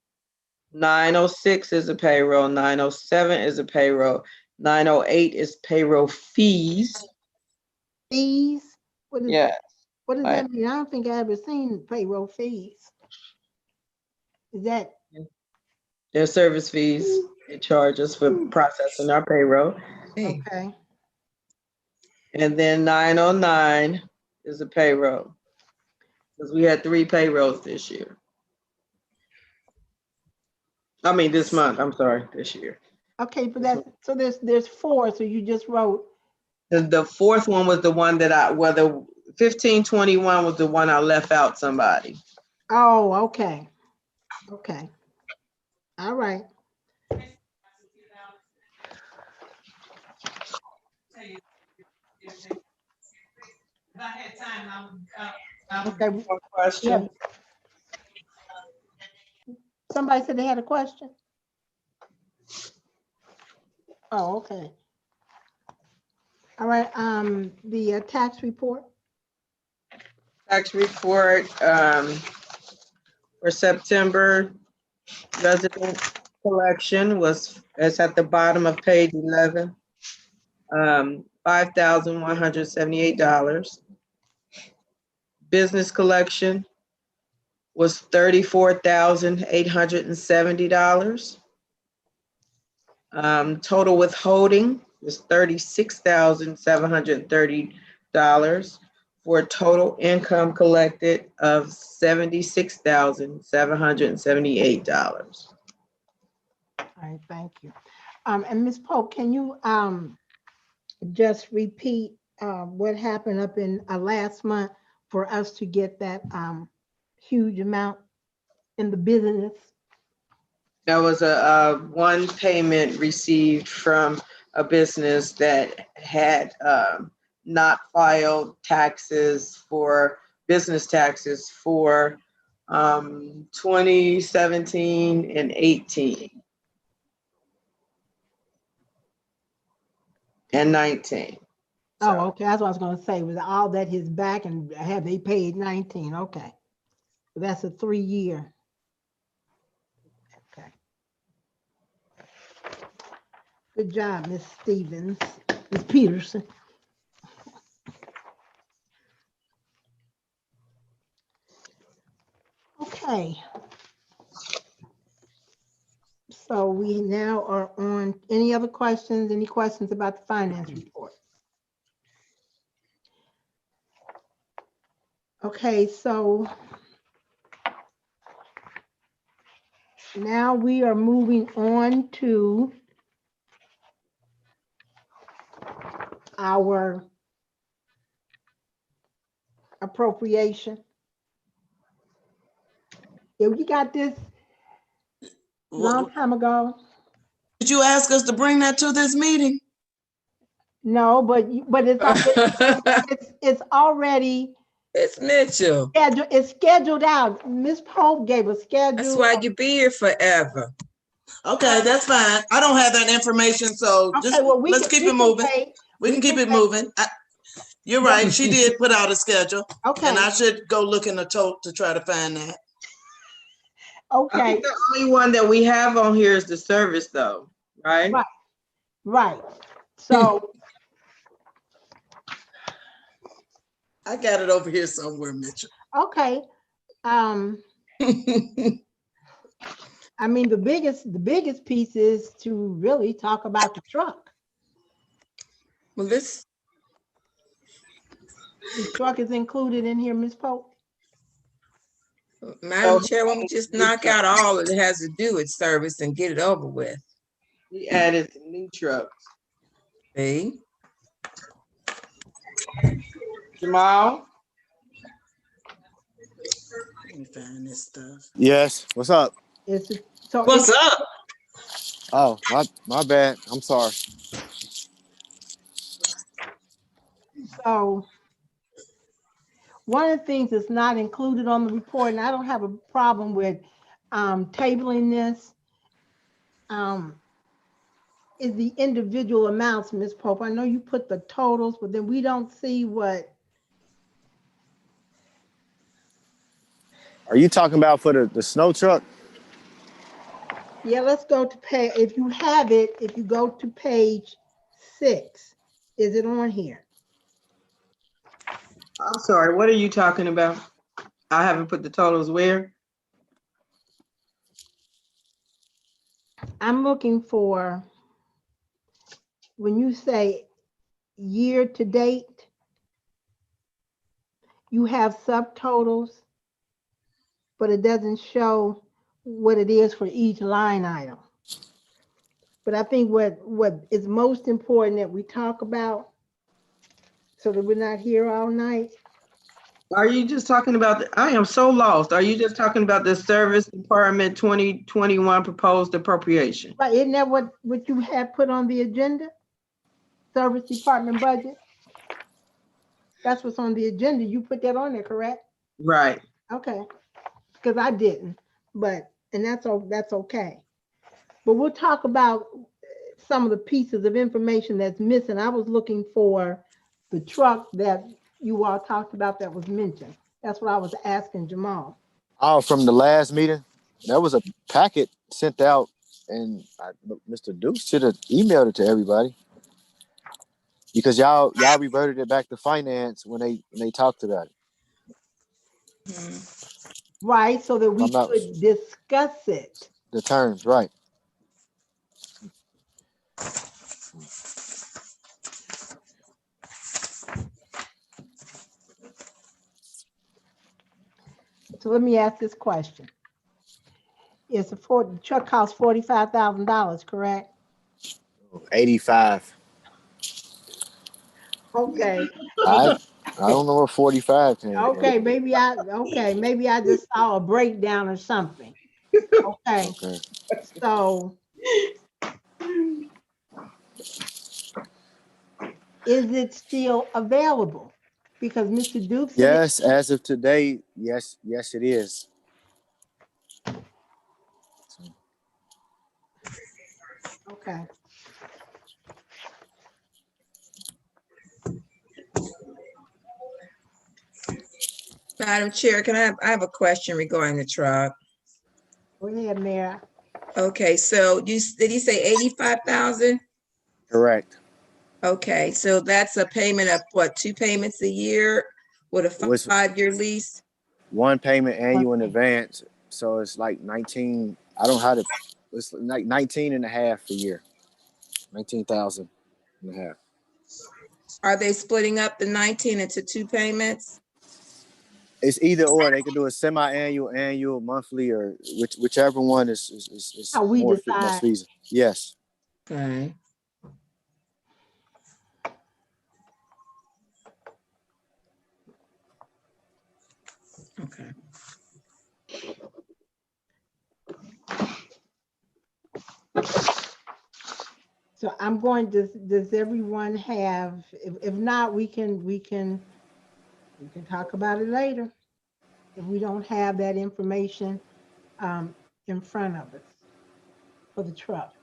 H: 906 is a payroll. 907 is a payroll. 908 is payroll fees.
J: Fees? What is
H: Yeah.
J: What does
H: Right.
J: that mean? I don't think I ever seen payroll fees. Is that?
H: Their service fees. They charge us for processing our payroll.
I: Hey,
J: Okay.
H: And then 909 is a payroll. Because we had 3 payrolls this year. I mean, this month, I'm sorry, this year.
J: Okay, but that's, so there's 4, so you just wrote,
H: The 4th one was the one that the 1521 was the one I left out somebody.
J: oh, okay. Okay. All right.
A: If I had time,
J: Okay.
H: One question.
J: Somebody said they had a question? Oh, okay. All right, the tax report.
H: Tax report for September, resident collection was, it's at the bottom of page 11, $5,178. Business collection was $34,870. Total withholding was $36,730 for a total income collected of $76,778.
J: All right, thank you. And Ms. Polk, can you just repeat what happened up in last month for us to get that huge amount in the business?
H: There was a one payment received from a business that had not filed taxes for business taxes for 2017 and 18 and 19.
J: Oh, okay, that's what I was gonna say, was all that his back and have they paid 19, okay. So that's a 3-year. Okay. Good job, Ms. Stevens, Ms. Peterson. Okay. So we now are on, any other questions? Any questions about the finance report? Okay, so now we are moving on to our appropriation. Yeah, we got this long time ago.
C: Did you ask us to bring that to this meeting?
J: No, but it's already
I: It's Mitchell.
J: It's scheduled out. Ms. Pope gave a schedule.
I: That's why you be here forever.
C: Okay, that's fine. I don't have that information, so
J: Okay,
C: just
J: well,
C: let's keep it moving. We can keep it
J: pay.
C: moving. You're right. She did put out a schedule.
J: Okay.
C: And I should go look in the tote to try to find that.
H: I
J: Okay,
H: think the only one that we have on here is the service though, right?
J: Right. right. So,
C: I got it over here somewhere, Mitchell.
J: okay. I mean, the biggest piece is to really talk about the truck.
I: Well, this,
J: The truck is included in here, Ms. Pope?
I: Madam Chair, why don't we just knock out all that has to do with service and get it over with?
H: We added some new trucks.
I: See?
H: Jamal?
C: Let me find this stuff.
K: Yes. What's up?
A: What's up?
K: Oh, my bad. I'm sorry.
J: So one of the things that's not included on the report, and I don't have a problem with tabling this, is the individual amounts, Ms. Pope. I know you put the totals, but then we don't see what.
K: Are you talking about for the snow truck?
J: Yeah, let's go to page, if you have it, if you go to page 6, is it on here?
H: I'm sorry, what are you talking about? I haven't put the totals where?
J: I'm looking for, when you say year to date, you have subtotals, but it doesn't show what it is for each line item. But I think what is most important that we talk about, so that we're not here all night.
H: Are you just talking about, I am so lost. Are you just talking about the Service Department 2021 proposed appropriation?
J: Right, isn't that what you had put on the agenda? Service Department budget? That's what's on the agenda. You put that on there, correct?
H: Right.
J: Okay, because I didn't, and that's okay. But we'll talk about some of the pieces of information that's missing. I was looking for the truck that you all talked about that was mentioned. That's what I was asking Jamal.
K: Oh, from the last meeting? There was a packet sent out, and Mr. Dukes should have emailed it to everybody. Because y'all reverted it back to finance when they talked about it.
J: Right, so that we could discuss it.
K: The terms, right.
J: So let me ask this question. The truck costs $45,000, correct?
K: 85.
J: Okay.
K: I don't know what 45 came.
J: Okay, maybe I just saw a breakdown or something. Okay. So is it still available? Because Mr. Dukes.
K: Yes, as of today, yes, it is.
J: Okay.
I: Madam Chair, I have a question regarding the truck.
J: Go ahead, Mayor.
I: Okay, so did he say 85,000?
K: Correct.
I: Okay, so that's a payment of what, 2 payments a year with a 5-year lease?
K: One payment annual in advance. So it's like 19. I don't know how to, it's like 19 and a half a year. 19,000 and a half.
I: Are they splitting up the 19 into 2 payments?
K: It's either or. They could do a semi-annual, annual, monthly, or whichever one is
J: how we
K: more
J: decide.
K: feasible. Yes.
I: Okay. Okay.
J: So I'm going to, does everyone have, if not, we can We can talk about it later if we don't have that information in front of us for the truck.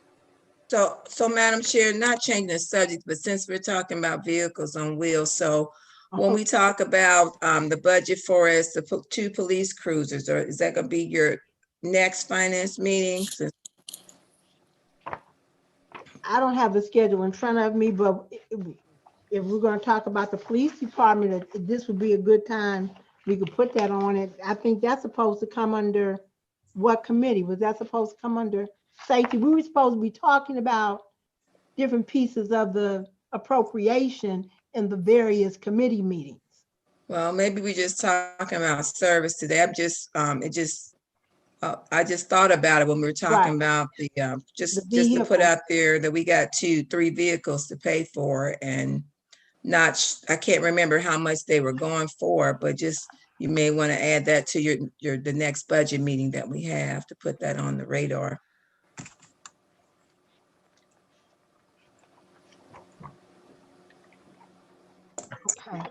I: So Madam Chair, not changing the subject, but since we're talking about vehicles on wheels, so when we talk about the budget for us, the 2 police cruisers, or is that gonna be your next finance meeting?
J: I don't have the schedule in front of me, but if we're gonna talk about the police department, this would be a good time. We could put that on it. I think that's supposed to come under what committee? Was that supposed to come under safety? We were supposed to be talking about different pieces of the appropriation in the various committee meetings.
I: Well, maybe we just talking about service today. I just thought about it when we were talking
J: Right.
I: about the just to
J: vehicles.
I: put out there that we got 2-3 vehicles to pay for, and I can't remember how much they were going for, but just you may want to add that to the next budget meeting that we have to put that on the radar.
J: Okay.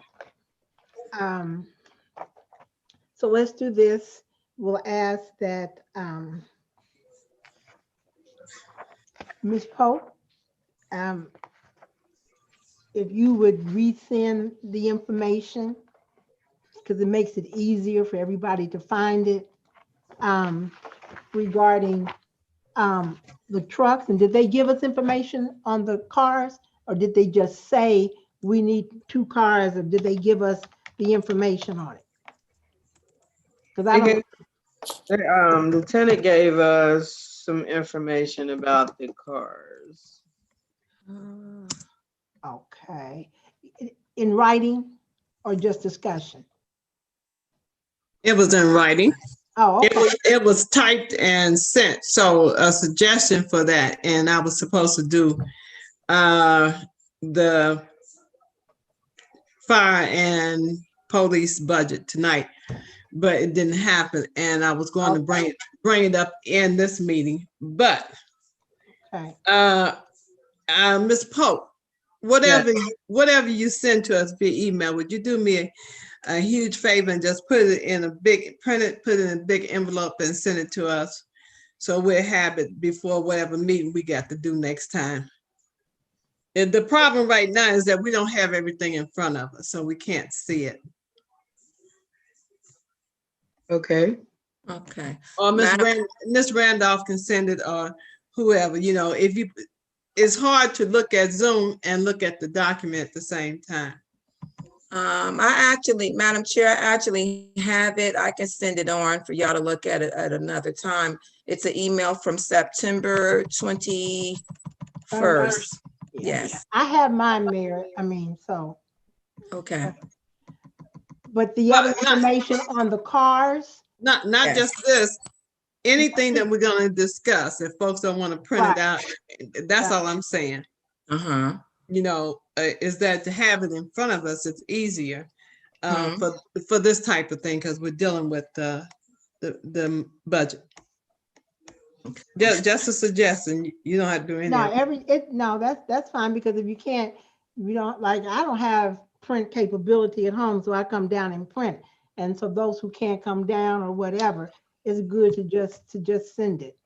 J: So let's do this. We'll ask that Ms. Pope, if you would resend the information, because it makes it easier for everybody to find it, regarding the trucks. And did they give us information on the cars, or did they just say we need 2 cars, or did they give us the information on it? Because I don't.
H: Lieutenant gave us some information about the cars.
J: Okay. In writing or just discussion?
A: It was in writing.
J: Oh, okay.
A: It was typed and sent. So a suggestion for that, and I was supposed to do the fire and police budget tonight, but it didn't happen. And I was going to bring it up in this meeting, but
J: Okay.
A: Ms. Pope, whatever you send to us via email, would you do me a huge favor and just put it in a big, put it in a big envelope and send it to us, so we'll have it before whatever meeting we got to do next time. And the problem right now is that we don't have everything in front of us, so we can't see it.
H: Okay.
I: Okay.
A: Or Ms. Randolph can send it, or whoever, if you, it's hard to look at Zoom and look at the document at the same time.
I: Madam Chair, I actually have it. I can send it on for y'all to look at it at another time. It's an email from September 21st. Yes.
J: I have mine, Mayor. So.
I: Okay.
J: But the other information on the cars?
A: Not
I: Yes.
A: just this, anything that we're gonna discuss, if folks don't want to print it out, that's all I'm saying.
I: Uh-huh.
A: Is that to have it in front of us, it's easier for this type of thing, because we're dealing with the budget. Just a suggestion. You don't have to do anything.
J: No, that's fine, because if you can't, I don't have print capability at home, so I come down and print. And so those who can't come down or whatever, it's good to just send it.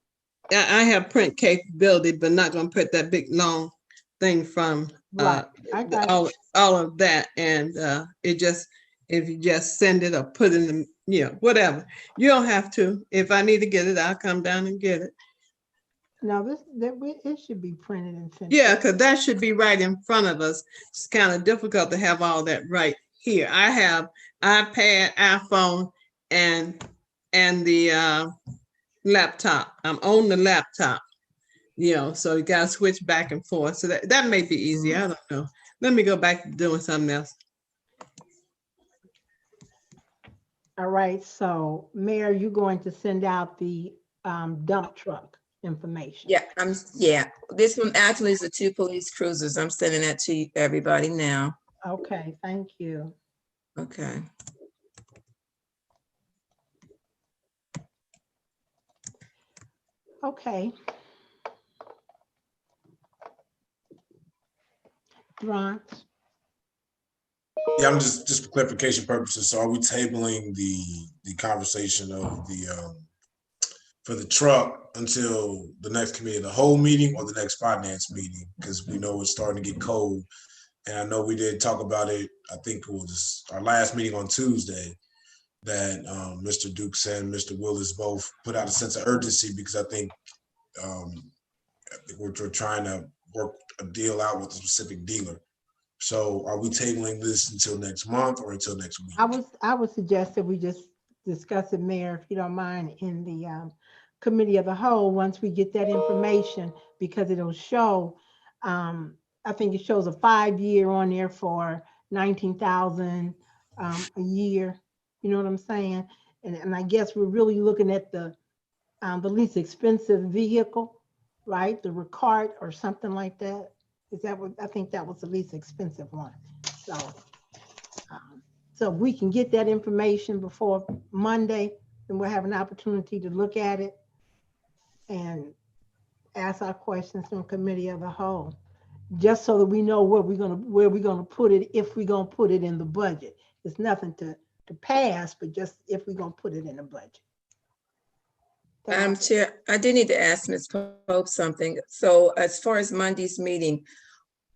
A: I have print capability, but not gonna put that big long thing from
J: Right. I got
A: all of that, and if you just send it or put it in whatever. You don't have to. If I need to get it, I'll come down and get it.
J: No, it should be printed and sent.
A: Yeah, because that should be right in front of us. It's kind of difficult to have all that right here. I have iPad, iPhone, and the laptop. I'm on the laptop, so you gotta switch back and forth. So that may be easy. I don't know. Let me go back to doing something else.
J: All right, so Mayor, you're going to send out the dump truck information.
I: Yeah, this one actually is the 2 police cruisers. I'm sending that to everybody now.
J: Okay, thank you.
I: Okay.
J: Okay. Grant.
F: Yeah, I'm just for clarification purposes. So are we tabling the conversation of the for the truck until the next committee of the whole meeting or the next finance meeting? Because we know it's starting to get cold. And I know we did talk about it, I think it was our last meeting on Tuesday, that Mr. Dukes and Mr. Willis both put out a sense of urgency, because I think we're trying to work a deal out with a specific dealer. So are we tabling this until next month or until next week?
J: I would suggest that we just discuss it, Mayor, if you don't mind, in the committee of the whole, once we get that information, because it'll show, I think it shows a 5-year on there for 19,000 a year. You know what I'm saying? And I guess we're really looking at the least expensive vehicle, right? The Ricard or something like that. Is that what, I think that was the least expensive one. So if we can get that information before Monday, then we'll have an opportunity to look at it and ask our questions from committee of the whole, just so that we know where we're gonna put it, if we're gonna put it in the budget. It's nothing to pass, but just if we're gonna put it in the budget.
I: Madam Chair, I do need to ask Ms. Pope something. So as far as Monday's meeting,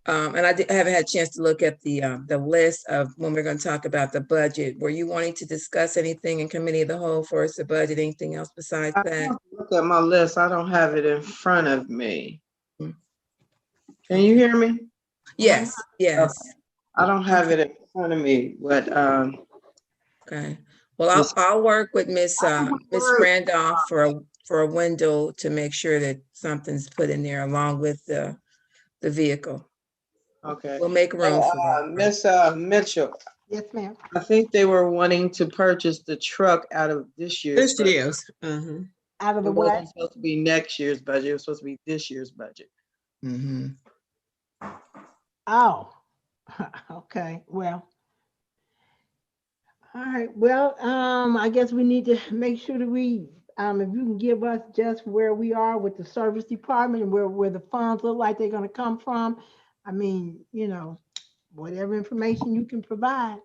I: and I haven't had a chance to look at the list of when we're going to talk about the budget. Were you wanting to discuss anything in committee of the whole for us, the budget, anything else besides that?
H: Look at my list. I don't have it in front of me. Can you hear me?
I: Yes, yes.
H: Okay. I don't have it in front of me, but
I: okay. Well, I'll work with Miss Randolph for a window to make sure that something's put in there along with the vehicle.
H: okay.
I: We'll make room for it.
H: Miss Mitchell.
J: Yes, ma'am.
H: I think they were wanting to purchase the truck out of this year's budget.
J: Out of the
H: It
J: what?
H: wasn't supposed to be next year's budget. It was supposed to be this year's budget.
I: Mm-hmm.
J: Oh, okay. Well, all right. Well, I guess we need to make sure that we, if you can give us just where we are with the service department and where the funds look like they're going to come from. I mean, you know, whatever information you can provide.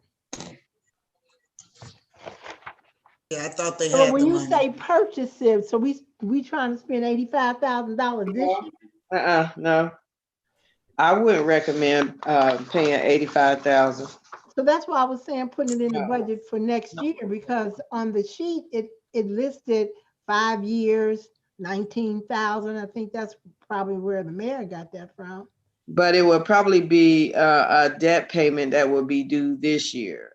C: Yeah, I thought they
J: So
C: had
J: when
C: the
J: you
C: money.
J: say purchase it, so we trying to spend $85,000 this year?
H: No. I wouldn't recommend paying $85,000.
J: So that's why I was saying putting it in the
H: No.
J: budget for next year, because on the sheet it listed 5 years, 19,000. I think that's probably where the mayor got that from.
H: But it would probably be a debt payment that would be due this year.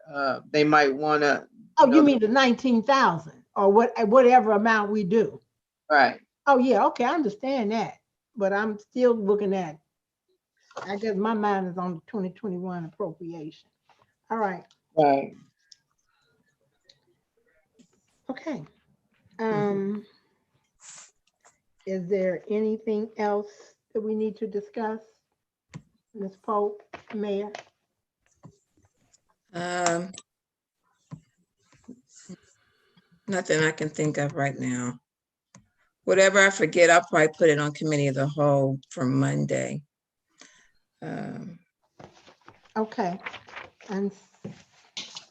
H: They might want to.
J: Oh, you mean the 19,000 or whatever amount we do?
H: Right.
J: Oh yeah, okay, I understand that, but I'm still looking at. I guess my mind is on the 2021 appropriation. All right.
H: Right.
J: Okay. Is there anything else that we need to discuss? Ms. Pope, Mayor?
I: Nothing I can think of right now. Whatever I forget, I'll probably put it on committee of the whole for Monday.
J: Okay. And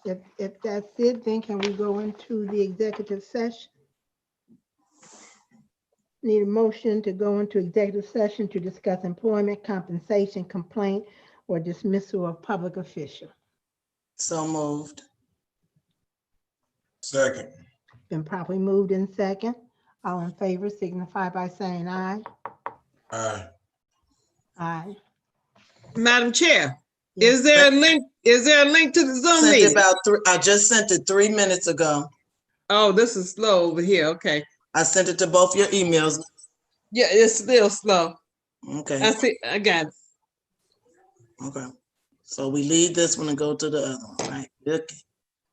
J: if that's it, then can we go into the executive session? Need a motion to go into executive session to discuss employment, compensation, complaint, or dismissal of public official.
C: So moved.
F: Second.
J: Been properly moved in second. All in favor signify by saying aye.
F: Aye.
J: Aye.
A: Madam Chair, is there a link? Is there a link to the Zoom
C: Sent
A: meeting?
C: I just sent it 3 minutes ago.
A: Oh, this is slow over here. Okay.
C: I sent it to both your emails.
A: Yeah, it's still slow.
C: Okay.
A: I see. I got it.
C: Okay. So we leave this one and go to the other one, right? Okay.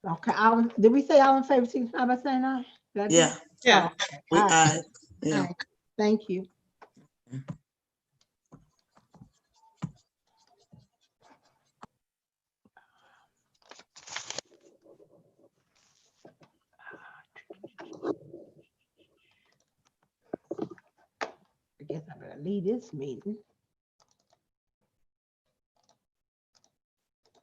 J: Okay. Did we say all in favor signify by saying aye?
C: Yeah.
A: Yeah.
C: We
J: Aye.
C: aye. Yeah.
J: Aye. Thank you. I guess I better leave this meeting.